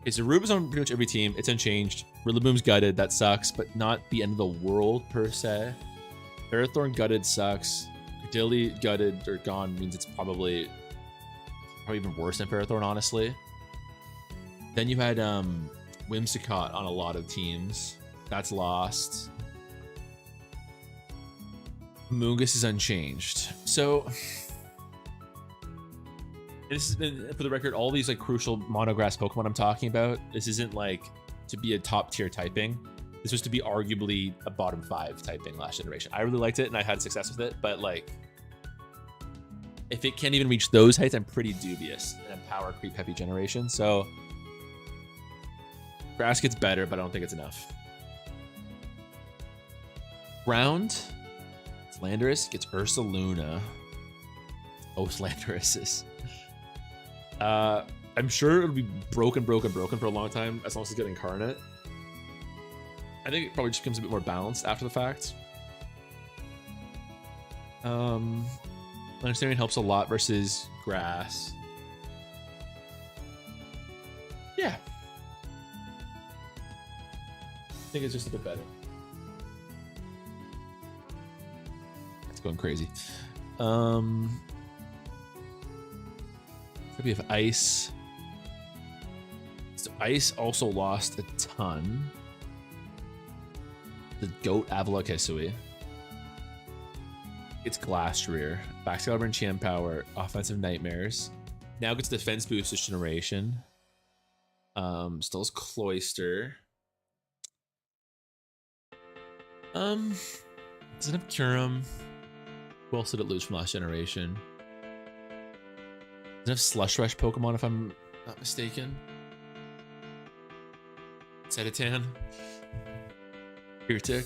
so Ruba's on pretty much every team. It's unchanged. Rillaboom's gutted. That sucks, but not the end of the world per se. Ferrothorn gutted sucks. Credilli gutted or gone means it's probably even worse than Ferrothorn, honestly. Then you had Whimsicott on a lot of teams. That's lost. Moongus is unchanged. So this has been, for the record, all these like crucial monograss Pokemon I'm talking about. This isn't like to be a top tier typing. This was to be arguably a bottom 5 typing last generation. I really liked it and I had success with it, but like If it can't even reach those heights, I'm pretty dubious in a power creep heavy generation. So grass gets better, but I don't think it's enough. Ground, Slanderous gets Ursaluna. Oh, Slanderous is. I'm sure it'll be broken for a long time as long as it's getting incarnate. I think it probably just becomes a bit more balanced after the fact. Understanding helps a lot versus grass. Yeah. I think it's just a bit better. It's going crazy. We have ice. So ice also lost a ton. The goat Avila Kesui. It's Glass Rear. Backscalibur and Cham Power. Offensive Nightmares. Now gets defense boost this generation. Still has Cloister. Doesn't have Curum. Who else did it lose from last generation? Doesn't have Slush Rush Pokemon if I'm not mistaken. Sedatan. Tick.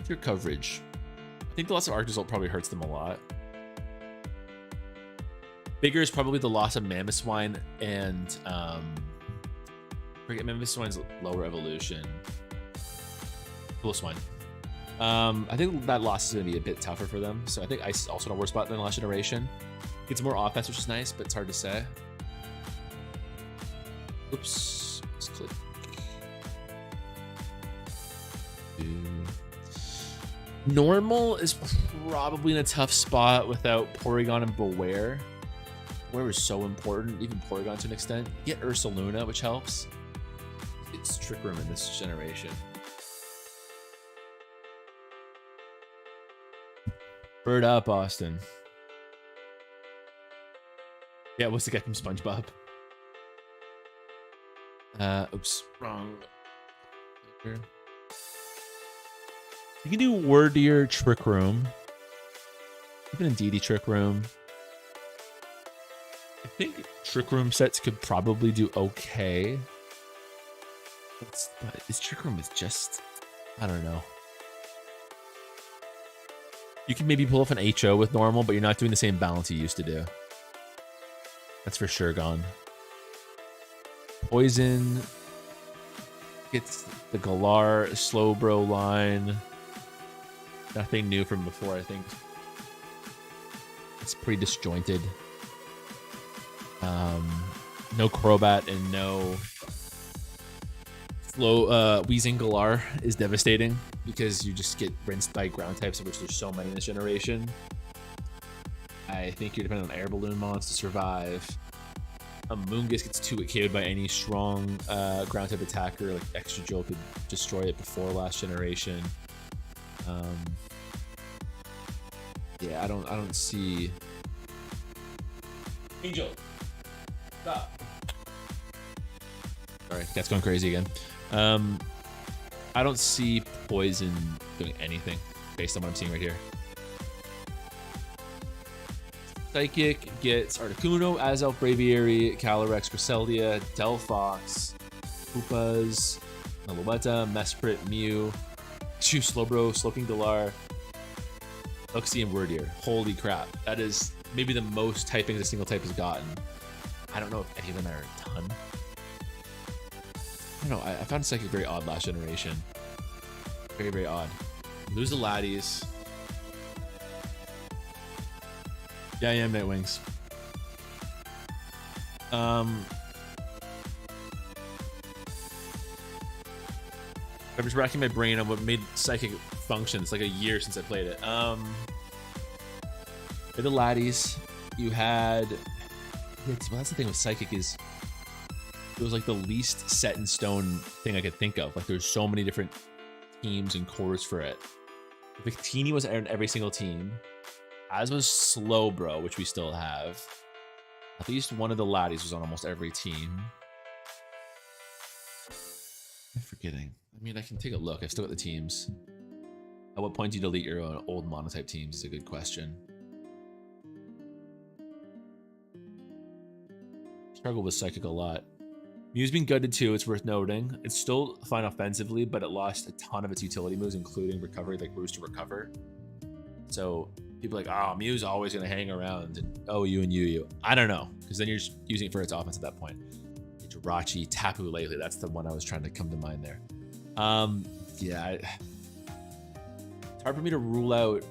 Your coverage. I think the loss of Arc Result probably hurts them a lot. Bigger is probably the loss of Mamoswine and forget Mamoswine's lower evolution. Swine. I think that loss is going to be a bit tougher for them. So I think Ice is also in a worse spot than last generation. Gets more offense, which is nice, but it's hard to say. Oops. Let's click. Normal is probably in a tough spot without Porygon and Beware. Beware is so important, even Porygon to an extent. You get Ursaluna, which helps. It's Trick Room in this generation. Bird up, Austin. Yeah, what's the guy from SpongeBob? Oops, wrong. Here. You can do Wordier Trick Room. Even Indeedee Trick Room. I think Trick Room sets could probably do okay. But this Trick Room is just, I don't know. You can maybe pull off an HO with normal, but you're not doing the same balance you used to do. That's for sure gone. Poison gets the Galar Slowbro line. Nothing new from before, I think. It's pretty disjointed. No Crobat and no Wheezing Galar is devastating because you just get rinsed by ground types, of which there's so many in this generation. I think you're dependent on Air Balloon Mons to survive. A Moongus gets 2-hit KO'd by any strong ground type attacker. Like Extra Joe could destroy it before last generation. Yeah, I don't see. Angel, stop. Sorry, cat's going crazy again. I don't see Poison doing anything based on what I'm seeing right here. Psychic gets Articuno, Azelf, Braviary, Calyrex, Cresselia, Delphox, Koopas, Meloetta, Mesprit, Mew, 2 Slowbro, Sloping Galar, Uxie, and Wordier. Holy crap. That is maybe the most typing a single type has gotten. I don't know if any of them are a ton. I don't know. I found Psychic very odd last generation. Very, very odd. Lose the Laddies. Yeah, I am Nightwings. I'm just racking my brain on what made Psychic function. It's like a year since I played it. For the Laddies, you had. Well, that's the thing with Psychic is it was like the least set in stone thing I could think of. Like there's so many different teams and cores for it. Victini was on every single team, as was Slowbro, which we still have. At least one of the Laddies was on almost every team. I'm forgetting. I mean, I can take a look. I've still got the teams. At what point do you delete your old monotype teams is a good question. Struggle with Psychic a lot. Mew's been gutted too, it's worth noting. It's still fine offensively, but it lost a ton of its utility moves, including recovery, like Roost to recover. So people are like, oh, Mew's always going to hang around and OU and UU. I don't know, because then you're just using it for its offense at that point. Jirachi, Tapu lately, that's the one I was trying to come to mind there. Yeah, it's hard for me to rule out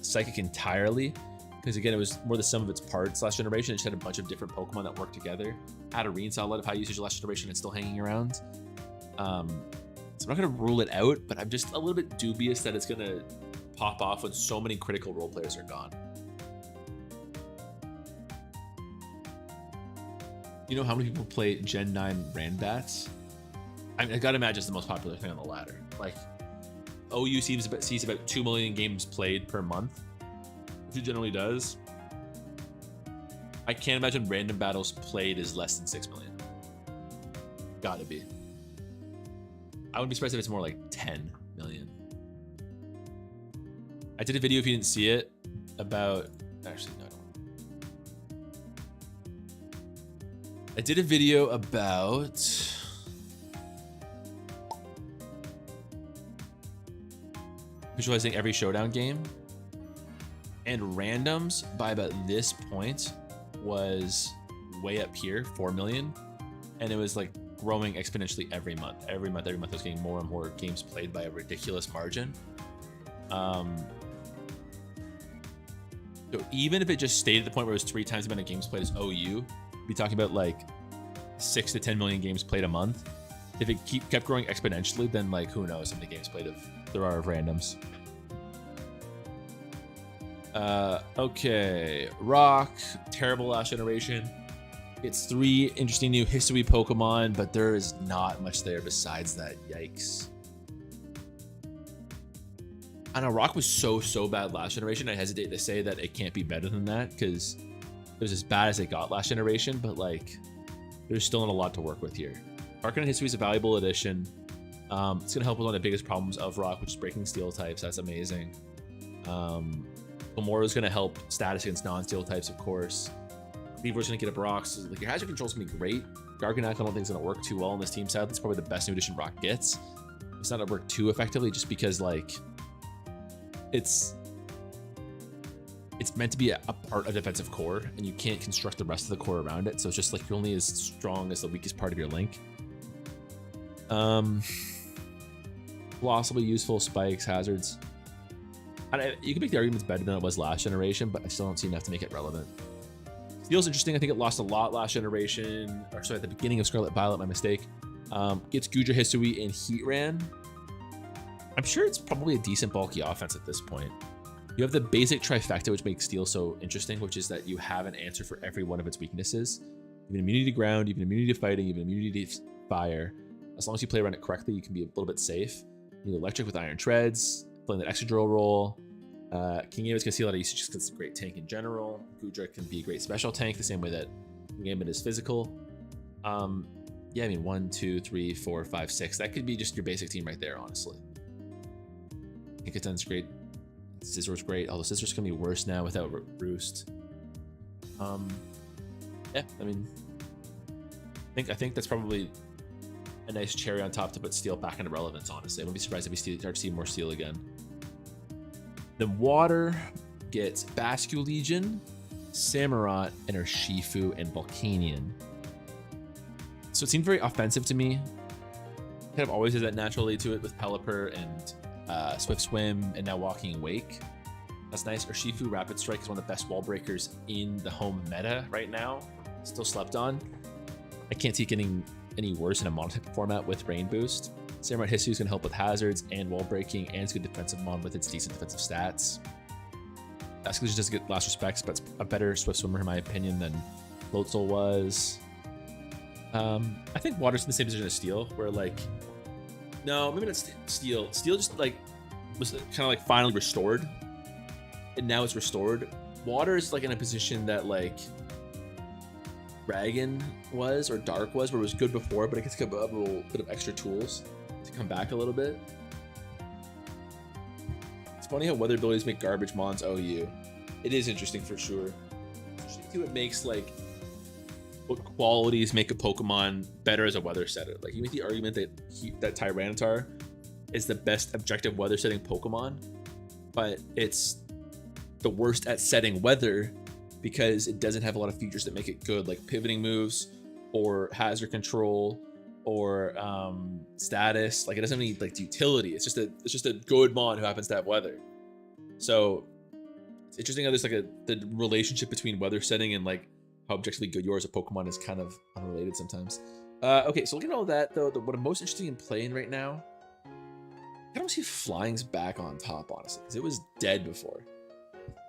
Psychic entirely, because again, it was more the sum of its parts last generation. It just had a bunch of different Pokemon that worked together. Hatterene saw a lot of high usage last generation. It's still hanging around. So I'm not going to rule it out, but I'm just a little bit dubious that it's going to pop off when so many critical role players are gone. You know how many people play Gen 9 Randbats? I mean, I gotta imagine it's the most popular thing on the ladder. Like, OU sees about 2 million games played per month, which it generally does. I can't imagine random battles played is less than 6 million. Gotta be. I wouldn't be surprised if it's more like 10 million. I did a video, if you didn't see it, about... Actually, no, I don't. I did a video about visualizing every showdown game, and randoms by about this point was way up here, 4 million, and it was like growing exponentially every month. Every month I was getting more and more games played by a ridiculous margin. So even if it just stayed at the point where it was 3 times the amount of games played as OU, be talking about like 6 to 10 million games played a month. If it kept growing exponentially, then like who knows how many games played there are of randoms. Okay, Rock, terrible last generation. It's 3 interesting new Hisui Pokemon, but there is not much there besides that. Yikes. I know Rock was so bad last generation. I hesitate to say that it can't be better than that, because it was as bad as it got last generation, but like there's still not a lot to work with here. Arcanine Hisui is a valuable addition. It's gonna help with one of the biggest problems of Rock, which is breaking steel types. That's amazing. Gamora is gonna help status against non-steel types, of course. Beaver's gonna get a Brock, so like your hazard control is gonna be great. Garganacl I don't think is gonna work too well in this team set. It's probably the best new addition Rock gets. It's not gonna work too effectively just because like it's meant to be a part of defensive core, and you can't construct the rest of the core around it. So it's just like you're only as strong as the weakest part of your link. Possibly useful spikes, hazards. You can make the argument it's better than it was last generation, but I still don't see enough to make it relevant. Steel's interesting. I think it lost a lot last generation, or sorry, at the beginning of Scarlet Violet, my mistake. Gets Gudra Hisui and Heatran. I'm sure it's probably a decent bulky offense at this point. You have the basic trifecta, which makes Steel so interesting, which is that you have an answer for every one of its weaknesses. You have an immunity to ground, you have an immunity to fighting, you have an immunity to fire. As long as you play around it correctly, you can be a little bit safe. You need electric with Iron Treads, playing that extra drill roll. King Gambit is going to see a lot of usage because it's a great tank in general. Gudra can be a great special tank, the same way that King Gambit is physical. Yeah, I mean, 1, 2, 3, 4, 5, 6. That could be just your basic team right there, honestly. Ikaten's great. Scissor's great, although Scissor's gonna be worse now without Roost. Yeah, I mean, I think that's probably a nice cherry on top to put Steel back into relevance, honestly. I wouldn't be surprised if we start to see more Steel again. Then Water gets Bascule Legion, Samurott, and Urshifu, and Volcanion. So it seemed very offensive to me. Kind of always has that natural lead to it with Pelipper and Swift Swim, and now Walking Wake. That's nice. Urshifu Rapid Strike is one of the best wall breakers in the home meta right now. Still slept on. I can't see it getting any worse in a monotype format with Rain Boost. Samurott Hisui is going to help with hazards and wall breaking, and it's a good defensive mon with its decent defensive stats. Basically just get last respects, but it's a better Swift Swimmer in my opinion than Floatzel was. I think Water's in the same position as Steel, where like, no, maybe not Steel. Steel just like was kind of like finally restored, and now it's restored. Water is like in a position that like Dragon was or Dark was, where it was good before, but it gets a little bit of extra tools to come back a little bit. It's funny how weather abilities make garbage mons OU. It is interesting for sure. See what makes like what qualities make a Pokemon better as a weather setter. Like you make the argument that Tyranitar is the best objective weather setting Pokemon, but it's the worst at setting weather because it doesn't have a lot of features that make it good, like pivoting moves or hazard control or status. Like it doesn't have any like utility. It's just a good mon who happens to have weather. So it's interesting how there's like the relationship between weather setting and like how objectively good you are as a Pokemon is kind of unrelated sometimes. Okay, so looking at all that though, what I'm most interested in playing right now, I don't see Flying's back on top, honestly, because it was dead before.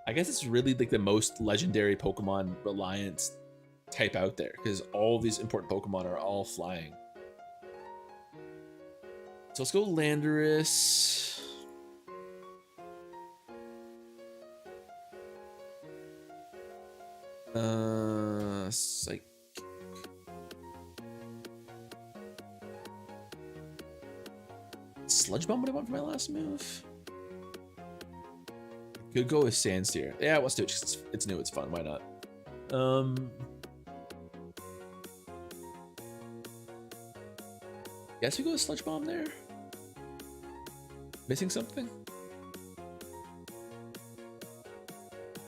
I guess it's really like the most legendary Pokemon reliant type out there, because all these important Pokemon are all flying. So let's go Landorus. Psych. Sludge Bomb what I want for my last move. Could go with Sandsteer. Yeah, let's do it. Just, it's new, it's fun. Why not? Guess we go with Sludge Bomb there. Missing something?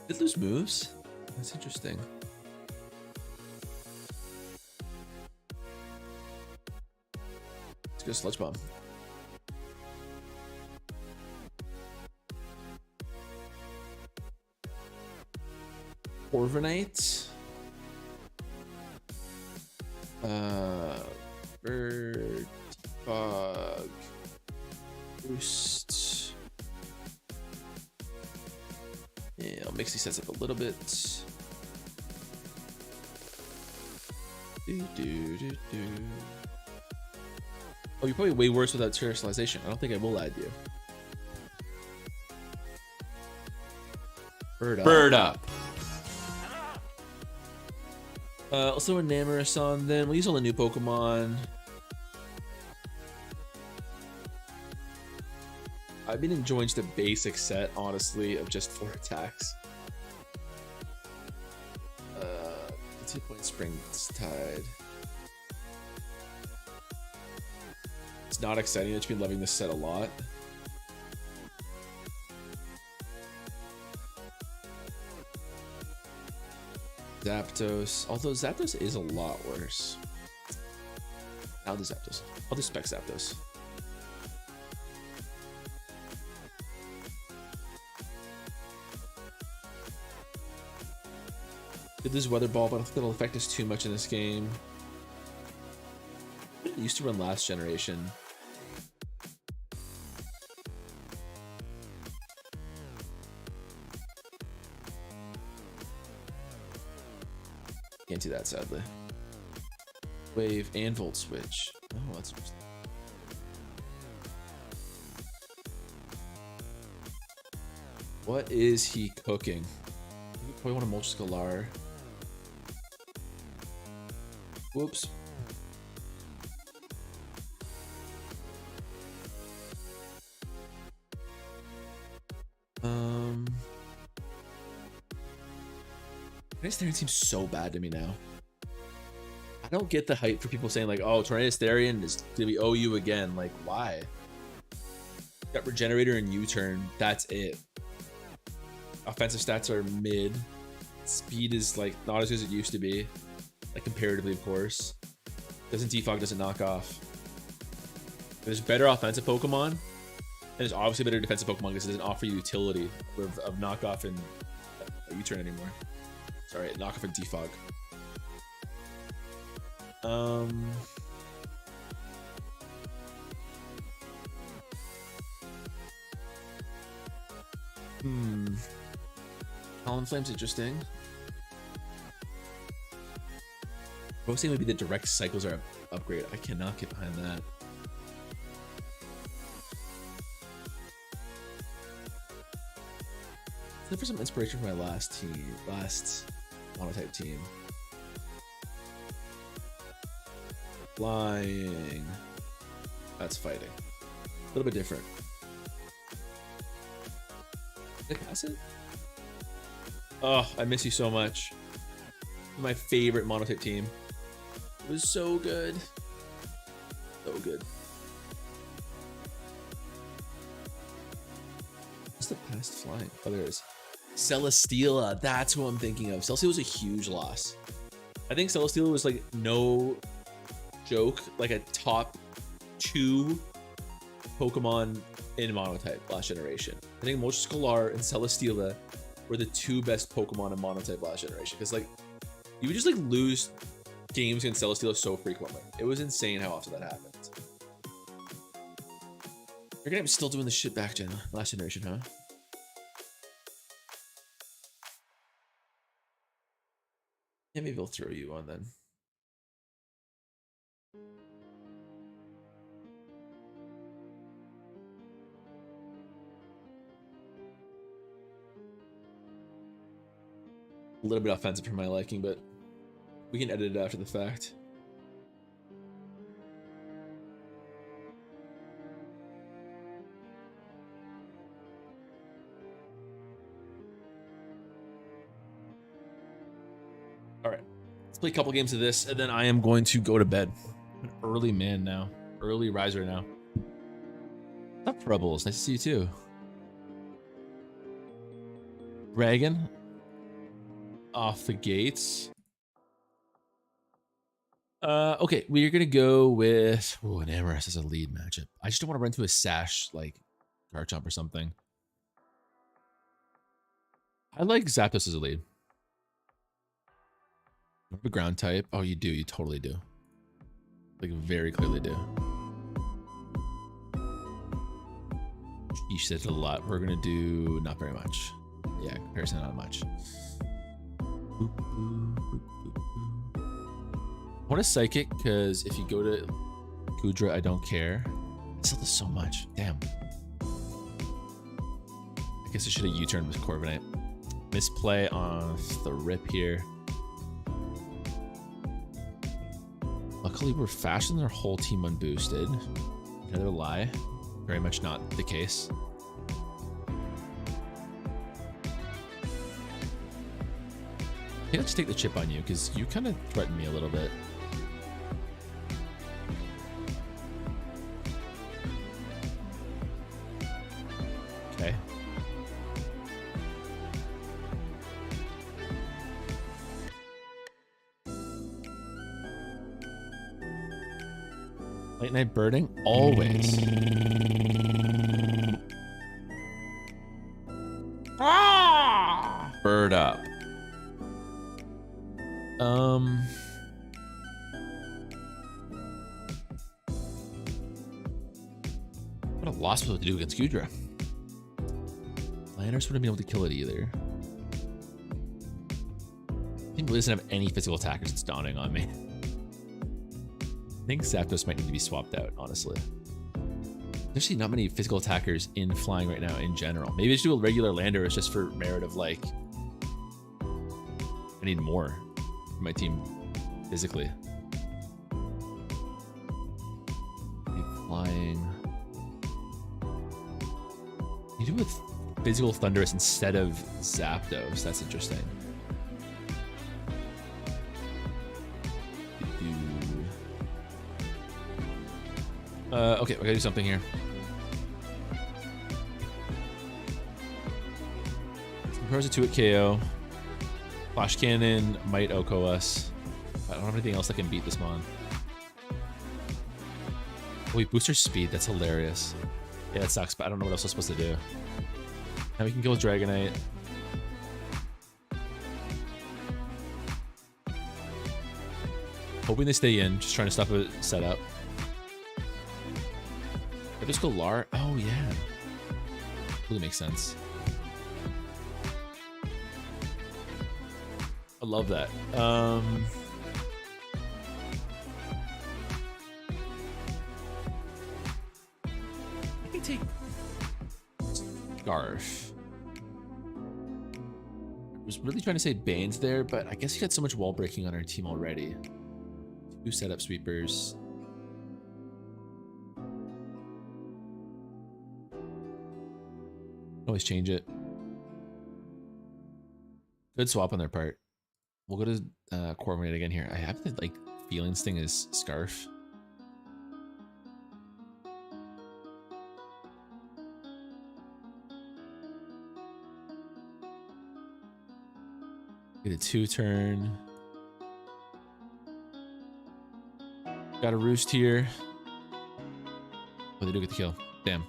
Did lose moves? That's interesting. Let's go Sludge Bomb. Corviknight. Bird. Bug. Boost. Yeah, I'll mix these sets up a little bit. Oh, you're probably way worse without terrestrialization. I don't think I will add you. Bird up. Bird up. Also Enamorous on then. We'll use all the new Pokemon. I've been enjoying just a basic set, honestly, of just 4 attacks. 2-point Spring Tide. It's not exciting. I've just been loving this set a lot. Zapdos. Although Zapdos is a lot worse. I'll do Zapdos. I'll do Spec Zapdos. Did this Weather Ball, but I don't think it'll affect us too much in this game. It used to run last generation. Can't do that, sadly. Wave and Volt Switch. Oh, that's interesting. What is he cooking? You probably want to mulch Scalar. Whoops. Tornadus seems so bad to me now. I don't get the hype for people saying like, oh, Tornadus is gonna be OU again. Like, why? Got Regenerator and U-turn. That's it. Offensive stats are mid. Speed is like not as good as it used to be. Like comparatively, of course. Doesn't defog, doesn't knock off. There's better offensive Pokemon. And there's obviously better defensive Pokemon because it doesn't offer you utility of knockoff and U-turn anymore. Sorry, knockoff and defog. Talonflame's interesting. Mostly would be the direct cycles are upgrade. I cannot get behind that. Look for some inspiration for my last monotype team. Flying. That's fighting. A little bit different. Did I pass it? Oh, I miss you so much. My favorite monotype team. It was so good. So good. What's the past flying? Oh, there it is. Celesteela. That's who I'm thinking of. Celesteela was a huge loss. I think Celesteela was like no joke, like a top 2 Pokemon in monotype last generation. I think Mochscalar and Celesteela were the 2 best Pokemon in monotype last generation. Because like you would just like lose games against Celesteela so frequently. It was insane how often that happened. You're gonna be still doing the shit back gen last generation, huh? Yeah, maybe I'll throw you on then. A little bit offensive for my liking, but we can edit it after the fact. All right, let's play a couple games of this, and then I am going to go to bed. I'm an early man now, early riser now. What's up, Rebels? Nice to see you too. Dragon off the gates. Okay, we're gonna go with an Amorous as a lead matchup. I just don't want to run into a Sash like Garchomp or something. I like Zapdos as a lead. A ground type. Oh, you do. You totally do. Like, very clearly do. You said it a lot. We're going to do not very much. Yeah, comparison, not much. Boop, boop, boop, boop, boop. I want a Psychic, because if you go to Kudra, I don't care. It still does so much. Damn. I guess I should have U-turned with Corviknight. Misplay on the rip here. Luckily, we're faster than our whole team unboosted. Another lie. Very much not the case. I think let's take the chip on you, because you kind of threatened me a little bit. Okay. Late night birding? Always. Ah! Bird up. What a loss to do against Gudra. Landers wouldn't be able to kill it either. I think Blue doesn't have any physical attackers. It's dawning on me. I think Zapdos might need to be swapped out, honestly. There's actually not many physical attackers in flying right now in general. Maybe I should do a regular lander. It's just for merit of like, I need more for my team physically. Flying. You do it with physical Thundurus instead of Zapdos. That's interesting. Okay, we gotta do something here. Compares it to a KO. Flash Cannon might OHKO us. I don't have anything else that can beat this mon. Oh, we boost our speed. That's hilarious. Yeah, that sucks, but I don't know what else I'm supposed to do. Now we can kill with Dragonite. Hoping they stay in. Just trying to stop a setup. I just go Lar. Oh, yeah. Really makes sense. I love that. I can take Scarf. I was really trying to say Bane's there, but I guess he had so much wall breaking on our team already. 2 setup sweepers. Always change it. Good swap on their part. We'll go to coordinate again here. I have the like feelings thing is scarf. Get a 2-turn. Got a roost here. Oh, they do get the kill. Damn.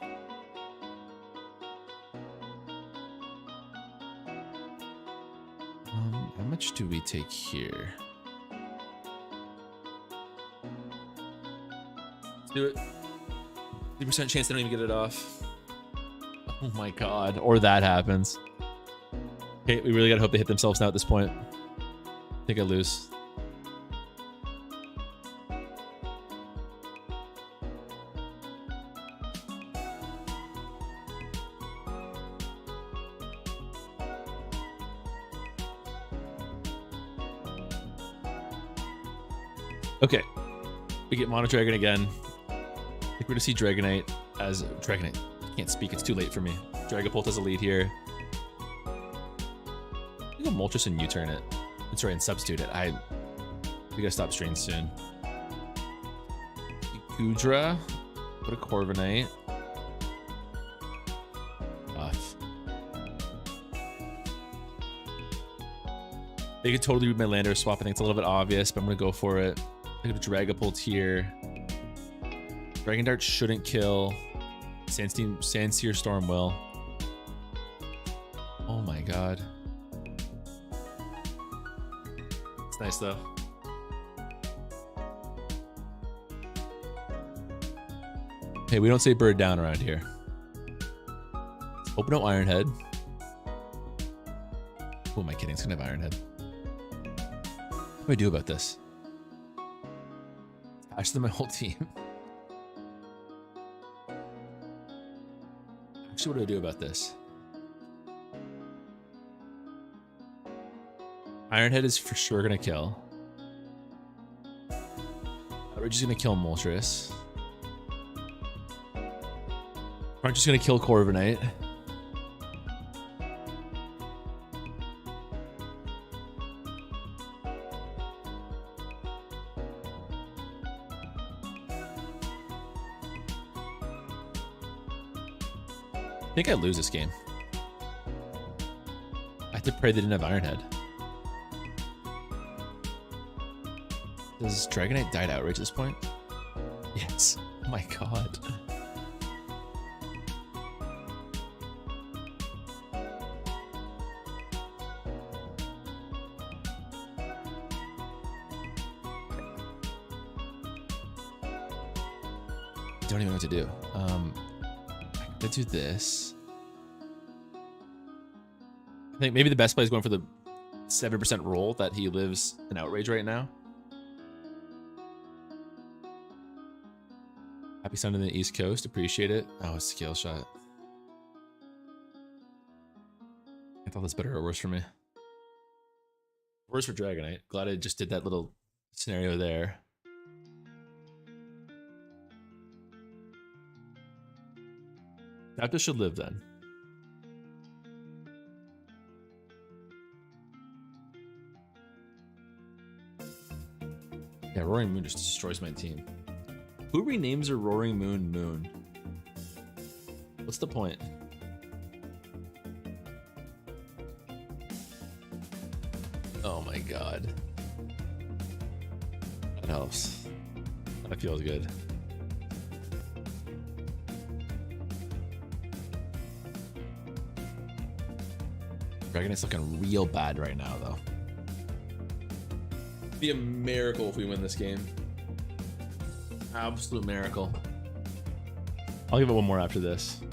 How much do we take here? Let's do it. 50% chance they don't even get it off. Oh my god. Or that happens. Okay, we really gotta hope they hit themselves now at this point. I think I lose. Okay, we get Mono Dragon again. I think we're gonna see Dragonite as Dragonite. Can't speak, it's too late for me. Dragapult as a lead here. I think I'll Moltres and U-turn it. Sorry, and substitute it. We gotta stop strains soon. Kudra, put a Corviknight. Off. They could totally read my Lander swap. I think it's a little bit obvious, but I'm gonna go for it. I got a Dragapult here. Dragon Dart shouldn't kill. Sandsear Storm will. Oh my god. It's nice though. Hey, we don't say bird down around here. Hope no Iron Head. Who am I kidding? It's gonna have Iron Head. What do I do about this? Attach them my whole team. Actually, what do I do about this? Iron Head is for sure gonna kill. Outrage is gonna kill Moltres. Aren't just gonna kill Corviknight. I think I lose this game. I have to pray they didn't have Iron Head. Does Dragonite die to Outrage at this point? Yes. Oh my god. I don't even know what to do. I could do this. I think maybe the best play is going for the 7% roll that he lives in Outrage right now. Happy Sunday in the East Coast. Appreciate it. Oh, it's a scale shot. I thought that's better or worse for me. Worse for Dragonite. Glad I just did that little scenario there. Zapdos should live then. Yeah, Roaring Moon just destroys my team. Who renames a Roaring Moon Moon? What's the point? Oh my god. That helps. That feels good. Dragonite's looking real bad right now, though. It'd be a miracle if we win this game. Absolute miracle. I'll give it one more after this. Do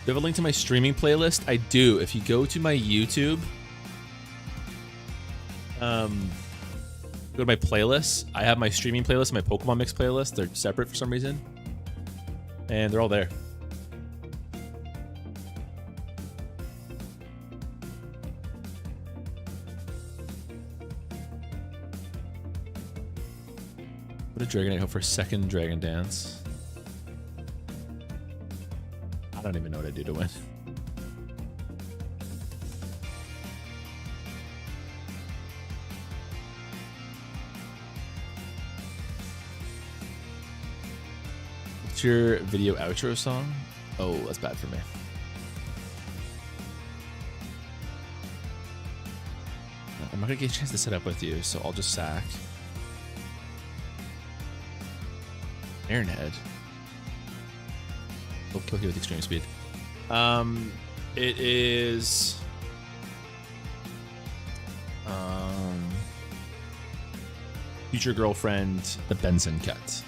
you have a link to my streaming playlist? I do. If you go to my YouTube, go to my playlists. I have my streaming playlist and my Pokemon Mix playlist. They're separate for some reason. And they're all there. Put a Dragonite, hope for a second Dragon Dance. I don't even know what I do to win. What's your video outro song? Oh, that's bad for me. I'm not gonna get a chance to set up with you, so I'll just sack. Iron Head. We'll kill you with extreme speed. It is future girlfriend, the Benson cut.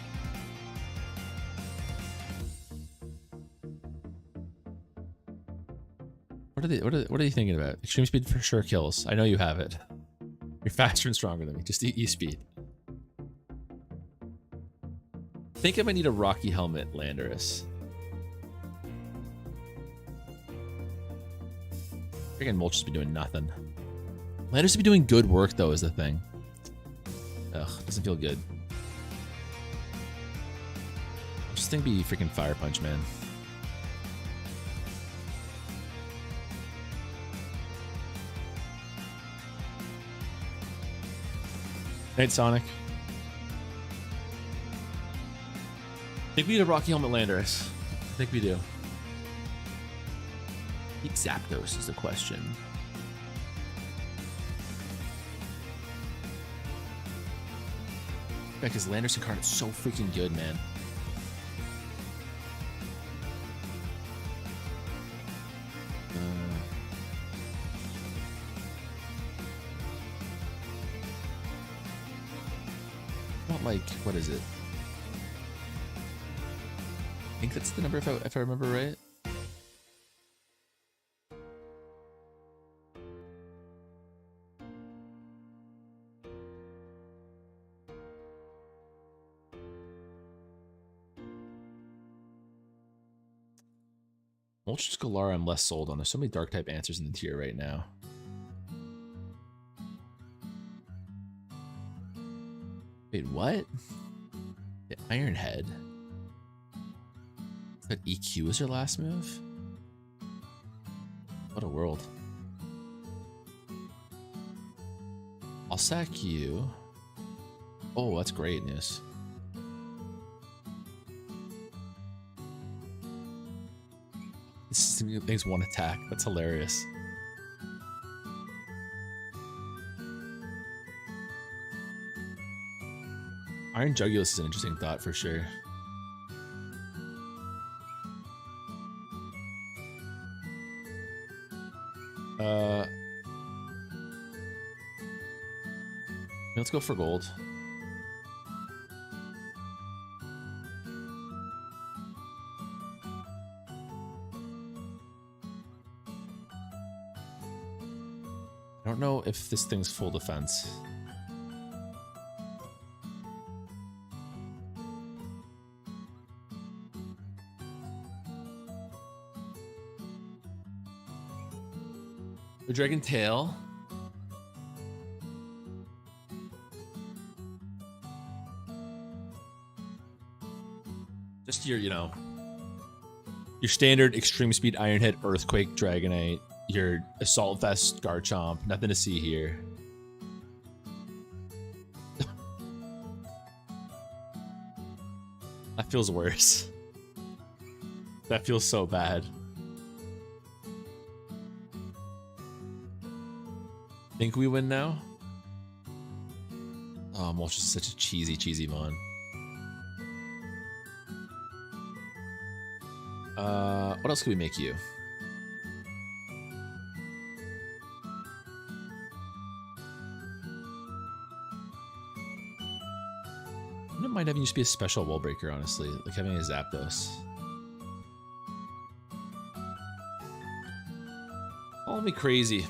What are they thinking about? Extreme speed for sure kills. I know you have it. You're faster and stronger than me. Just eat speed. I think I might need a Rocky helmet, Landorus. Freaking Mulch just be doing nothing. Landorus be doing good work though, is the thing. Ugh, doesn't feel good. This thing be freaking Fire Punch, man. Night Sonic. I think we need a Rocky Helmet Landorus. I think we do. Keep Zapdos is the question. Yeah, because Landorus card is so freaking good, man. Not like, what is it? I think that's the number if I remember right. Ultra Scalar I'm less sold on. There's so many dark type answers in the tier right now. Wait, what? The Iron Head. That EQ is your last move? What a world. I'll sack you. Oh, that's great news. This thing's one attack. That's hilarious. Iron Jugulus is an interesting thought for sure. Let's go for gold. I don't know if this thing's full defense. The Dragon Tail. Just your, you know, your standard extreme speed Iron Head, Earthquake, Dragonite, your Assault Vest, Garchomp. Nothing to see here. That feels worse. That feels so bad. Think we win now? Oh, Mulch is such a cheesy mon. What else can we make you? I wouldn't mind having you just be a special wall breaker, honestly. Like having a Zapdos. Call me crazy.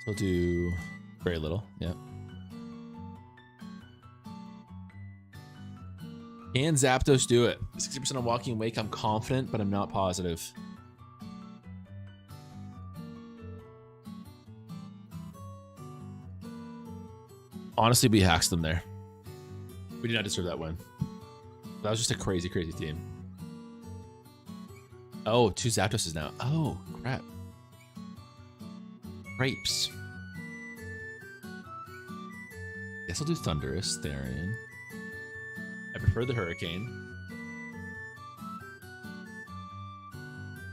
We'll do very little, yeah. Can Zapdos do it? 60% on Walking Awake. I'm confident, but I'm not positive. Honestly, we hacked them there. We did not deserve that win. That was just a crazy, crazy team. Oh, 2 Zapdoses now. Oh, crap. Grapes. Guess I'll do Thunderous, Therian. I prefer the Hurricane.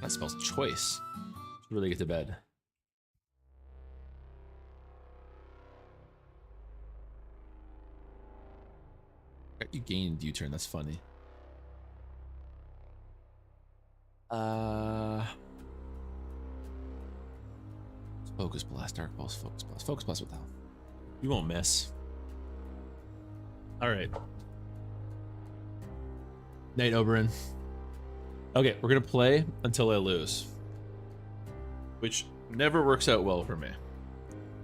That spells choice. Let's really get to bed. You gained U-turn, that's funny. Focus Blast, Dark Pulse, Focus Blast. Focus Blast, what the hell? You won't miss. Alright. Nate Oberon. Okay, we're gonna play until I lose. Which never works out well for me.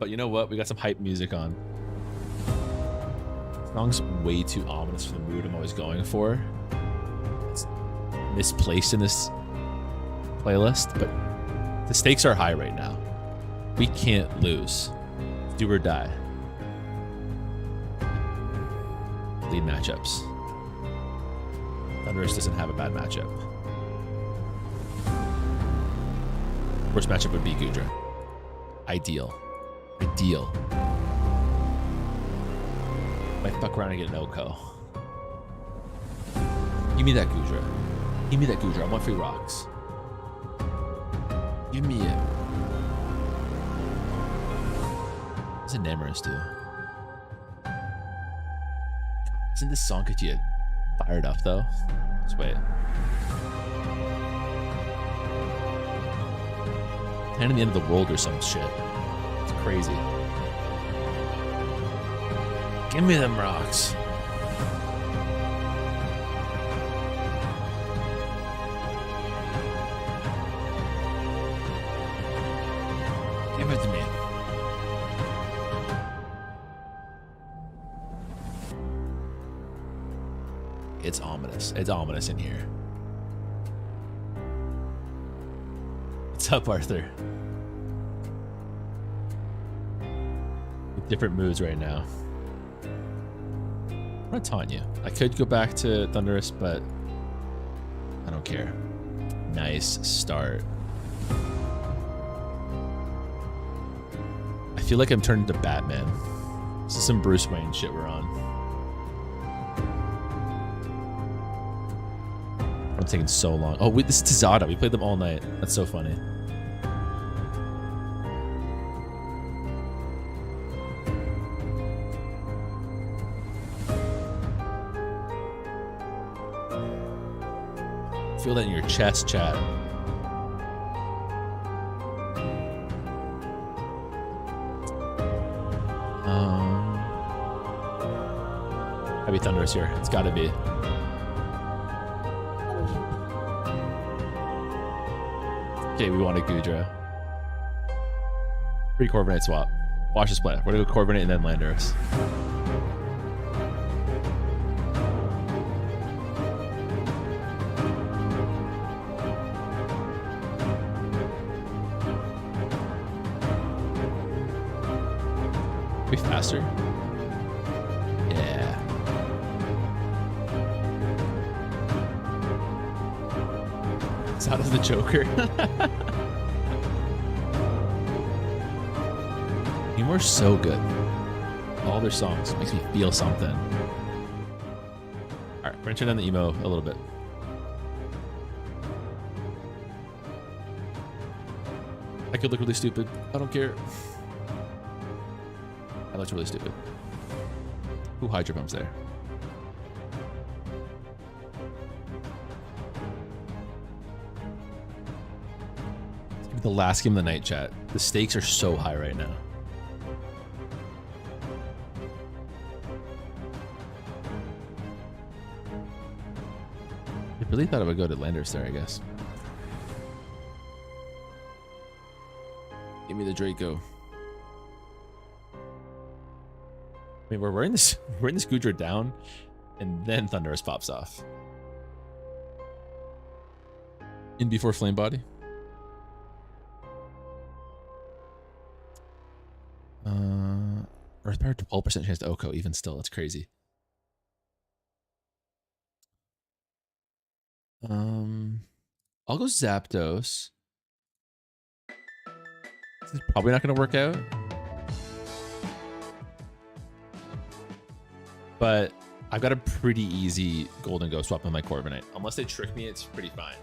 But you know what? We got some hype music on. The song's way too ominous for the mood I'm always going for. It's misplaced in this playlist, but the stakes are high right now. We can't lose. Do or die. Lead matchups. Thunderous doesn't have a bad matchup. Worst matchup would be Goodra. Ideal. Ideal. Might fuck around and get an Oko. Give me that Goodra. Give me that Goodra. I want free rocks. Give me it. What's a Namorous do? Doesn't this song get you fired up though? Let's wait. 10 at the end of the world or some shit. It's crazy. Give me them rocks. Give it to me. It's ominous. It's ominous in here. What's up, Arthur? With different moods right now. I'm gonna taunt you. I could go back to Thunderous, but I don't care. Nice start. I feel like I'm turning to Batman. This is some Bruce Wayne shit we're on. I'm taking so long. Oh, wait, this is Tizada. We played them all night. That's so funny. Feel that in your chest, chat. Gotta be Thunderous here. It's gotta be. Okay, we want a Goodra. Free Corviknight swap. Watch this play. We're gonna go Corviknight and then Landorus. Be faster. Yeah. It's out of the Joker. Humor's so good. All their songs makes me feel something. Alright, we're gonna turn down the emo a little bit. I could look really stupid. I don't care. I looked really stupid. Ooh, Hydro Pump's there. It's gonna be the last game of the night, chat. The stakes are so high right now. I really thought I would go to Landorus there, I guess. Give me the Draco. I mean, we're wearing this Goodra down and then Thunderous pops off. In before Flame Body. Earth Power 12% chance to Oko, even still, that's crazy. I'll go Zapdos. This is probably not gonna work out. But I've got a pretty easy Golden Ghost swap on my Corviknight. Unless they trick me, it's pretty fine.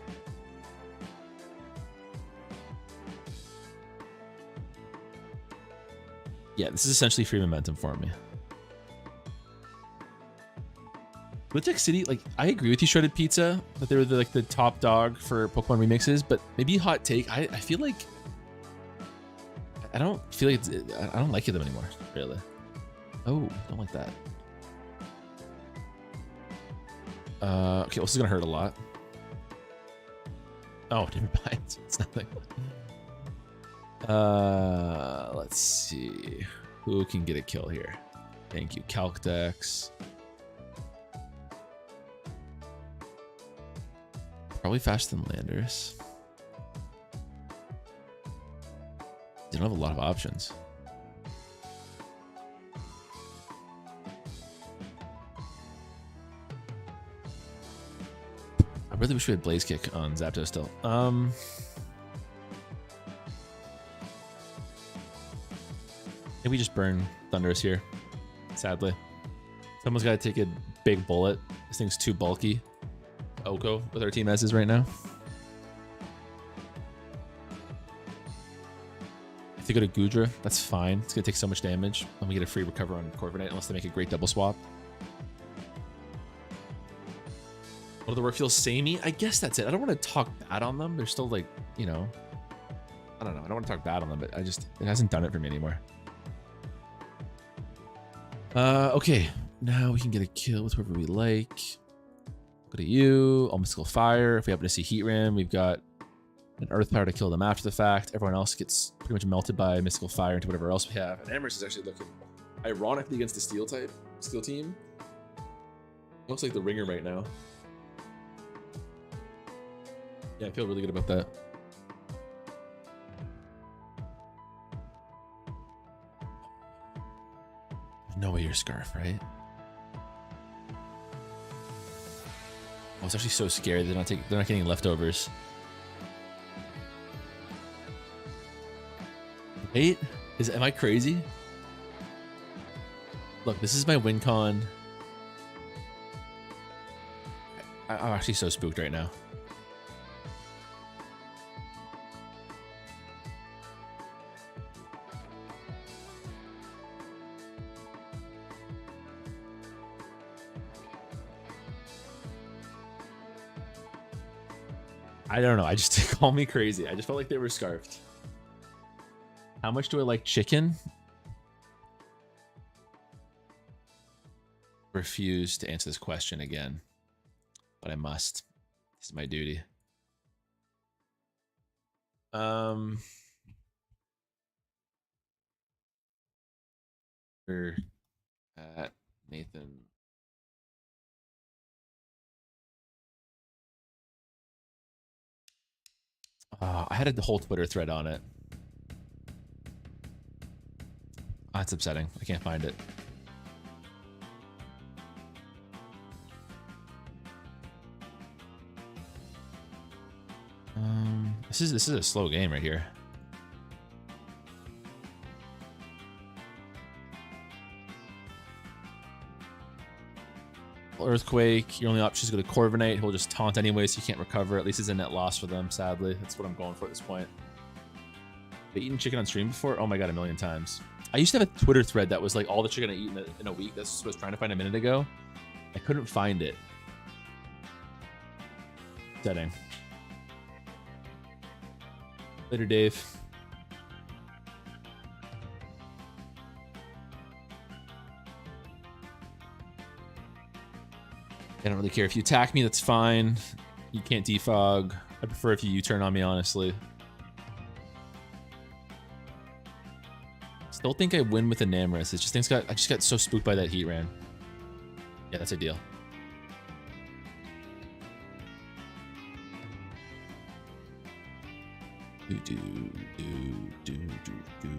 Yeah, this is essentially free momentum for me. Glitch City, like, I agree with you, Shredded Pizza, that they were the top dog for Pokemon remixes, but maybe hot take, I feel like I don't feel like I don't like them anymore, really. Oh, don't like that. Okay, well, this is gonna hurt a lot. Oh, never mind. It's nothing. Let's see. Who can get a kill here? Thank you, Calcdex. Probably faster than Landers. They don't have a lot of options. I really wish we had Blaze Kick on Zapdos still. Maybe we just burn Thunderous here, sadly. Someone's got to take a big bullet. This thing's too bulky. Oko with our team as is right now. If they go to Goodra, that's fine. It's going to take so much damage. And we get a free recover on Corviknight unless they make a great double swap. What do the work feels samey? I guess that's it. I don't want to talk bad on them. They're still like, you know, I don't know. I don't want to talk bad on them, but it hasn't done it for me anymore. Okay. Now we can get a kill with whoever we like. Go to you. All Mystical Fire. If we happen to see Heat Ram, we've got an Earth Power to kill them after the fact. Everyone else gets pretty much melted by Mystical Fire into whatever else we have. And Amherst is actually looking ironically against the Steel team. Looks like the ringer right now. Yeah, I feel really good about that. No way you're Scarf, right? Oh, it's actually so scary. They're not getting leftovers. Wait, am I crazy? Look, this is my win con. I'm actually so spooked right now. I don't know. I just call me crazy. I just felt like they were scarfed. How much do I like chicken? Refuse to answer this question again, but I must. This is my duty. We're at Nathan. I had a whole Twitter thread on it. That's upsetting. I can't find it. This is a slow game right here. Earthquake, your only option is to go to Corviknight. He'll just taunt anyway, so you can't recover. At least it's a net loss for them, sadly. That's what I'm going for at this point. Have I eaten chicken on stream before? Oh my god, a million times. I used to have a Twitter thread that was like all the chicken I eat in a week. That's what I was trying to find a minute ago. I couldn't find it. Setting. Later, Dave. I don't really care if you attack me, that's fine. You can't defog. I prefer if you U-turn on me, honestly. Still think I win with Enamorous. It's just I just got so spooked by that Heat Ran. Yeah, that's ideal. Do, do, do, do, do, do.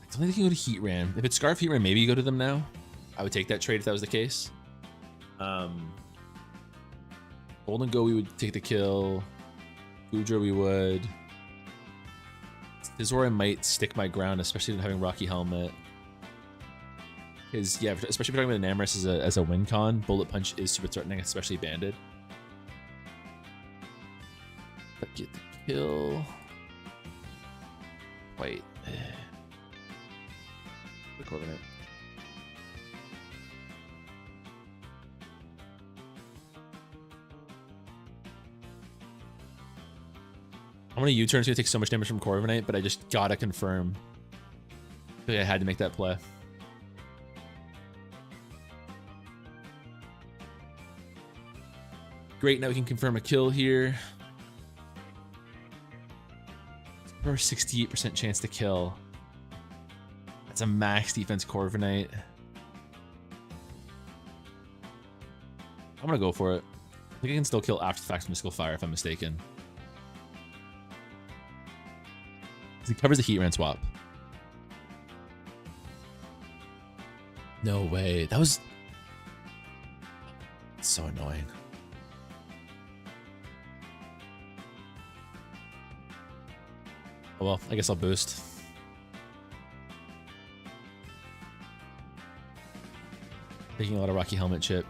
I don't think you can go to Heat Ran. If it's Scarf Heat Ran, maybe you go to them now. I would take that trade if that was the case. Golden Go, we would take the kill. Goodra, we would. This is where I might stick my ground, especially having Rocky Helmet. Because, yeah, especially if you're talking about Enamorus as a win con, Bullet Punch is super threatening, especially banded. But get the kill. Wait. The Corviknight. I'm gonna U-turn. It's gonna take so much damage from Corviknight, but I just gotta confirm. I think I had to make that play. Great, now we can confirm a kill here. For a 68% chance to kill. That's a max defense Corviknight. I'm gonna go for it. I think I can still kill after the fact Mystical Fire if I'm mistaken. He covers the Heat Ran swap. No way. That was so annoying. Oh well, I guess I'll boost. Taking a lot of Rocky Helmet chip.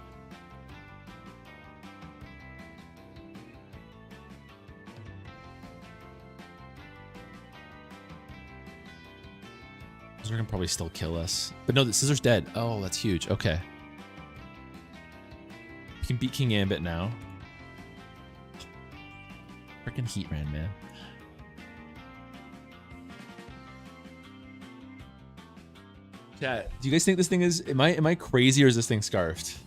Scissor can probably still kill us. But no, the Scissor's dead. Oh, that's huge. Okay. We can beat King Gambit now. Freaking Heat Ran, man. Chat, do you guys think this thing is... Am I crazy or is this thing scarfed?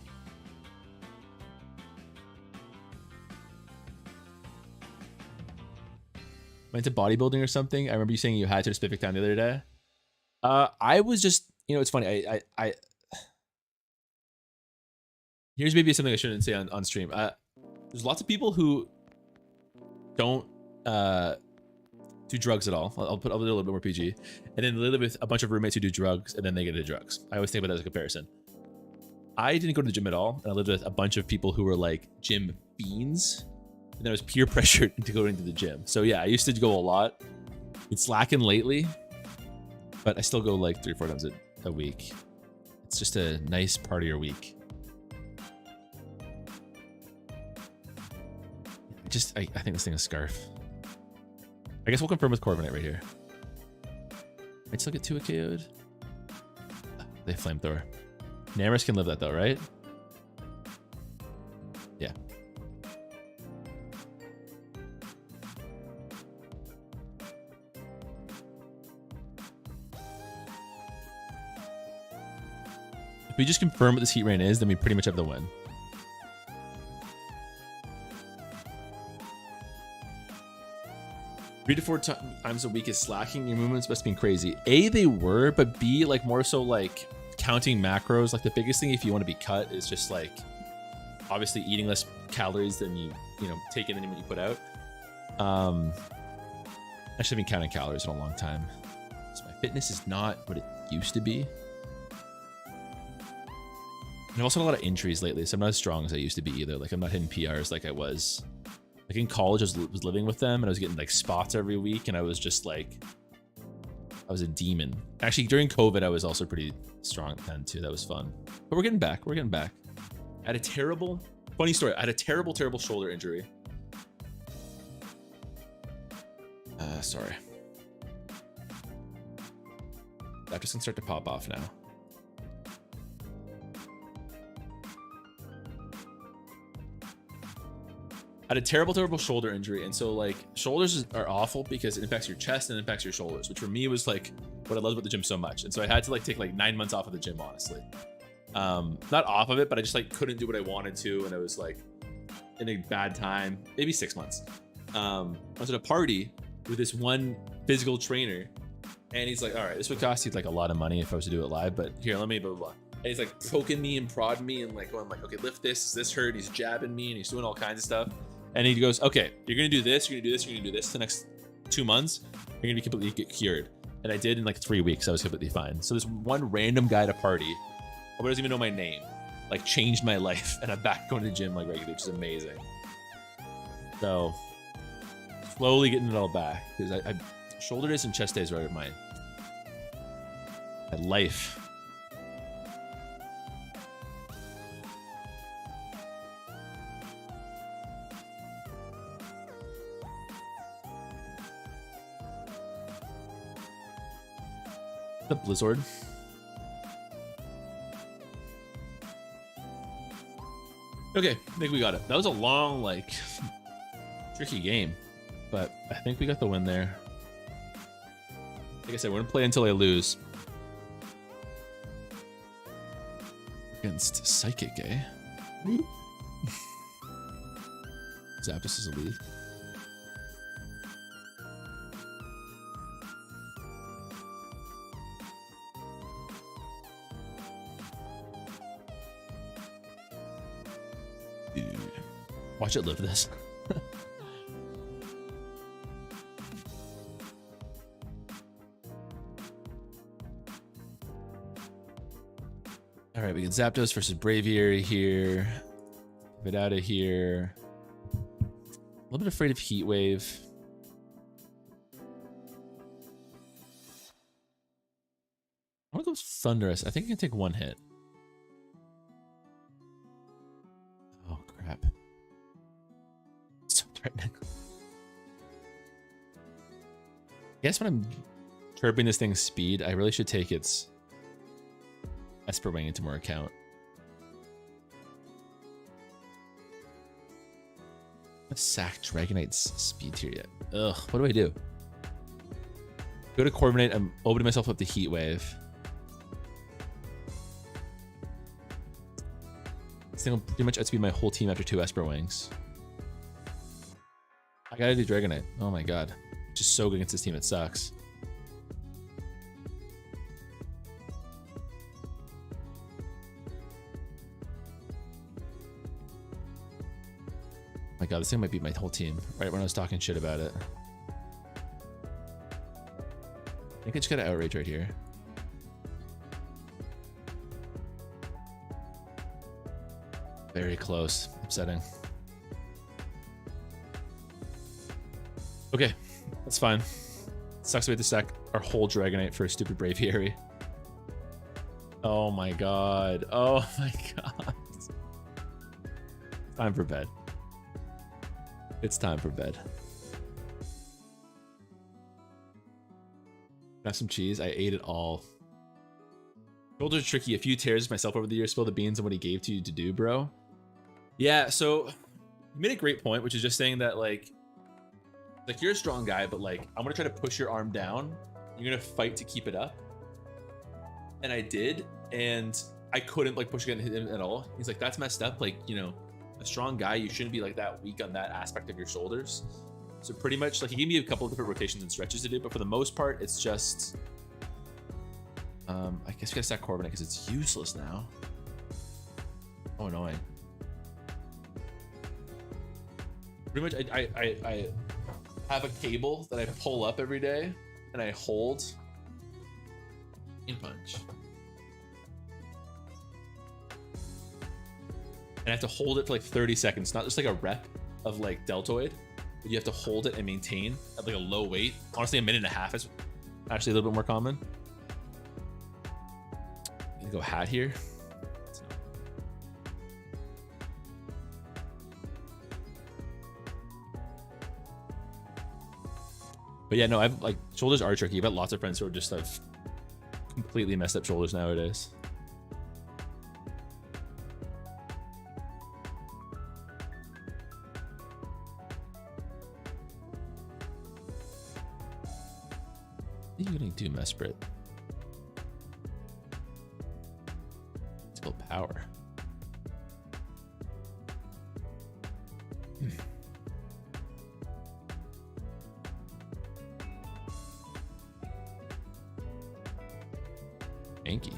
Am I into bodybuilding or something? I remember you saying you had to a specific time the other day. I was just, you know, it's funny. I here's maybe something I shouldn't say on stream. There's lots of people who don't do drugs at all. I'll do a little bit more PG, and then they live with a bunch of roommates who do drugs, and then they get into drugs. I always think about that as a comparison. I didn't go to the gym at all, and I lived with a bunch of people who were like gym fiends, and then I was peer pressured into going to the gym. So yeah, I used to go a lot. It's lacking lately. But I still go like 3 or 4 times a week. It's just a nice part of your week. I think this thing is scarf. I guess we'll confirm with Corviknight right here. Might still get 2 KO'd. They flamethrower. Enamorus can live that though, right? Yeah. If we just confirm what this Heat Ran is, then we pretty much have the win. Three to 4 times a week is slacking. Your movements must have been crazy. A, they were, but B, like more so like counting macros. Like the biggest thing if you want to be cut is just like obviously eating less calories than you know, take in than what you put out. I should have been counting calories in a long time. So my fitness is not what it used to be. I've also had a lot of injuries lately, so I'm not as strong as I used to be either. Like I'm not hitting PRs like I was. Like in college, I was living with them and I was getting like spots every week, and I was just like, I was a demon. Actually, during COVID, I was also pretty strong then too. That was fun. But we're getting back. We're getting back. I had a terrible, funny story. I had a terrible shoulder injury. Sorry. That just can start to pop off now. I had a terrible shoulder injury, and so like shoulders are awful because it impacts your chest and it impacts your shoulders, which for me was like what I loved about the gym so much. And so I had to like take like 9 months off of the gym, honestly. Not off of it, but I just like couldn't do what I wanted to, and I was like in a bad time. Maybe 6 months. I was at a party with this one physical trainer, and he's like, all right, this would cost you like a lot of money if I was to do it live, but here, let me blah blah blah. And he's like poking me and prodding me and like going like, okay, lift this. Does this hurt? He's jabbing me and he's doing all kinds of stuff. And he goes, okay, you're going to do this, you're going to do this, you're going to do this the next 2 months. You're going to be completely cured. And I did in like 3 weeks. I was completely fine. So this one random guy at a party, who doesn't even know my name, like changed my life. And I'm back going to the gym like regularly, which is amazing. So slowly getting it all back. Because I shoulder days and chest days are my life. The Blizzard. Okay, I think we got it. That was a long, like, tricky game, but I think we got the win there. Like I said, we're gonna play until I lose. Against Psychic, eh? Zapdos is a lead. Watch it live this. All right, we get Zapdos versus Braviary here. Get out of here. A little bit afraid of Heat Wave. I want to go Thunderous. I think I can take one hit. Oh, crap. So threatening. I guess when I'm chirping this thing's speed, I really should take its Esper Wing into more account. I've sacked Dragonite's speed tier yet. Ugh, what do I do? Go to Corviknight. I'm opening myself up to Heat Wave. This thing will pretty much outspeed my whole team after 2 Esper Wings. I gotta do Dragonite. Oh my god. Just so good against this team, it sucks. Oh my god, this thing might beat my whole team right when I was talking shit about it. I think I just gotta Outrage right here. Very close. Upsetting. Okay, that's fine. Sucks we have to sack our whole Dragonite for a stupid Braviary. Oh my god. Oh my god. Time for bed. It's time for bed. Have some cheese. I ate it all. Shoulders tricky. A few tears myself over the years. Spill the beans on what he gave to you to do, bro. Yeah, so you made a great point, which is just saying that like you're a strong guy, but like I'm gonna try to push your arm down. You're gonna fight to keep it up. And I did, and I couldn't like push against him at all. He's like, that's messed up. Like, you know, a strong guy, you shouldn't be like that weak on that aspect of your shoulders. So pretty much like he gave me a couple of different rotations and stretches to do, but for the most part, it's just I guess we gotta stack Corviknight because it's useless now. Oh, annoying. Pretty much I have a cable that I pull up every day and I hold and punch. And I have to hold it for like 30 seconds, not just like a rep of like deltoid, but you have to hold it and maintain at like a low weight. Honestly, a minute and a half is actually a little bit more common. I'm gonna go hat here. But yeah, no, I've like shoulders are tricky. I've got lots of friends who are just have completely messed up shoulders nowadays. What are you gonna do, Mesprit? It's called power. Yankee.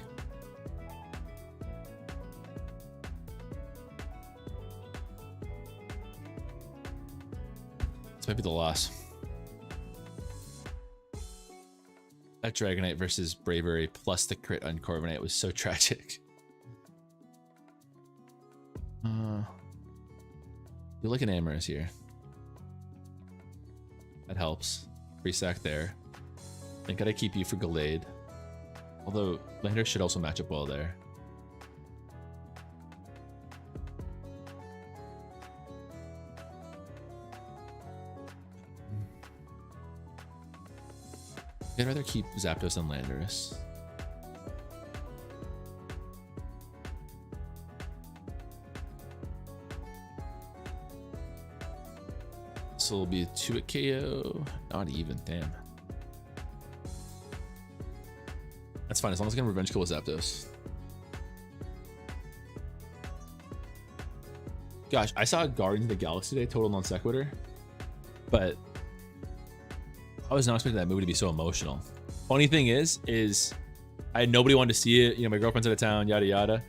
might be the loss. That Dragonite versus Bravery plus the crit on Corviknight was so tragic. You look at Amorous here. That helps. Free sack there. I gotta keep you for Gallade. Although Lander should also match up well there. I'd rather keep Zapdos than Landorus. This will be a 2 at KO. Not even, damn. That's fine, as long as I can revenge kill with Zapdos. Gosh, I saw Guardians of the Galaxy today, total non sequitur. But I was not expecting that movie to be so emotional. Funny thing is I had nobody wanted to see it. You know, my girlfriend's out of town, yada yada.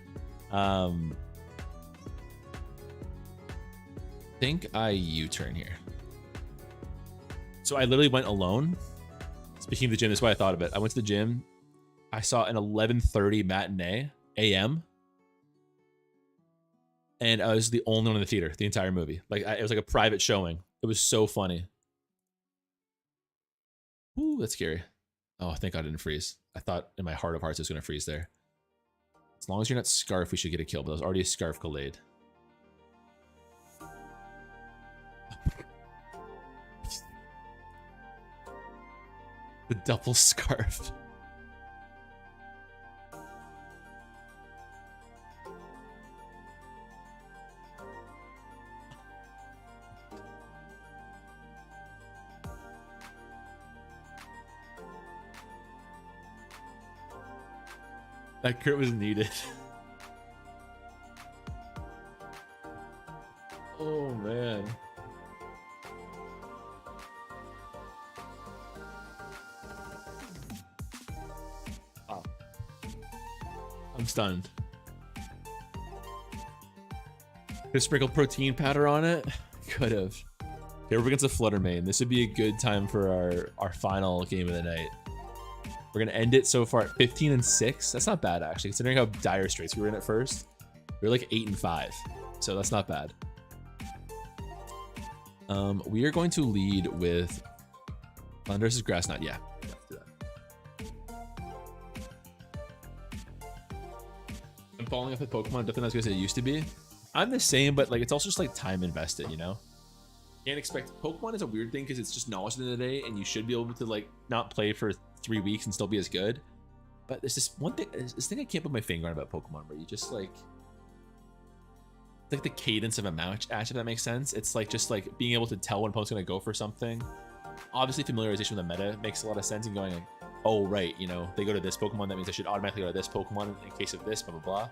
Think I U-turn here. So I literally went alone. Speaking of the gym, that's why I thought of it. I went to the gym. I saw an 11:30 matinee AM. And I was the only one in the theater the entire movie. Like it was like a private showing. It was so funny. Ooh, that's scary. Oh, thank God I didn't freeze. I thought in my heart of hearts it was going to freeze there. As long as you're not Scarf, we should get a kill. But that was already a Scarf Gallade. The double Scarf. That crit was needed. Oh man. Oh. I'm stunned. Could have sprinkled protein powder on it. Could have. Here we're against a Flutter Mane. This would be a good time for our final game of the night. We're gonna end it so far at 15-6. That's not bad actually, considering how dire straits we were in at first. We were like 8-5, so that's not bad. We are going to lead with Thunderous Grass Knot. Yeah, let's do that. I'm following up with Pokemon. Definitely not as good as it used to be. I'm the same, but like it's also just like time invested, you know. Can't expect. Pokemon is a weird thing because it's just knowledge at the end of the day, and you should be able to like not play for 3 weeks and still be as good. But there's this one thing, this thing I can't put my finger on about Pokemon, where you just like, it's like the cadence of a match, if that makes sense. It's like just like being able to tell when opponent's gonna go for something. Obviously, familiarization with the meta makes a lot of sense, and going like, oh right, you know, they go to this Pokemon, that means I should automatically go to this Pokemon in case of this, blah blah blah.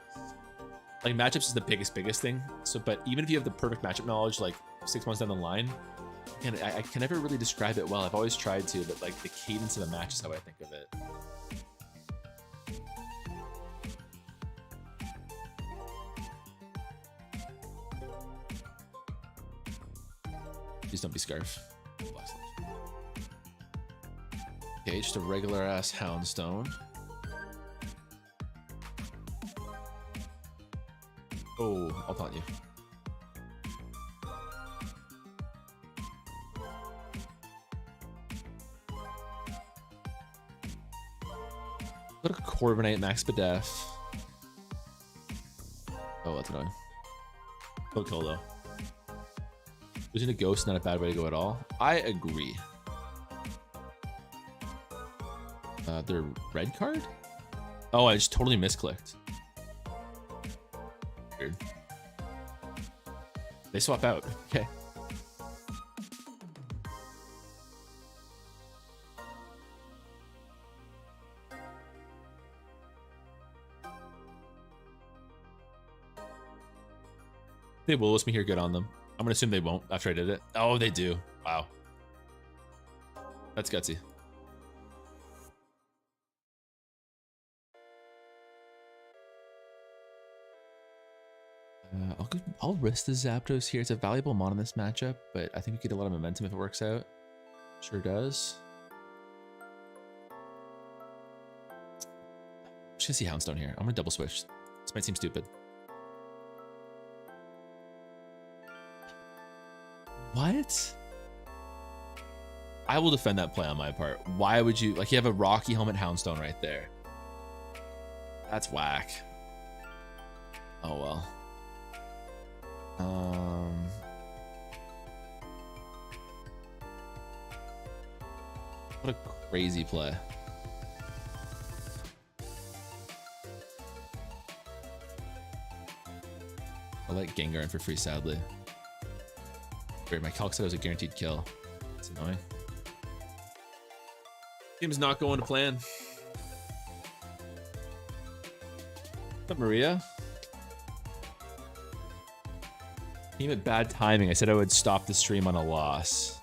Like matchups is the biggest thing. So, but even if you have the perfect matchup knowledge, like 6 months down the line, and I can never really describe it well. I've always tried to, but like the cadence of a match is how I think of it. Please don't be Scarf. Okay, just a regular ass Houndstone. Oh, I'll taunt you. What a Corviknight Max Badef. Oh, that's annoying. Go kill though. Losing a Ghost is not a bad way to go at all. I agree. Their red card? Oh, I just totally misclicked. Weird. They swap out. Okay. They will list me here good on them. I'm gonna assume they won't after I did it. Oh, they do. Wow. That's gutsy. I'll risk the Zapdos here. It's a valuable mon in this matchup, but I think we get a lot of momentum if it works out. Sure does. I'm just gonna see Houndstone here. I'm gonna double switch. This might seem stupid. What? I will defend that play on my part. Why would you, like, you have a Rocky Helmet Houndstone right there. That's whack. Oh well. What a crazy play. I let Gengar in for free, sadly. Weird, my calc said it was a guaranteed kill. It's annoying. Game's not going to plan. What's up, Maria? Team at bad timing. I said I would stop the stream on a loss.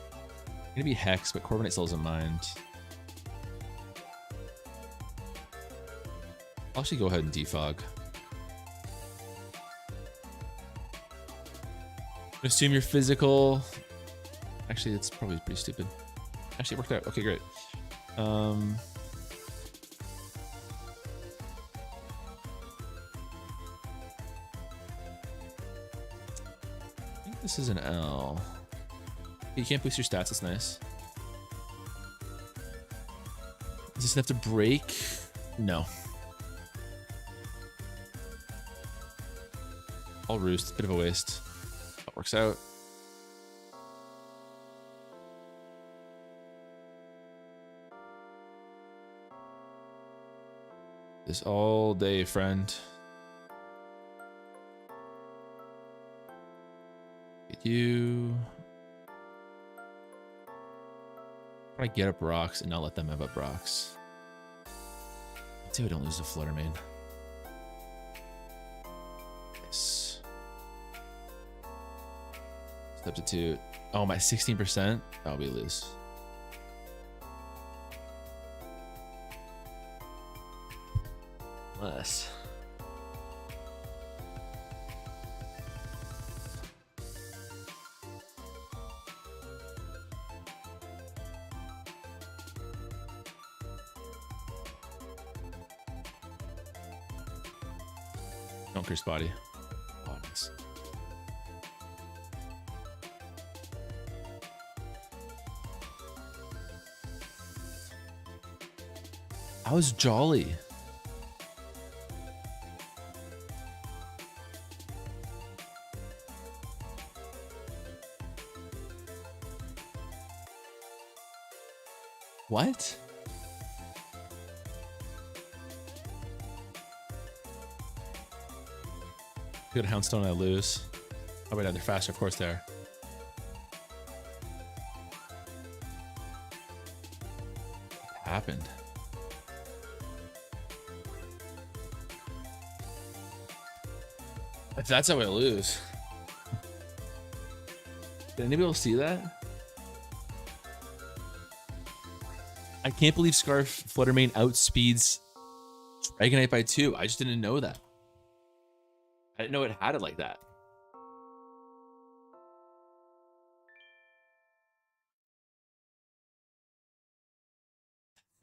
I'm gonna be Hex, but Corviknight still doesn't mind. I'll actually go ahead and defog. Assume you're physical. Actually, it's probably pretty stupid. Actually, it worked out. Okay, great. I think this is an L. You can't boost your stats. That's nice. Is this enough to break? No. All roost. Bit of a waste. That works out. This all day, friend. Get you. Try to get up rocks and not let them have up rocks. Let's see if we don't lose the Flutter Mane. Nice. Substitute. Oh, my 16%? Oh, we lose. Less. Don't curse body. Oh, nice. I was jolly. What? Good Houndstone, I lose. Oh wait, no, they're faster. Of course they are. What happened? If that's how I lose. Did anybody else see that? I can't believe Scarf Flutter Mane outspeeds Dragonite by 2. I just didn't know that. I didn't know it had it like that.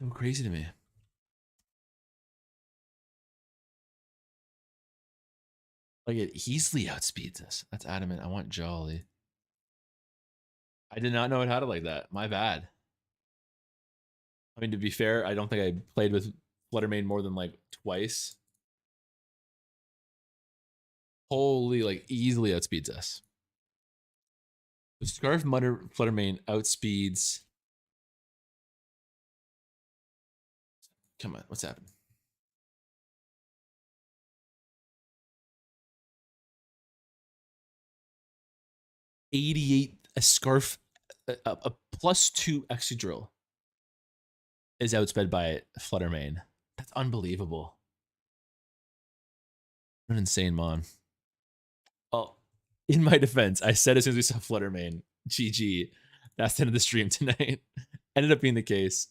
So crazy to me. Like, it easily outspeeds us. That's adamant. I want Jolly. I did not know it had it like that. My bad. I mean, to be fair, I don't think I played with Flutter Mane more than like twice. Holy, like, easily outspeeds us. The Scarf Flutter Mane outspeeds. Come on, what's happening? A Scarf, a +2 Excadrill is outsped by Flutter Mane. That's unbelievable. What an insane mon. Well, in my defense, I said as soon as we saw Flutter Mane, GG, that's the end of the stream tonight. Ended up being the case.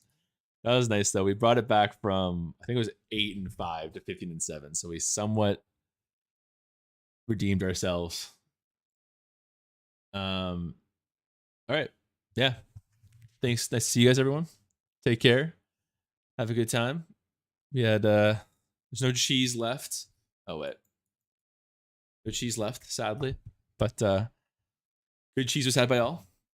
That was nice though. We brought it back from, I think it was 8-5 to 15-7. So we somewhat redeemed ourselves. All right. Yeah. Thanks. Nice to see you guys, everyone. Take care. Have a good time. We had there's no cheese left. Oh wait. No cheese left, sadly. But good cheese was had by all.